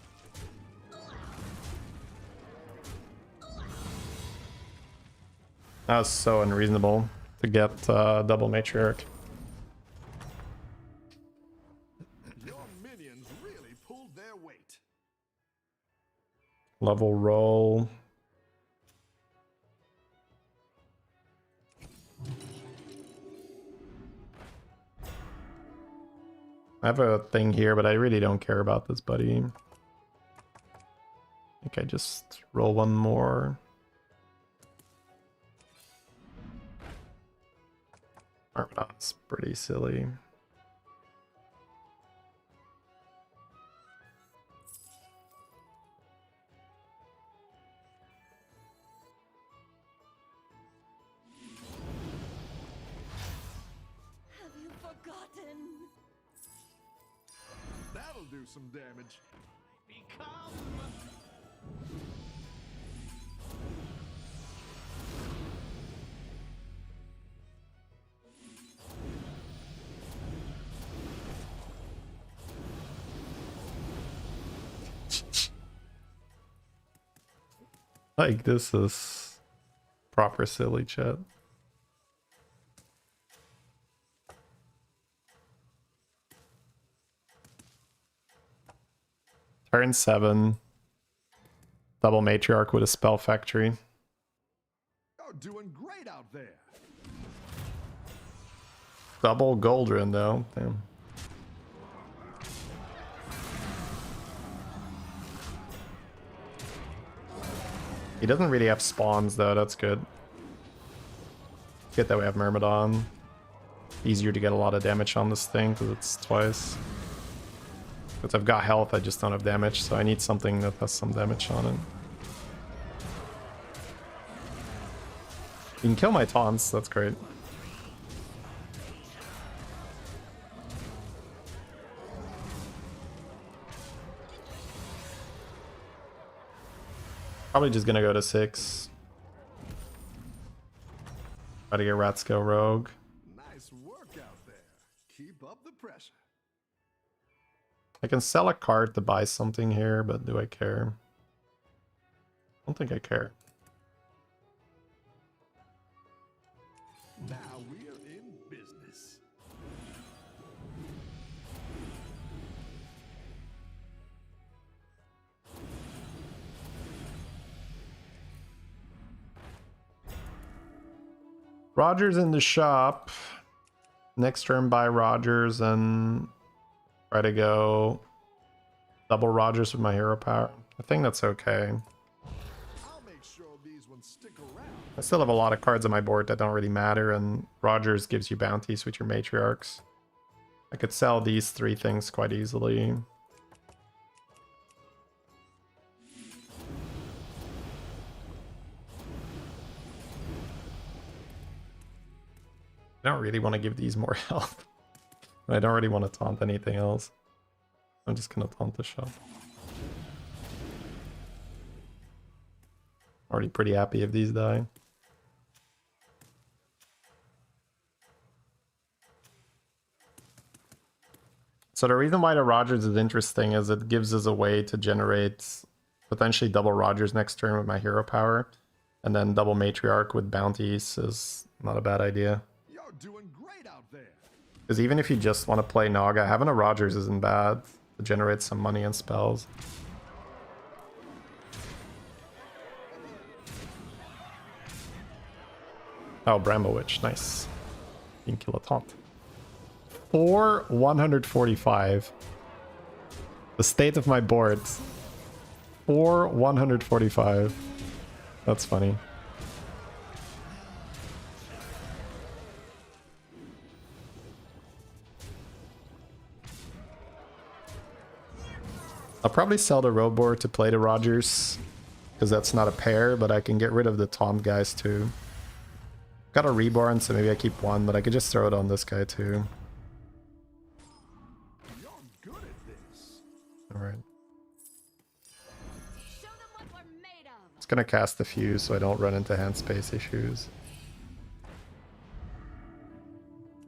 That was so unreasonable to get double Matriarch. Your minions really pulled their weight. Level roll. I have a thing here, but I really don't care about this, buddy. I think I just roll one more. That's pretty silly. Have you forgotten? That'll do some damage. Like, this is proper silly chat. Turn 7. Double Matriarch with a Spell Factory. You're doing great out there. Double Goldrun though. Damn. He doesn't really have spawns though, that's good. Good that we have Myrmidon. Easier to get a lot of damage on this thing because it's twice. Because I've got health, I just don't have damage, so I need something that has some damage on it. You can kill my taunts, that's great. Probably just gonna go to 6. Try to get Ratsko Rogue. Nice work out there. Keep up the pressure. I can sell a card to buy something here, but do I care? I don't think I care. Now we're in business. Rogers in the shop. Next turn buy Rogers and Try to go double Rogers with my hero power. I think that's okay. I'll make sure these ones stick around. I still have a lot of cards on my board that don't really matter, and Rogers gives you bounties with your matriarchs. I could sell these 3 things quite easily. I don't really want to give these more health. I don't really want to taunt anything else. I'm just gonna taunt the shop. Already pretty happy if these die. So the reason why the Rogers is interesting is it gives us a way to generate potentially double Rogers next turn with my hero power. And then double Matriarch with bounties is not a bad idea. You're doing great out there. Because even if you just want to play Naga, having a Rogers isn't bad to generate some money and spells. Oh, Bramble Witch, nice. You can kill a taunt. For 145. The state of my board. For 145. That's funny. I'll probably sell the Roboar to play the Rogers, because that's not a pair, but I can get rid of the Taunt guys too. Got a Reborn, so maybe I keep one, but I could just throw it on this guy too. You're good at this. Alright. Show them what we're made of. Just gonna cast a few so I don't run into hand space issues.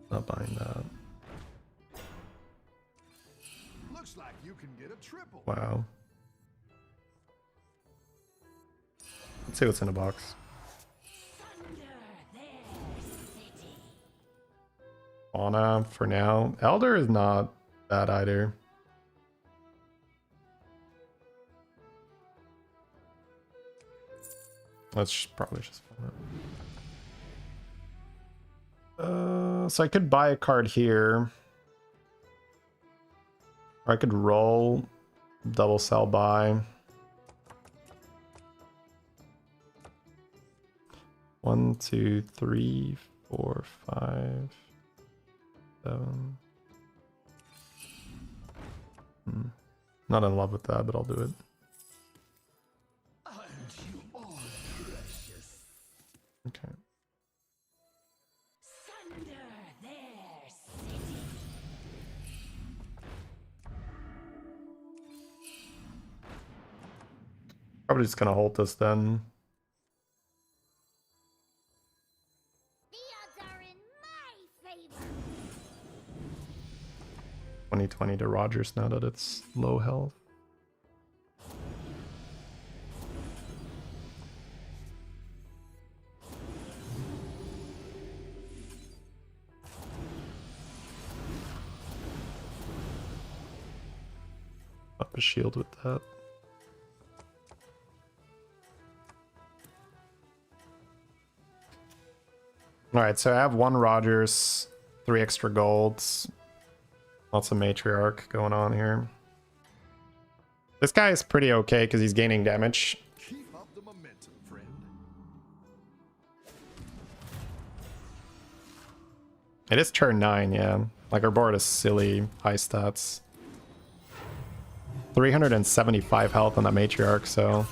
Not buying that. Looks like you can get a triple. Wow. Let's see what's in the box. Fauna for now. Elder is not bad either. Let's probably just Fauna. So I could buy a card here. Or I could roll, double sell buy. 1, 2, 3, 4, 5, 7. Not in love with that, but I'll do it. Okay. Probably just gonna hold this then. The odds are in my favor. 2020 to Rogers now that it's low health. Up a shield with that. Alright, so I have 1 Rogers, 3 extra golds. Lots of Matriarch going on here. This guy is pretty okay because he's gaining damage. Keep up the momentum, friend. It is turn 9, yeah. Like, our board is silly high stats. 375 health on that Matriarch, so...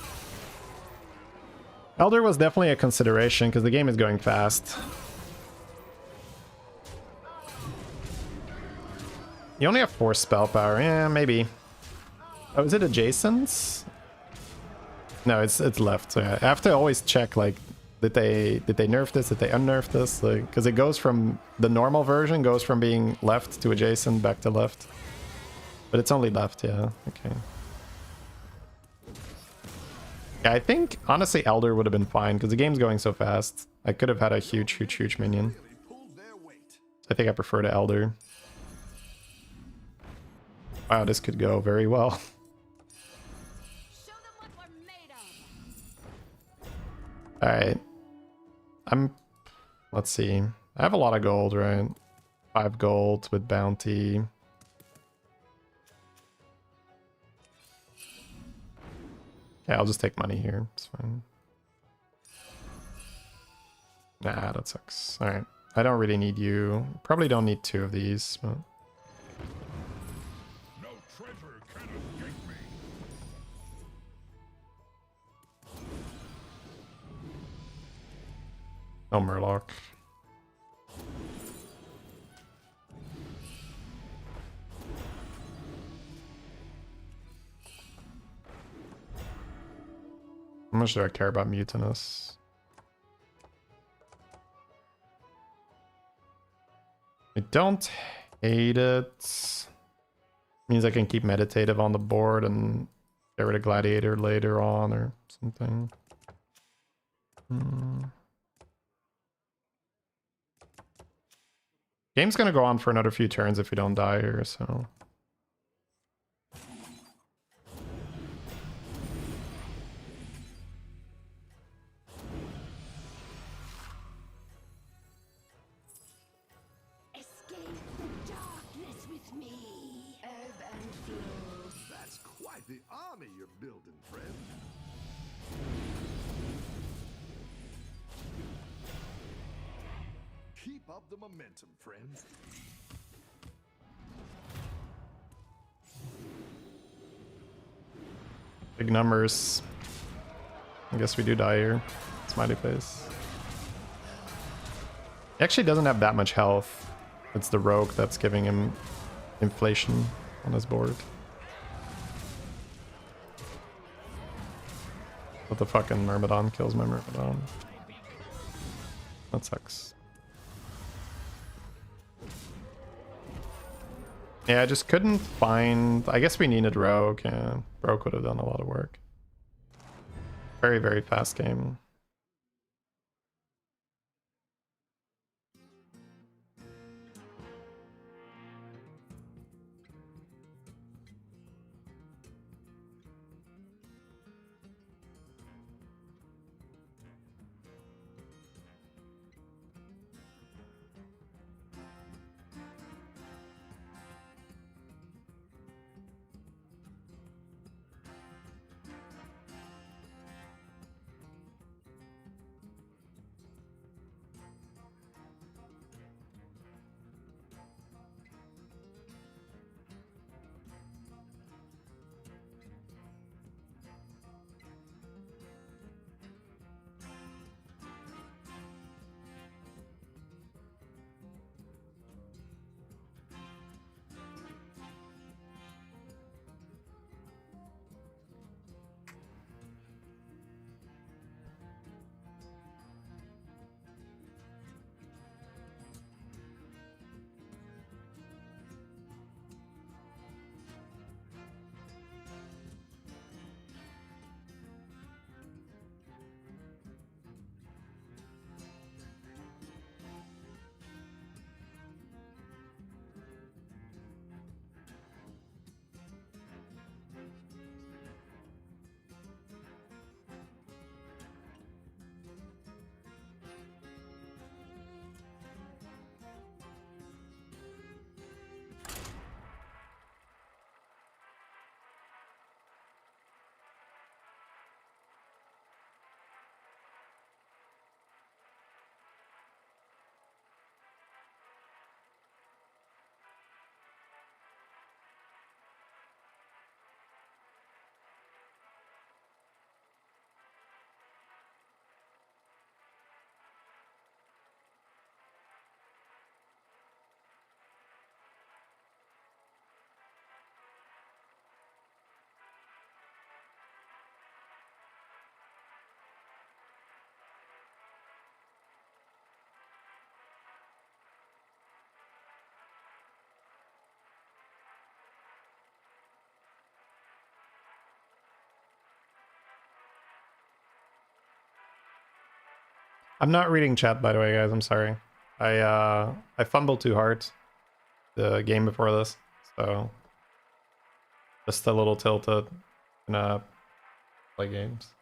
Elder was definitely a consideration because the game is going fast. You only have 4 spell power. Yeah, maybe. Oh, is it adjacent? No, it's left. So yeah, I have to always check, like, did they nerf this? Did they unnerf this? Like, because it goes from the normal version goes from being left to adjacent back to left. But it's only left, yeah. Okay. Yeah, I think honestly Elder would have been fine because the game's going so fast. I could have had a huge minion. I think I prefer the Elder. Wow, this could go very well. Show them what we're made of. Alright. Let's see. I have a lot of gold, right? 5 gold with bounty. Yeah, I'll just take money here. It's fine. Nah, that sucks. Alright. I don't really need you. Probably don't need 2 of these, but... No treasure can escape me. No Murloc. How much do I care about Mutinous? I don't hate it. Means I can keep Meditative on the board and get rid of Gladiator later on or something. Game's gonna go on for another few turns if we don't die here, so... Escape the darkness with me. Ebb and flow. That's quite the army you're building, friend. Keep up the momentum, friend. Big numbers. I guess we do die here. Smiley face. He actually doesn't have that much health. It's the rogue that's giving him inflation on his board. But the fucking Myrmidon kills my Myrmidon. That sucks. Yeah, I just couldn't find... I guess we needed rogue. Yeah, rogue would have done a lot of work. Very, very fast game. I'm not reading chat, by the way, guys. I'm sorry. I fumbled too hard the game before this, so just a little tilted in play games.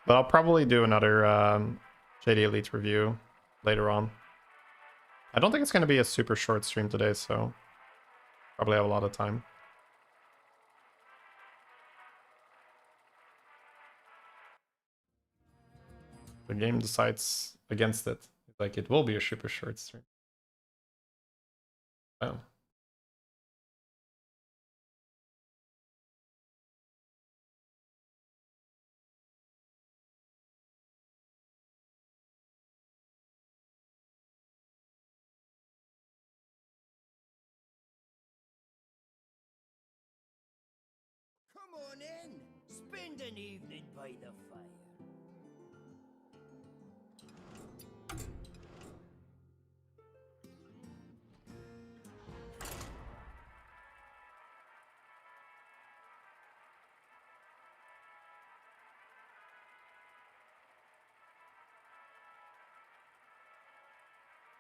But I'll probably do another Shady Elite review later on. I don't think it's going to be a super short stream today, so probably have a lot of time. The game decides against it. Like, it will be a super short stream. Oh. Come on in. Spend an evening by the fire.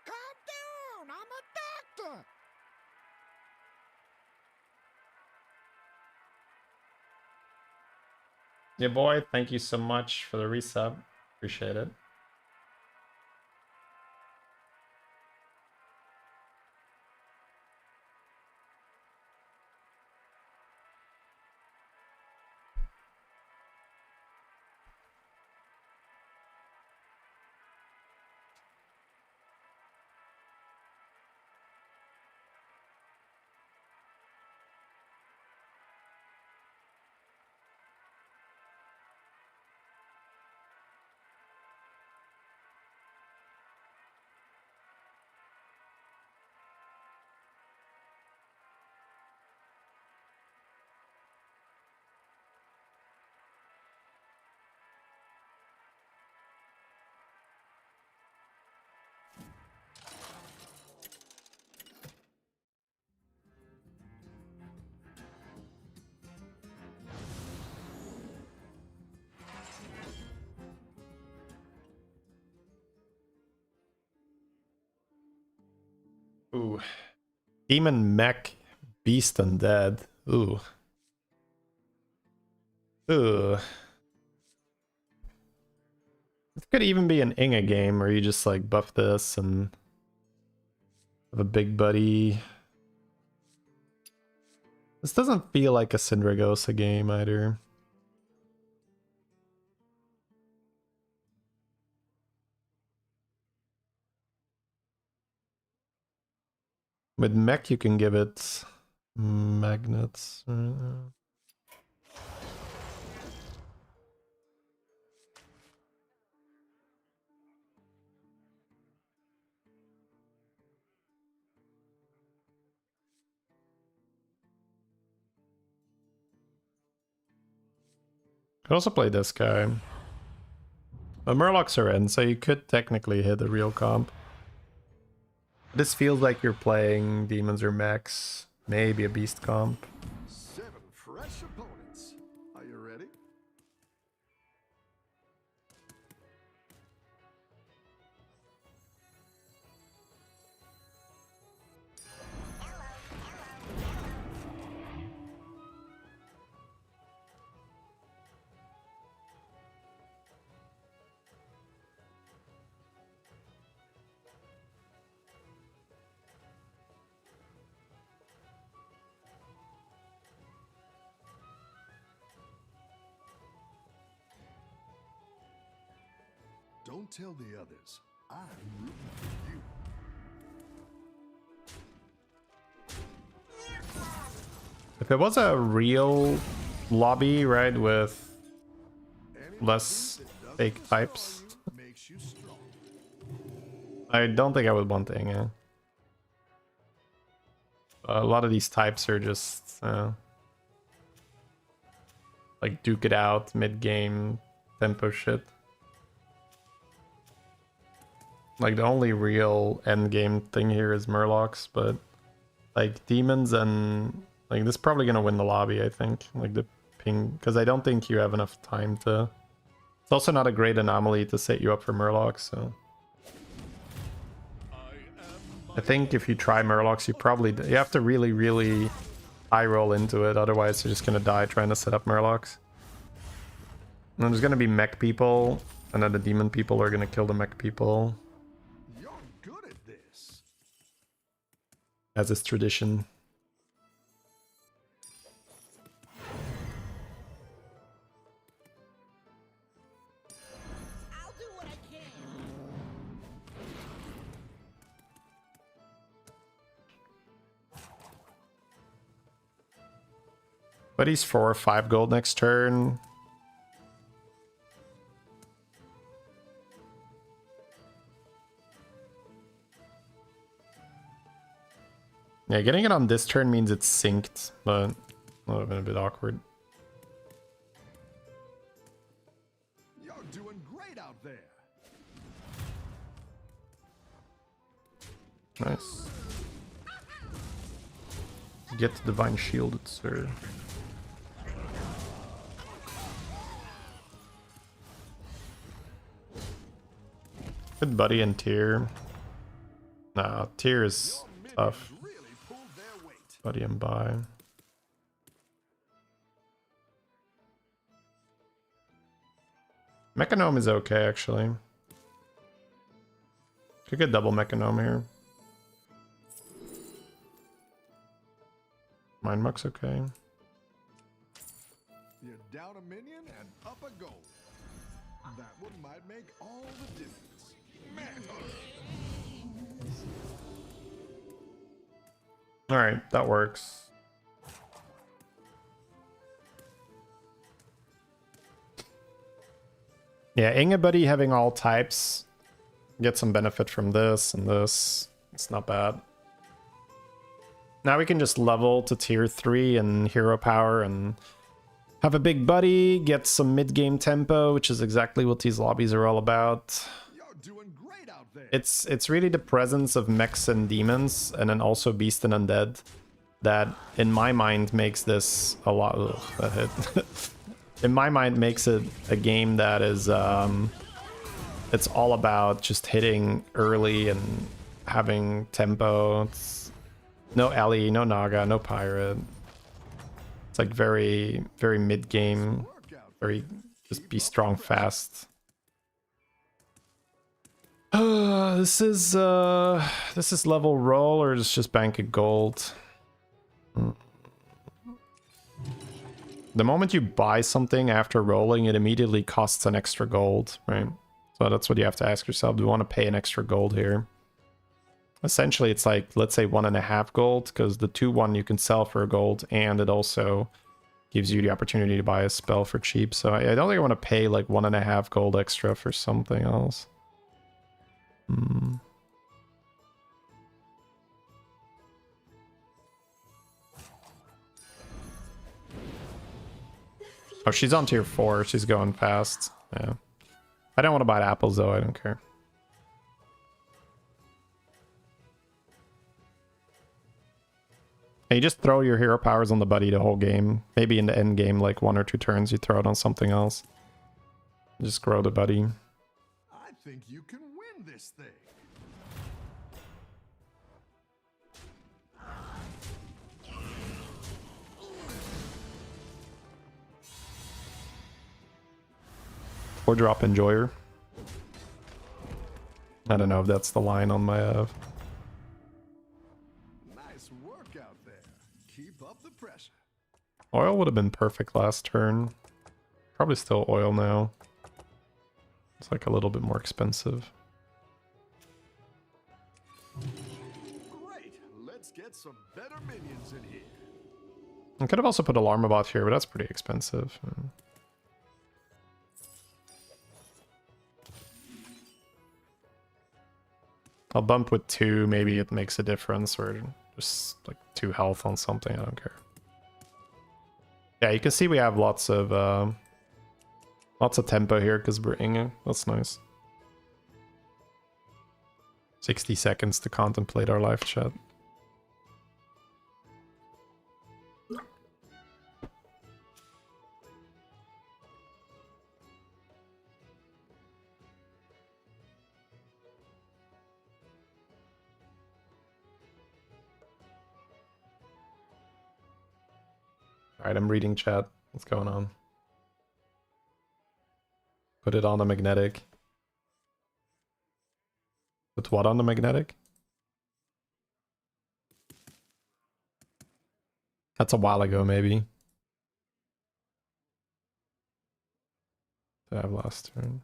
Calm down! I'm a doctor! Yeah, boy, thank you so much for the resub. Appreciate it. Ooh. Demon Mech Beast Undead. Ooh. Ooh. It could even be an Inga game where you just like buff this and have a big buddy. This doesn't feel like a Syndragosa game either. With mech, you can give it magnets. Could also play this guy. But Murlocs are in, so you could technically hit a real comp. This feels like you're playing demons or mechs, maybe a beast comp. 7 fresh opponents. Are you ready? Don't tell the others. I'm rooting for you. If it was a real lobby, right, with less fake types, Makes you strong. I don't think I would want Inga. A lot of these types are just like duke it out mid-game tempo shit. Like the only real end game thing here is Murlocs, but like demons and like this is probably gonna win the lobby, I think. Like the ping, because I don't think you have enough time to. It's also not a great anomaly to set you up for Murlocs, so. I think if you try Murlocs, you have to really high roll into it, otherwise you're just gonna die trying to set up Murlocs. And then there's gonna be mech people, and then the demon people are gonna kill the mech people, You're good at this. as is tradition. I'll do what I can. But he's 4 or 5 gold next turn. Yeah, getting it on this turn means it's synced, but would have been a bit awkward. You're doing great out there. Nice. Get the divine shielded, sir. Good buddy and tier. Nah, tier is tough. Really pulled their weight. Buddy and buy. Mechanome is okay, actually. Could get double Mechanome here. Mind Muck's okay. You're down a minion and up a goal. That one might make all the difference. Alright, that works. Yeah, Ingebuddy having all types. Get some benefit from this and this. It's not bad. Now we can just level to tier 3 and hero power and have a big buddy, get some mid-game tempo, which is exactly what these lobbies are all about. You're doing great out there. It's really the presence of mechs and demons, and then also beast and undead, that in my mind makes this a lot. Ugh, that hit. In my mind, makes it a game that is it's all about just hitting early and having tempo. It's no Ellie, no Naga, no Pirate. It's like very mid game, very just be strong fast. This is level roll, or is it just bank of gold? The moment you buy something after rolling, it immediately costs an extra gold, right? So that's what you have to ask yourself. Do we want to pay an extra gold here? Essentially, it's like, let's say 1.5 gold, because the 2/1 you can sell for a gold, and it also gives you the opportunity to buy a spell for cheap. So I don't think I want to pay like 1.5 gold extra for something else. Oh, she's on tier 4. She's going fast. Yeah. I don't want to buy apples, though. I don't care. And you just throw your hero powers on the buddy the whole game. Maybe in the end game, like 1 or 2 turns, you throw it on something else. Just grow the buddy. I think you can win this thing. Or drop enjoyer. I don't know if that's the line on my Nice work out there. Keep up the pressure. oil would have been perfect last turn. Probably still oil now. It's like a little bit more expensive. Great. Let's get some better minions in here. I could have also put Alarmabot here, but that's pretty expensive. I'll bump with 2, maybe it makes a difference, or just like 2 health on something, I don't care. Yeah, you can see we have lots of tempo here because we're Inge. That's nice. 60 seconds to contemplate our live chat. Alright, I'm reading chat. What's going on? Put it on the magnetic. Put what on the magnetic? That's a while ago, maybe. Did I have last turn?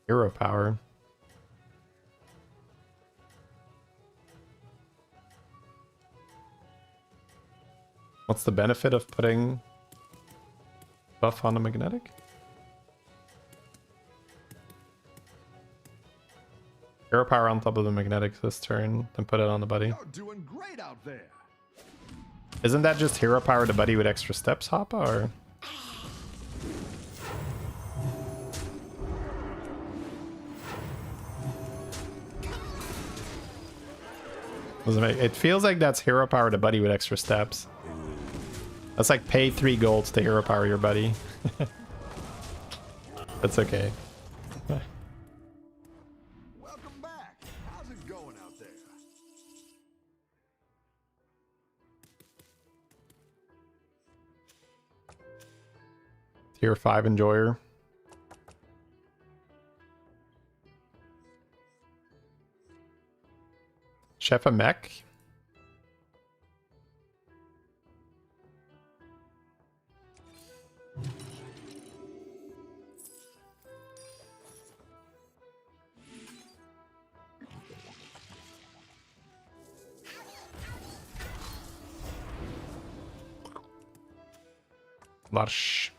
Hero power. What's the benefit of putting buff on the magnetic? Hero power on top of the magnetic this turn, then put it on the buddy. You're doing great out there. Isn't that just hero power the buddy with extra steps, Hoppa, or? It feels like that's hero power the buddy with extra steps. That's like pay 3 golds to hero power your buddy. That's okay. Welcome back. How's it going out there? Tier 5 enjoyer. Chef a mech. Larsh.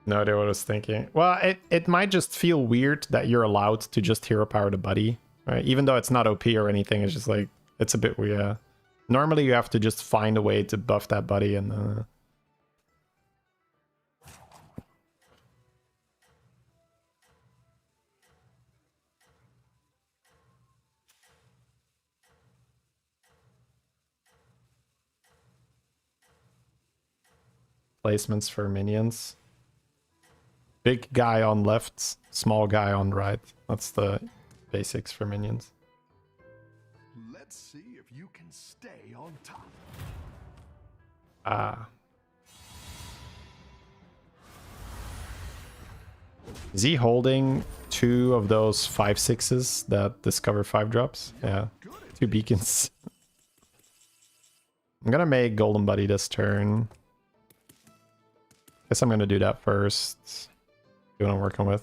No idea what I was thinking. Well, it might just feel weird that you're allowed to just hero power the buddy, right? Even though it's not OP or anything, it's just like, it's a bit weird. Yeah. Normally you have to just find a way to buff that buddy and placements for minions. Big guy on left, small guy on right. That's the basics for minions. Let's see if you can stay on top. Ah. Is he holding 2 of those 5/6s that discover 5 drops? Yeah. 2 beacons. I'm gonna make Golden Buddy this turn. Guess I'm gonna do that first. See what I'm working with.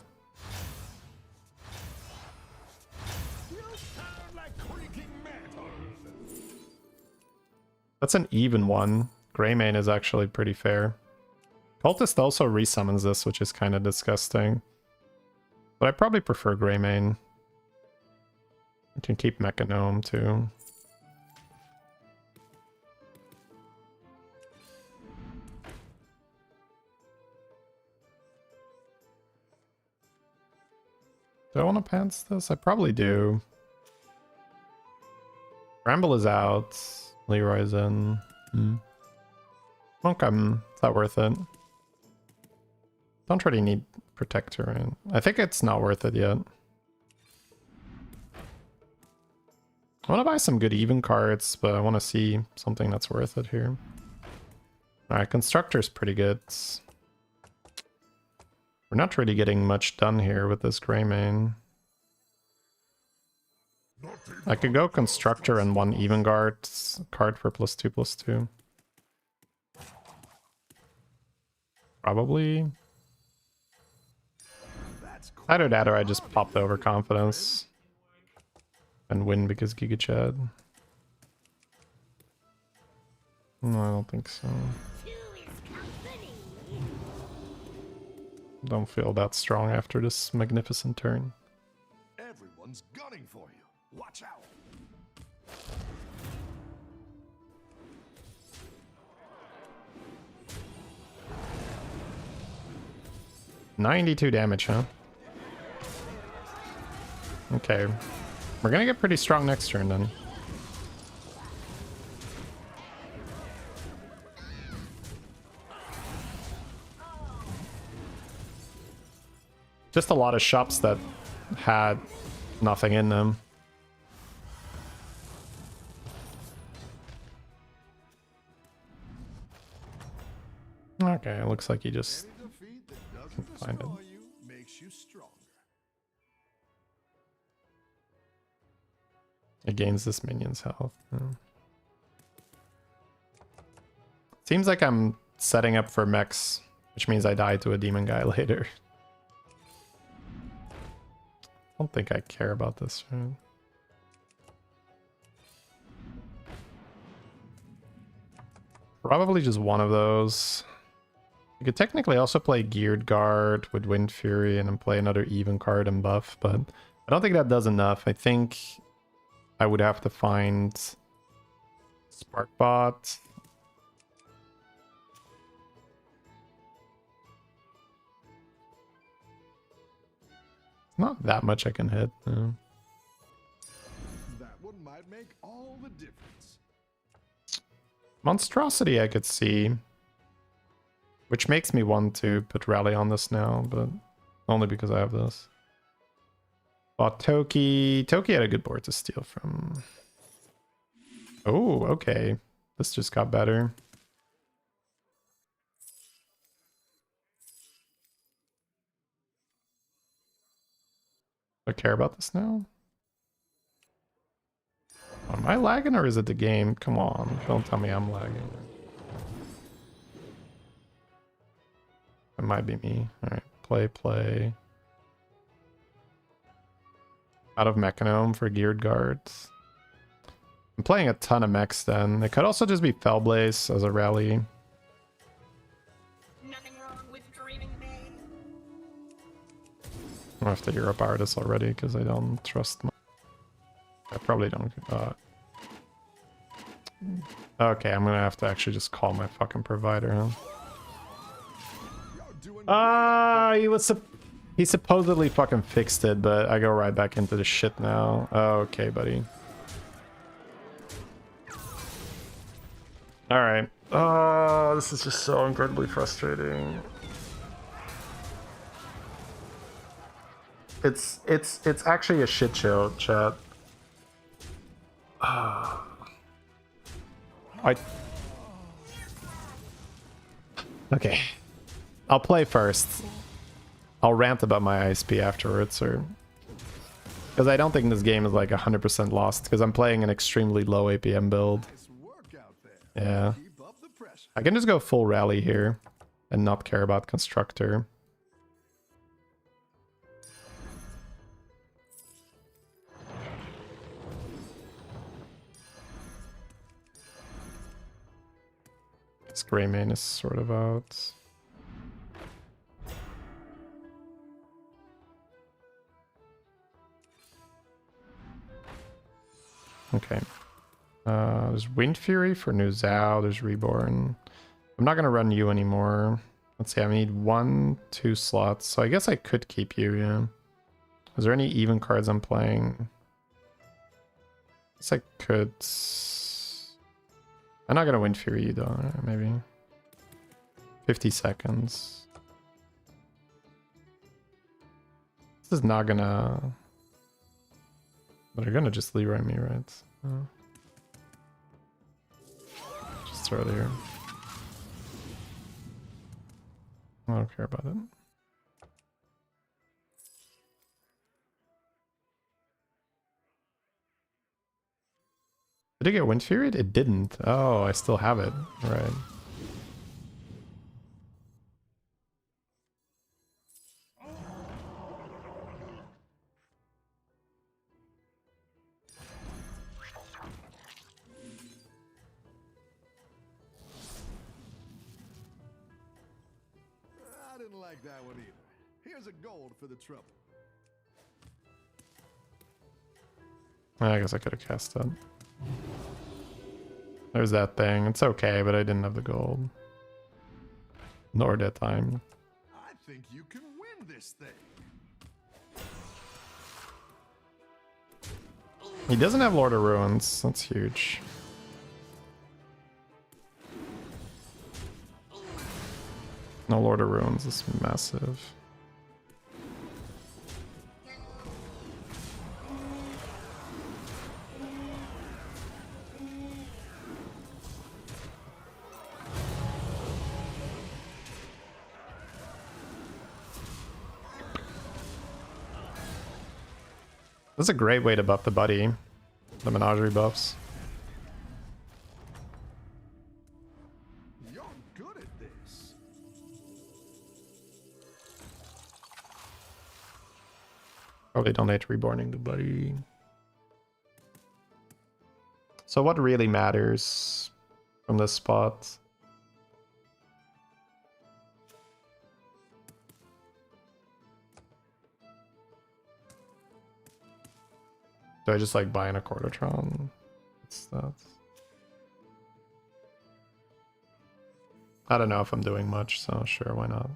That's an even one. Greymane is actually pretty fair. Cultist also resummons this, which is kind of disgusting. But I probably prefer Greymane. I can keep Mechanome too. Do I want to pants this? I probably do. Bramble is out. Leroy's in. Okay, it's not worth it. Don't really need Protector in. I think it's not worth it yet. I want to buy some good even cards, but I want to see something that's worth it here. Alright, Constructor's pretty good. We're not really getting much done here with this Greymane. I could go Constructor and 1 even guard card for +2/+2. Probably. Either that or I just pop the overconfidence and win because Giga Chad. No, I don't think so. Don't feel that strong after this magnificent turn. Everyone's gunning for you. Watch out. $92 damage, huh? Okay. We're gonna get pretty strong next turn then. Just a lot of shops that had nothing in them. Okay, it looks like he just Any defeat that can doesn't find it. destroy you makes you stronger. It gains this minion's health. Yeah. Seems like I'm setting up for mechs, which means I die to a demon guy later. I don't think I care about this, right? Probably just one of those. You could technically also play Geared Guard with Wind Fury and then play another even card and buff, but I don't think that does enough. I think I would have to find Sparkbot. Not that much I can hit. No. That one might make all the difference. Monstrosity I could see. Which makes me want to put Rally on this now, but only because I have this. Bought Toki. Toki had a good board to steal from. Oh, okay. This just got better. Do I care about this now? Am I lagging or is it the game? Come on, don't tell me I'm lagging. It might be me. Alright, play. Out of Mechanome for Geared Guards. I'm playing a ton of mechs then. It could also just be Fellblaze as a rally. Nothing wrong with dreaming big. I have to Europe artist already because I don't trust my... I probably don't... Okay, I'm gonna have to actually just call my fucking provider, huh? He supposedly fucking fixed it, but I go right back into the shit now. Okay, buddy. Alright. Oh, this is just so incredibly frustrating. It's actually a shit show, chat. Okay. I'll play first. I'll rant about my ISP afterwards, or... Because I don't think this game is like 100% lost, because I'm playing an extremely low APM build. Nice work out there. Yeah. Keep up the pressure. I can just go full rally here, and not care about Constructor. This Grey Mane is sort of out. Okay. There's Wind Fury for New Zhao. There's Reborn. I'm not going to run you anymore. Let's see. I need 1-2 slots. So I guess I could keep you, yeah. Is there any even cards I'm playing? I guess I could. I'm not going to Wind Fury you, though. Maybe. 50 seconds. This is not going to... But they're gonna just Leroy me, right? Just throw it here. I don't care about it. Did it get Wind Fury? It didn't. Oh, I still have it. Right. I didn't like that one either. Here's a gold for the trouble. I guess I could have cast that. There's that thing. It's okay, but I didn't have the gold. Nor that time. I think you can win this thing. He doesn't have Lord of Ruins. That's huge. No Lord of Ruins is massive. That's a great way to buff the buddy. The menagerie buffs. You're good at this. Probably donate reborning the buddy. So what really matters from this spot? Do I just like buy in a Quartertron? What's that? I don't know if I'm doing much, so sure, why not?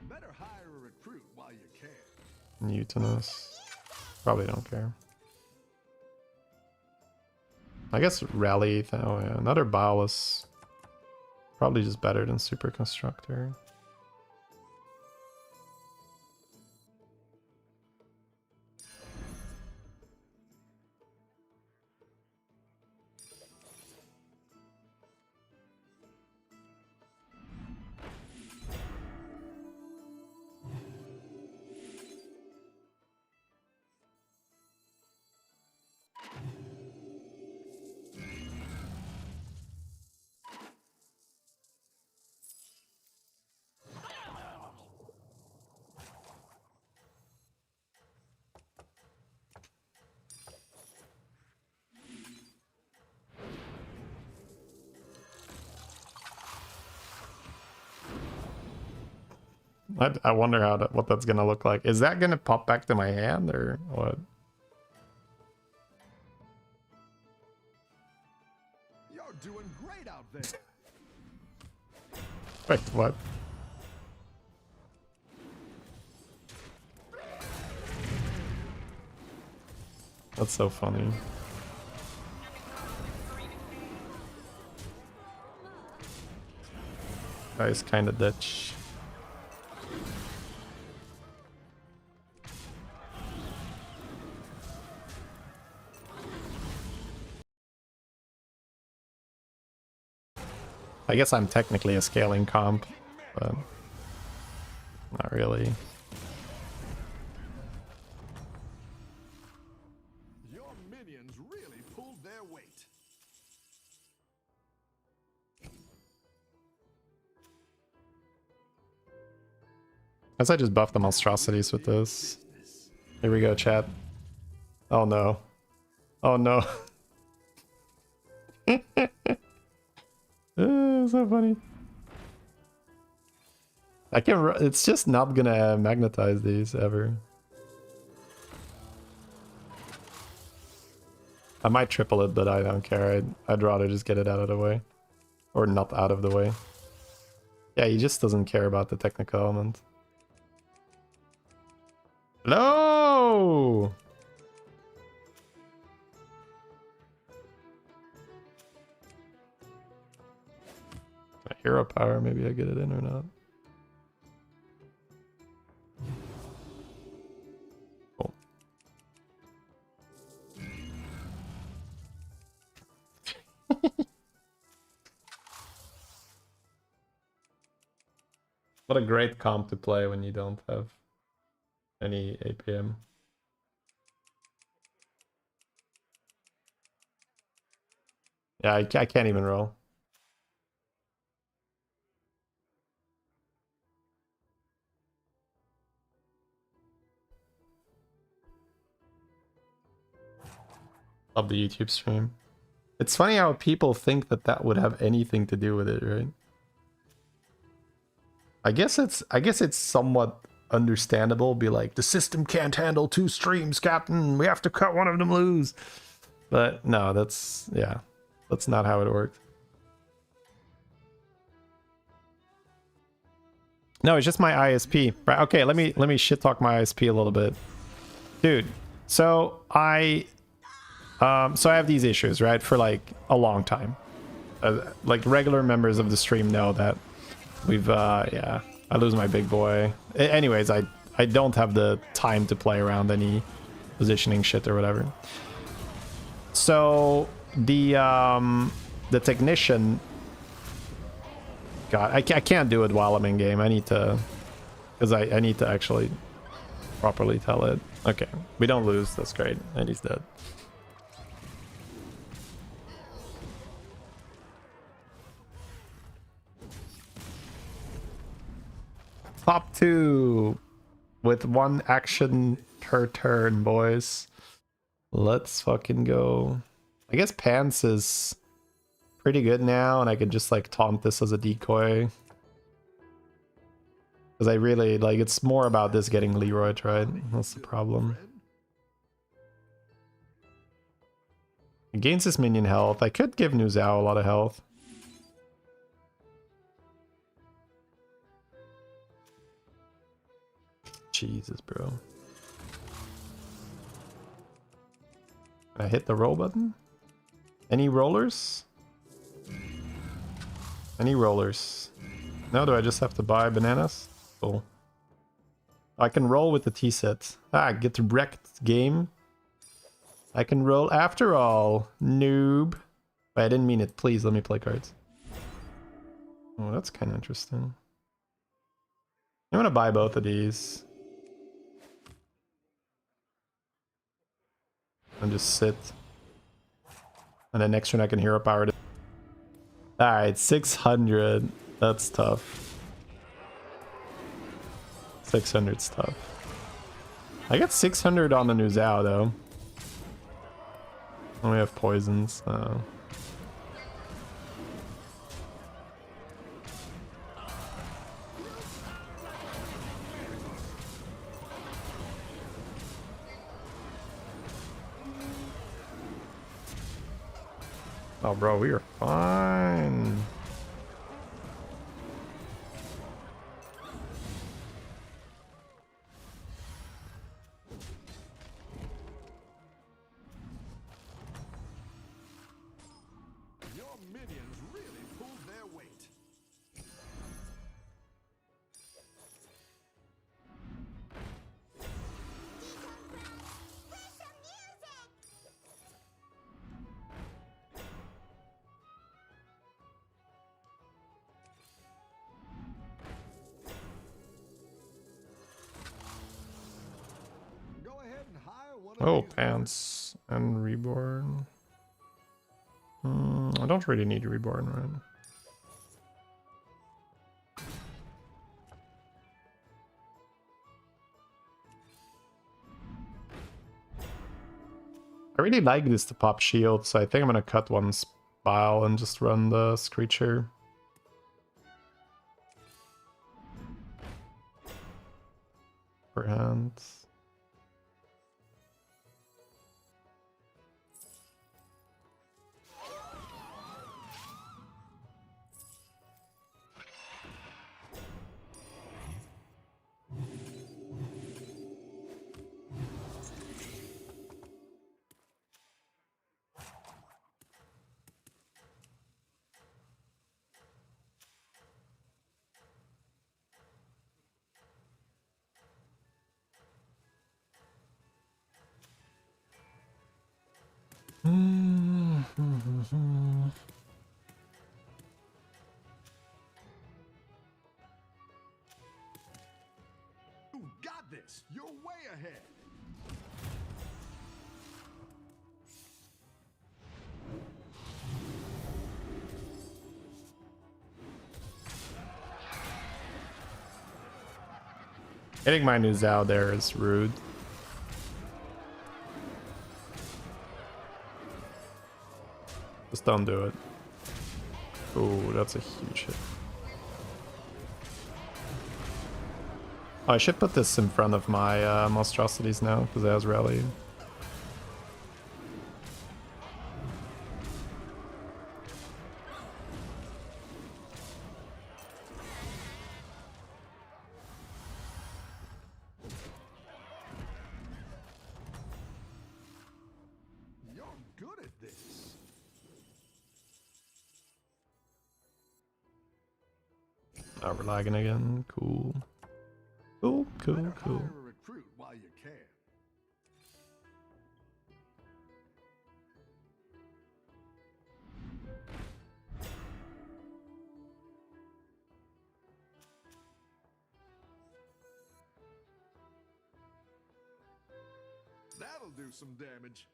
Better hire a recruit while you can. Newtonus. Probably don't care. I guess Rally, oh yeah, another Bowless. Probably just better than Super Constructor. I wonder how what that's gonna look like. Is that gonna pop back to my hand or what? You're doing great out there. Wait, what? That's so funny. Guy's kind of ditch. I guess I'm technically a scaling comp, but not really. Your minions really pulled their weight. Guess I just buff the monstrosities with this. Here we go, chat. Oh no. Oh no. So funny. I can't. It's just not gonna magnetize these ever. I might triple it, but I don't care. I'd rather just get it out of the way, or not out of the way. Yeah, he just doesn't care about the technical element. No. Hero power, maybe I get it in or not. Cool. What a great comp to play when you don't have any APM. Yeah, I can't even roll. Love the YouTube stream. It's funny how people think that that would have anything to do with it, right? I guess it's somewhat understandable. Be like, the system can't handle 2 streams, Captain. We have to cut one of them loose. But no, that's not how it works. No, it's just my ISP. Right? Okay, let me shit talk my ISP a little bit, dude. So I have these issues, right, for like a long time. Like regular members of the stream know that we've yeah, I lose my big boy. Anyways, I don't have the time to play around any positioning shit or whatever. So the technician, God, I can't do it while I'm in game. I need to, because I need to actually properly tell it. Okay, we don't lose. That's great. And he's dead. Top 2 with 1 action per turn, boys. Let's fucking go. I guess Pants is pretty good now, and I could just like taunt this as a decoy. Because I really like, it's more about this getting Leroy, right? That's the problem. It gains his minion health. I could give New Zhao a lot of health. Jesus, bro. I hit the roll button? Any rollers? Any rollers? No, do I just have to buy bananas? Cool. I can roll with the T-set. Ah, get wrecked, game. I can roll after all, noob. Wait, I didn't mean it. Please, let me play cards. Oh, that's kind of interesting. I'm gonna buy both of these. And just sit. And then next turn I can hero power it. Alright, 600. That's tough. 600's tough. I got 600 on the New Zhao though. And we have poisons. Oh, bro, we are fine. Your minions really pulled their weight. Go ahead and hire one of Oh, these Pants and Reborn. I don't really need Reborn, right? I really like this to pop shield, so I think I'm gonna cut one spile and just run the Screecher. Per hand. You got this. You're way ahead. Hitting my New Zhao there is rude. Just don't do it. Oh, that's a huge hit. Oh, I should put this in front of my monstrosities now, because it has rally. You're good at this. Oh, we're lagging again. Cool. Cool, cool, Better cool. hire a recruit while you can. do some damage.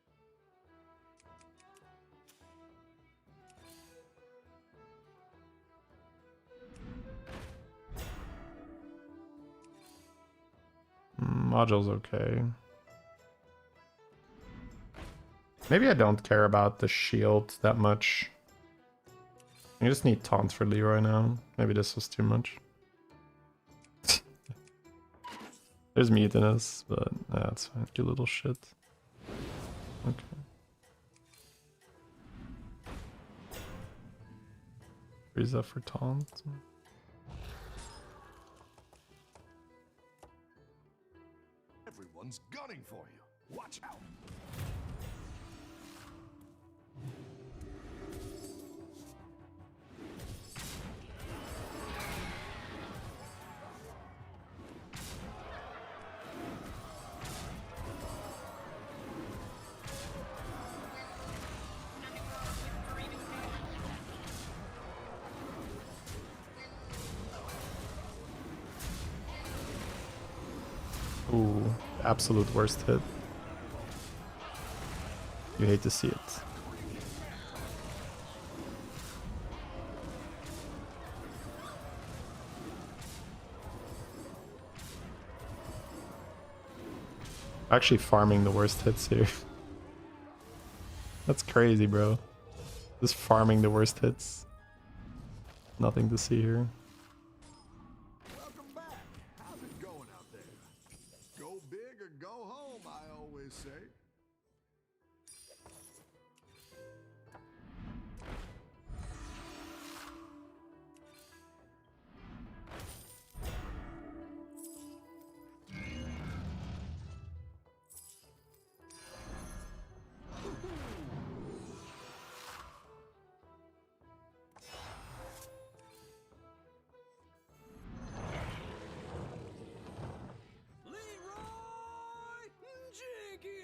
Module's okay. Maybe I don't care about the shield that much. I just need taunts for Leroy now. Maybe this was too much. There's mutinous, but that's fine. You little shit. Okay. Freeze up for taunt. Everyone's gunning for you. Watch out. Ooh, absolute worst hit. You hate to see it. Actually farming the worst hits here. That's crazy, bro. Just farming the worst hits. Nothing to see here. Welcome back. How's it going out there? Go big or go home, I always say. Leroy Jenkins!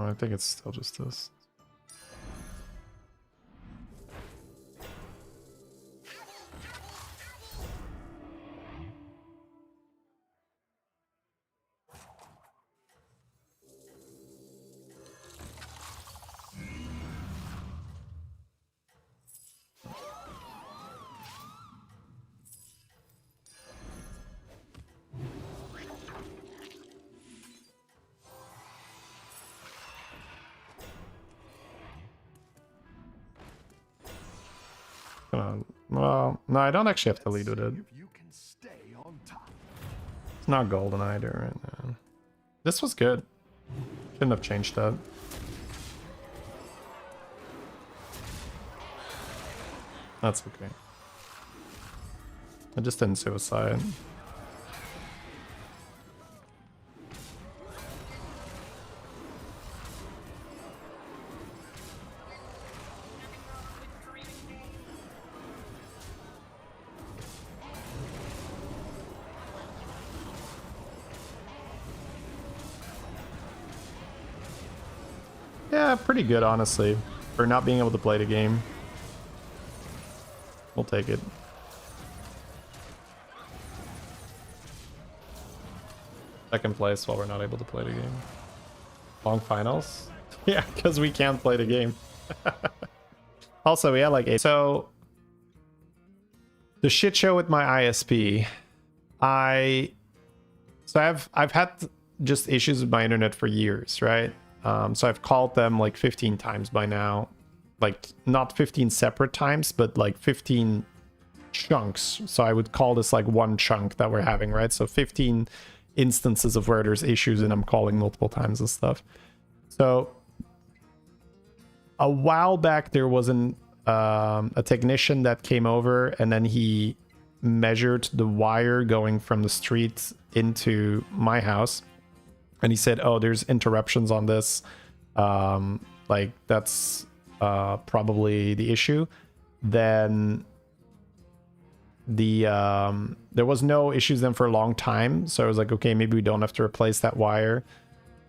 I think it's still just this. Well, no, I don't actually have to lead with it. If you can stay on top. It's not golden either right now. This was good. Shouldn't have changed that. That's okay. I just didn't suicide. Yeah, pretty good, honestly, for not being able to play the game. We'll take it. Second place while we're not able to play the game. Long finals? Yeah, because we can't play the game. Also, we had like 8. So, the shit show with my ISP. I've had just issues with my internet for years, right? So I've called them like 15 times by now. Like, not 15 separate times, but like 15 chunks. So I would call this like one chunk that we're having, right? So 15 instances of where there's issues and I'm calling multiple times and stuff. So a while back there was a technician that came over and then he measured the wire going from the street into my house. And he said, oh, there's interruptions on this. Like, that's probably the issue. then there was no issues then for a long time. So I was like, okay, maybe we don't have to replace that wire.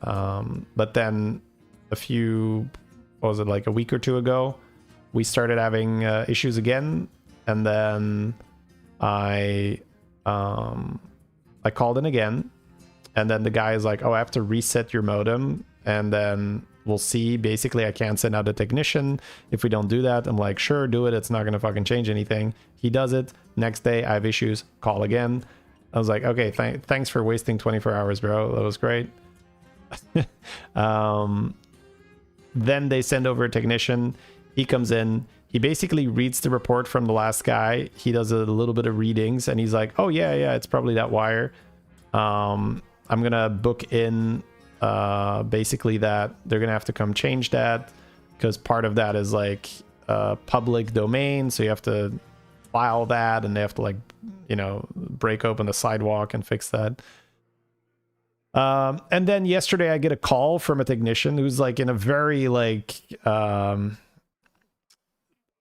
But then what was it, like a week or two ago, we started having issues again. And then I called in again. And then the guy is like, oh, I have to reset your modem. And then we'll see. Basically, I can't send out a technician if we don't do that. I'm like, sure, do it. It's not going to fucking change anything. He does it. Next day, I have issues. Call again. I was like, okay, thanks for wasting 24 hours, bro. That was great. Then they send over a technician. He comes in. He basically reads the report from the last guy. He does a little bit of readings. And he's like, oh, yeah, it's probably that wire. I'm going to book in basically that they're going to have to come change that because part of that is like public domain. So you have to file that and they have to like, break open the sidewalk and fix that. And then yesterday I get a call from a technician who's like in a very like,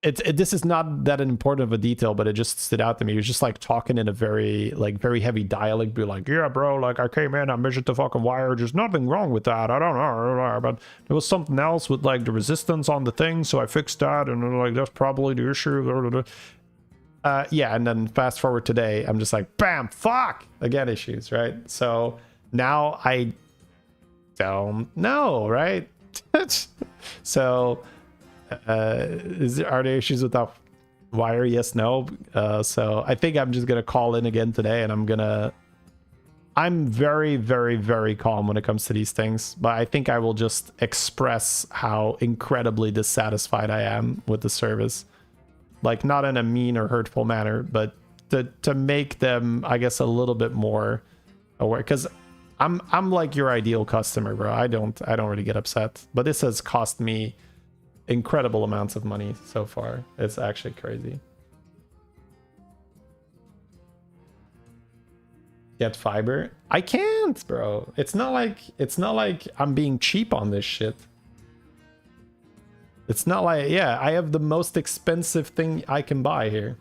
this is not that important of a detail, but it just stood out to me. He was just like talking in a very heavy dialect, be like, yeah, bro, like I came in, I measured the fucking wire, there's nothing wrong with that. I don't know, but there was something else with like the resistance on the thing, so I fixed that, and like that's probably the issue. Yeah, and then fast forward today, I'm just like, bam, fuck, again issues, right? So now I don't know, right? So are there issues with that wire? Yes, no. So I think I'm just gonna call in again today, and I'm very, very, very calm when it comes to these things, but I think I will just express how incredibly dissatisfied I am with the service. Like, not in a mean or hurtful manner, but to make them, I guess, a little bit more aware, because I'm like your ideal customer, bro. I don't really get upset, but this has cost me incredible amounts of money so far. It's actually crazy. Get fiber? I can't, bro. It's not like I'm being cheap on this shit. It's not like, yeah, I have the most expensive thing I can buy here.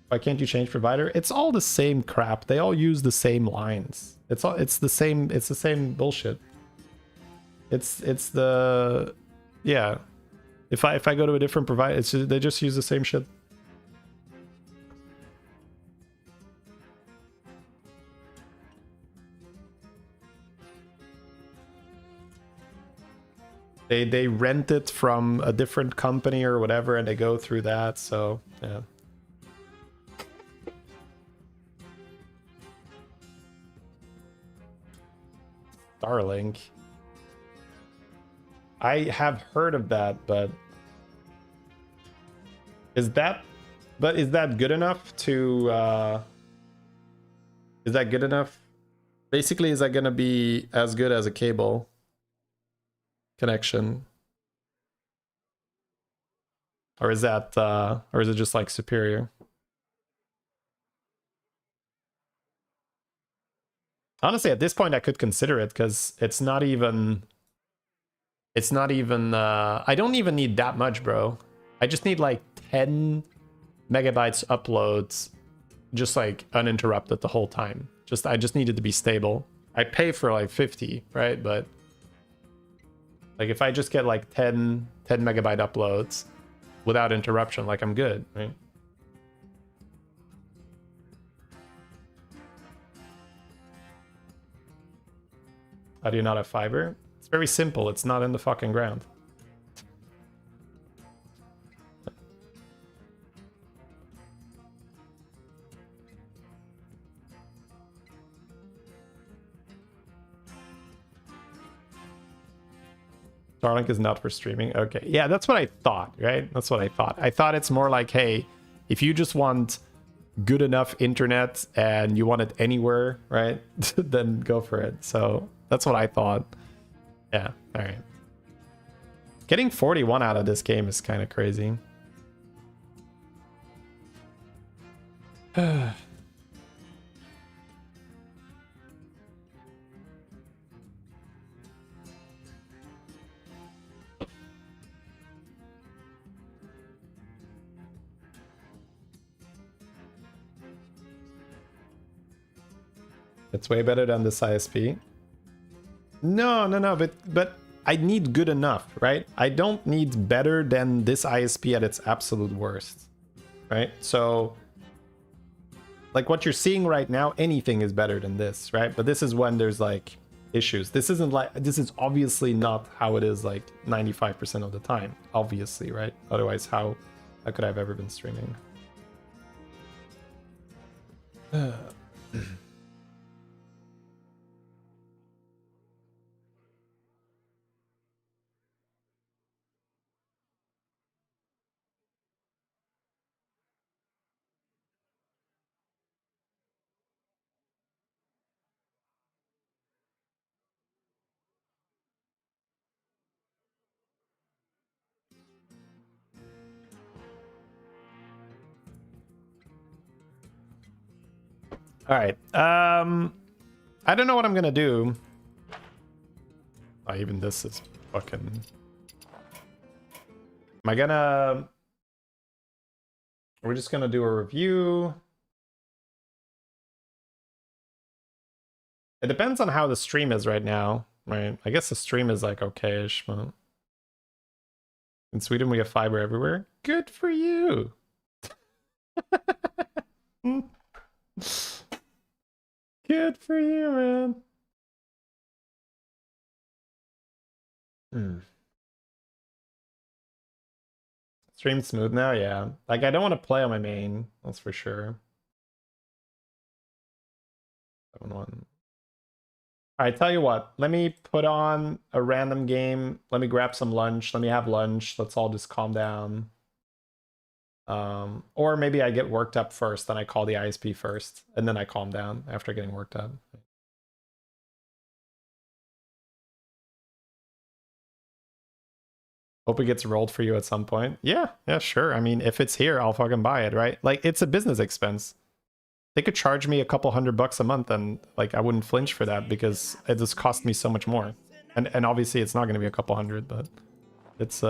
Why can't you change provider? It's all the same crap. They all use the same lines. It's the same bullshit. It's the, yeah. If I go to a different provider, they just use the same shit. They rent it from a different company or whatever, and they go through that. So yeah. Starlink. I have heard of that, but is that good enough to is that good enough? Basically, is that gonna be as good as a cable connection? Or is that or is it just like superior? Honestly, at this point I could consider it, because it's not even I don't even need that much, bro. I just need like 10 megabytes uploads, just like uninterrupted the whole time. I just need it to be stable. I pay for like 50, right? But like if I just get like 10 megabyte uploads without interruption, like I'm good, right? How do you not have fiber? It's very simple. It's not in the fucking ground. Starlink is not for streaming. Okay. Yeah, that's what I thought, right? That's what I thought. I thought it's more like, hey, if you just want good enough internet and you want it anywhere, right? Then go for it. So that's what I thought. Yeah, all right. Getting 41 out of this game is kind of crazy. It's way better than this ISP. No, but I need good enough, right? I don't need better than this ISP at its absolute worst, right? So, like what you're seeing right now, anything is better than this, right? But this is when there's like issues. This is obviously not how it is like 95% of the time, obviously, right? Otherwise, how could I have ever been streaming? All right. I don't know what I'm gonna do. Oh, even this is fucking. Am I gonna? We're just gonna do a review. It depends on how the stream is right now, right? I guess the stream is like okay-ish, but in Sweden we have fiber everywhere. Good for you. Good for you, man. Stream smooth now, yeah. Like I don't want to play on my main, that's for sure. 7-1. Alright, tell you what, let me put on a random game. Let me grab some lunch. Let me have lunch. Let's all just calm down. Or maybe I get worked up first, then I call the ISP first, and then I calm down after getting worked up. Hope it gets rolled for you at some point. Yeah, sure. I mean, if it's here, I'll fucking buy it, right? Like, it's a business expense. They could charge me a couple $100 a month, and like I wouldn't flinch for that because it just cost me so much more. And obviously, it's not going to be a couple hundred, but it's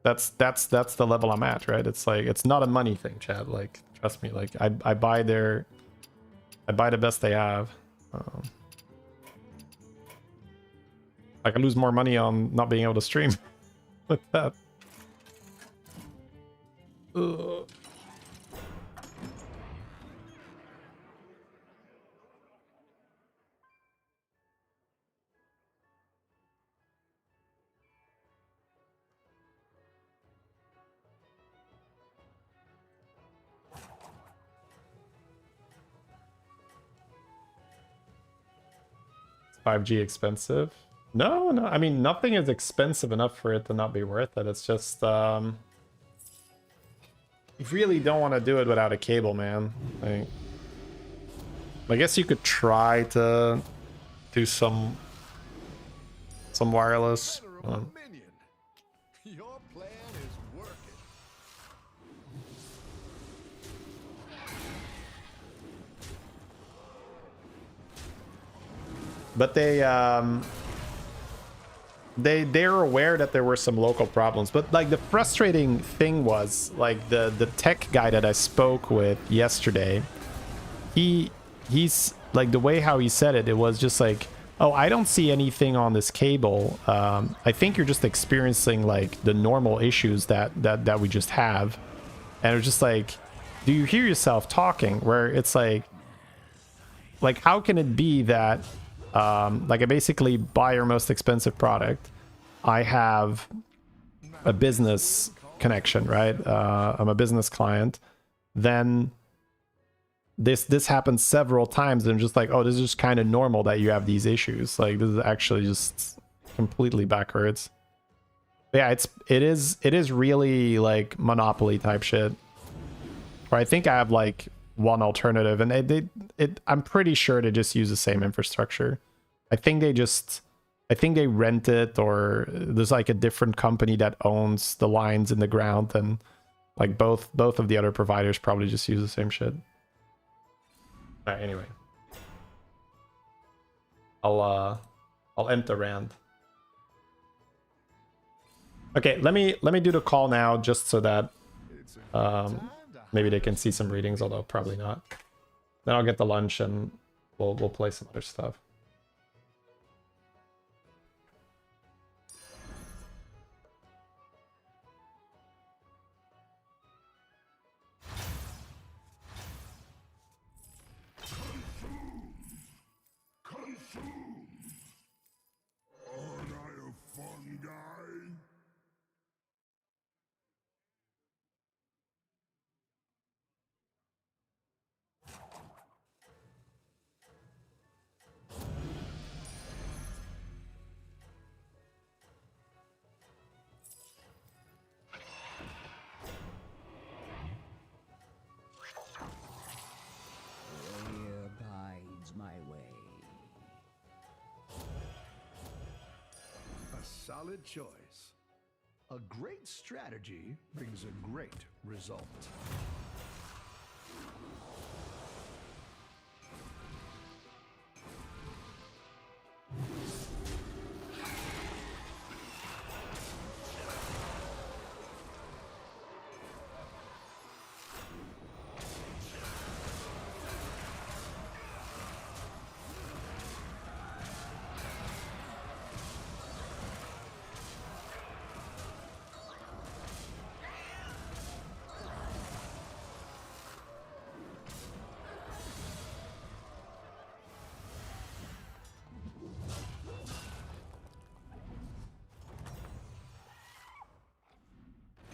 that's the level I'm at, right? It's like it's not a money thing, Chad. Like, trust me. Like, I buy the best they have. I can lose more money on not being able to stream with that. Ugh. Is 5G expensive? No. I mean, nothing is expensive enough for it to not be worth it. It's just, you really don't want to do it without a cable, man. Like, I guess you could try to do some wireless. Your plan is working. But they're aware that there were some local problems. But like the frustrating thing was like the tech guy that I spoke with yesterday, he's like, the way how he said it, it was just like, oh, I don't see anything on this cable. I think you're just experiencing like the normal issues that we just have. And it was just like, do you hear yourself talking? Where it's like how can it be that like I basically buy your most expensive product. I have a business connection, right? I'm a business client. Then this happens several times, and I'm just like, oh, this is just kind of normal that you have these issues. Like, this is actually just completely backwards. But yeah, it is really like monopoly type shit. Or I think I have like one alternative, and I'm pretty sure they just use the same infrastructure. I think they rent it, or there's like a different company that owns the lines in the ground, and like both of the other providers probably just use the same shit. All right, anyway, I'll end the rant. Okay, let me do the call now, just so that maybe they can see some readings, although probably not. Then I'll get the lunch and we'll play some other stuff. Consume! Aren't I a fun guy? Freya guides my way. A solid choice. A great strategy brings a great result.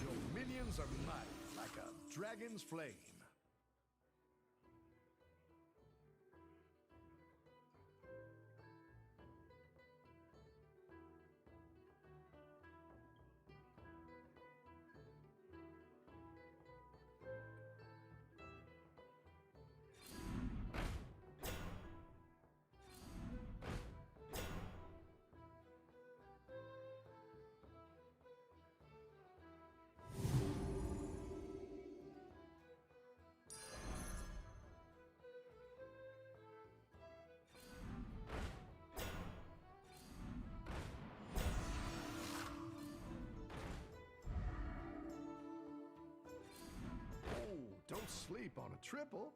Your minions are mighty like a dragon's flame. Oh, don't sleep on a triple.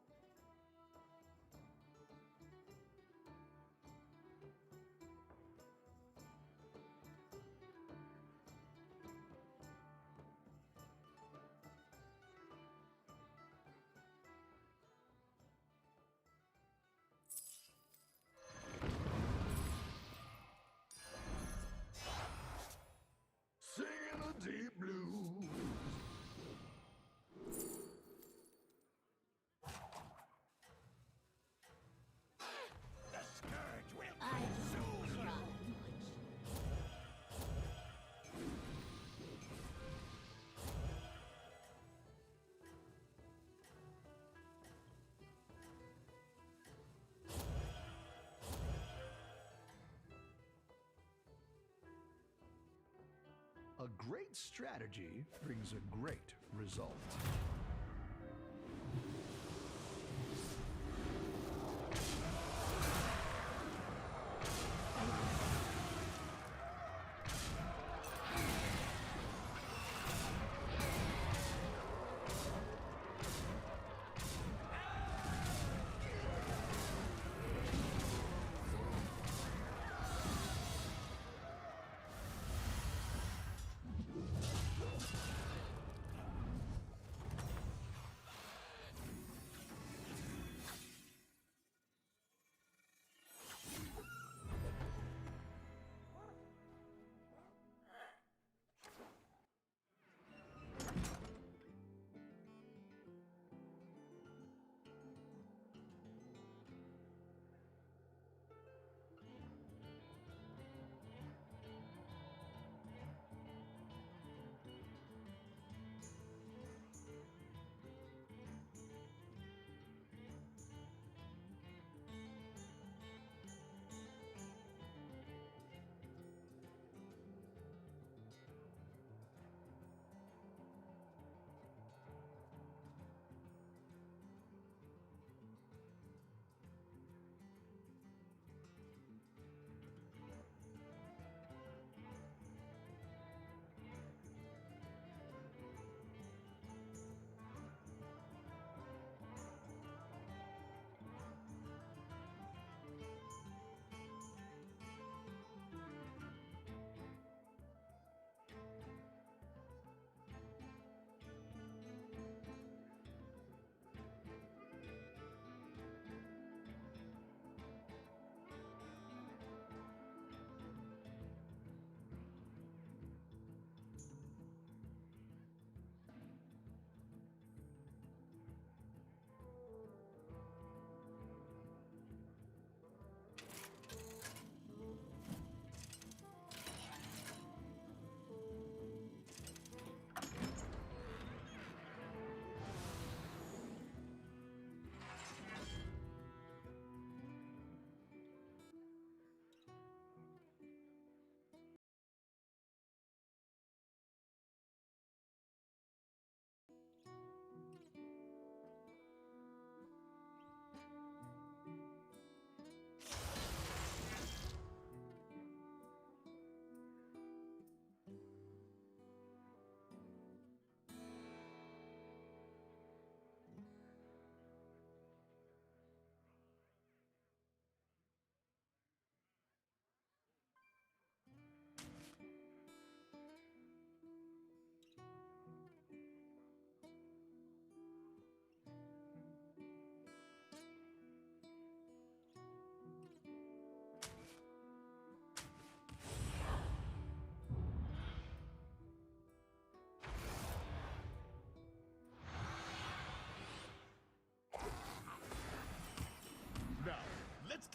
Singing a deep blues. The scourge will consume you. A great strategy brings a great result.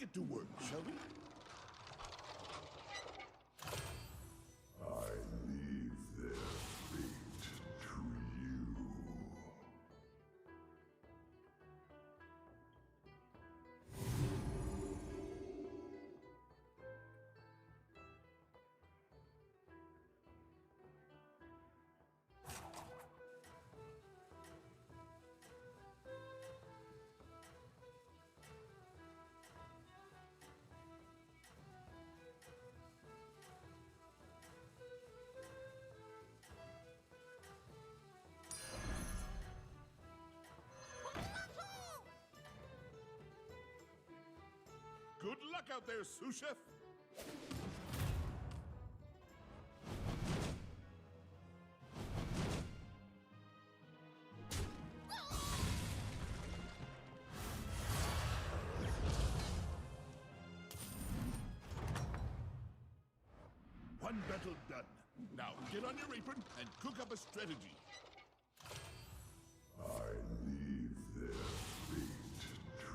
get to work, shall we? I leave their fate to you. Good luck out there, sous chef. One battle done. Now get on your apron and cook up a strategy. I leave their fate to you.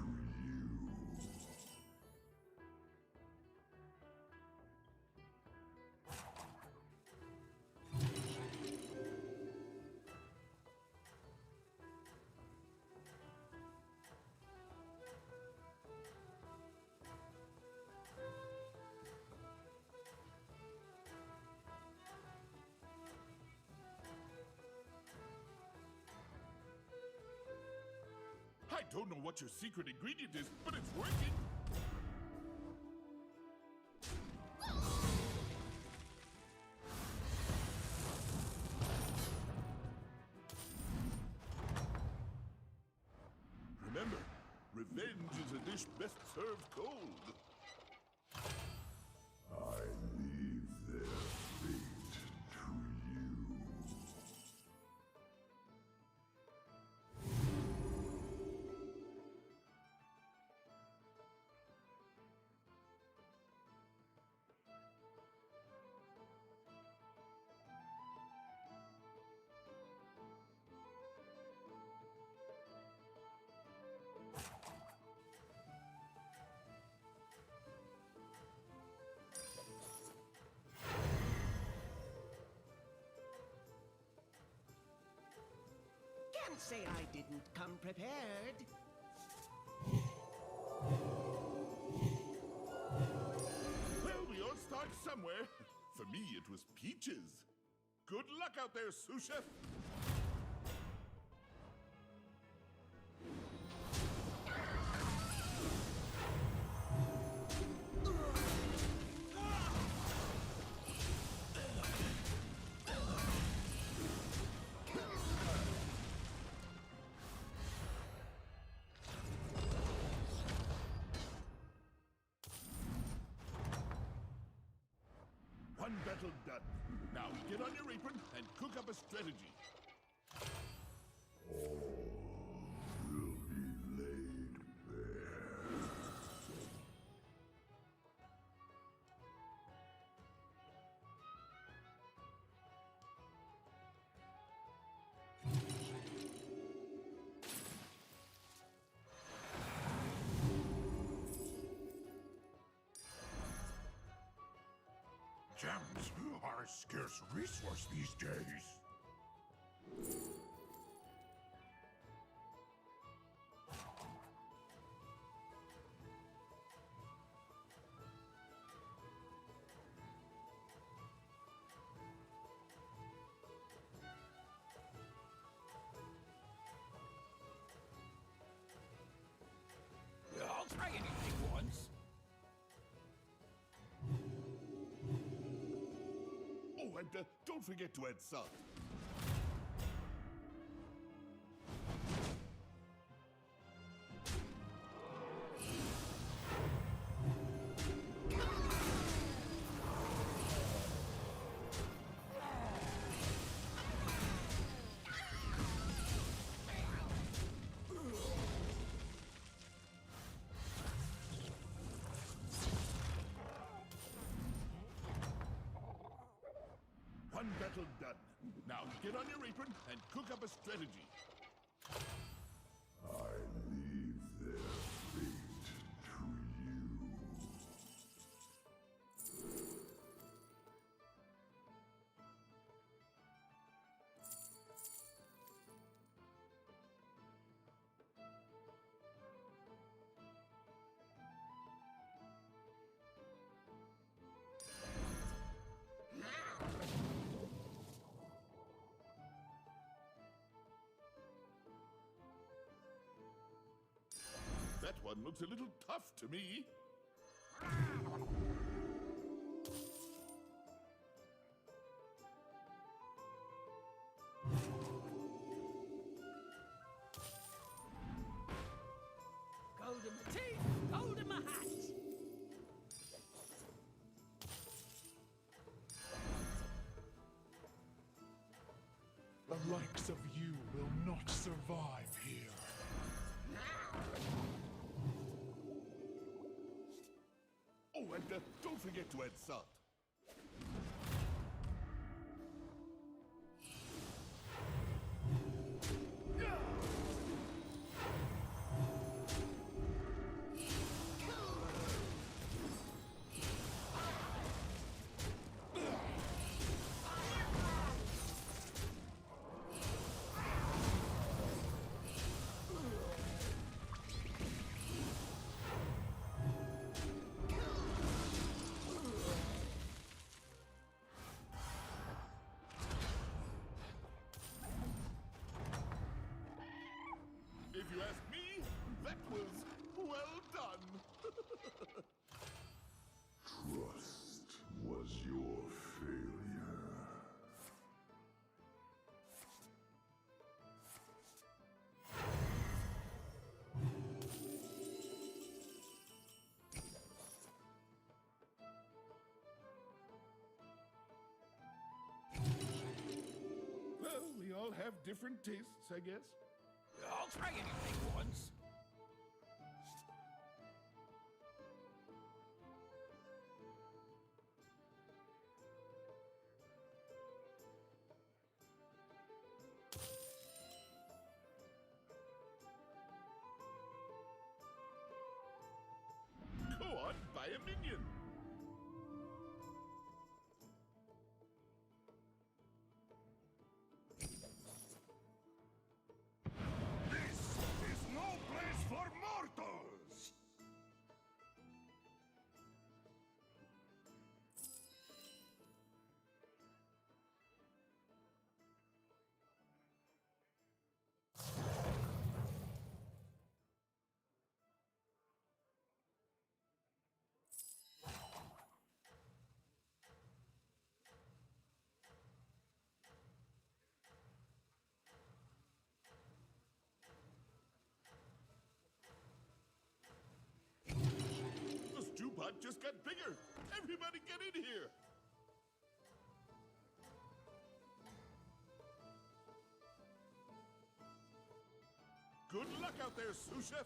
I don't know what your secret ingredient is, but it's working. Remember, revenge is a dish best served cold. I leave their fate to you. Can't say I didn't come prepared. Well, we all start somewhere. For me, it was peaches. Good luck out there, sous chef. One battle done. Now get on your apron and cook up a strategy. All will be laid bare. Gems are a scarce resource these days. I'll try anything once. Oh, and don't forget to add salt. One battle done. Now get on your apron and cook up a strategy. I leave their fate to you. That one looks a little tough to me. Gold in my teeth, gold in my hat. The likes of you will not survive here. Oh, and don't forget to add salt. If you ask me, that was well done. Trust was your failure. Well, we all have different tastes, I guess. I'll try anything once. Go on, buy a minion. This is no place for mortals! The stew pot just got bigger. Everybody get in here. Good luck out there, sous chef.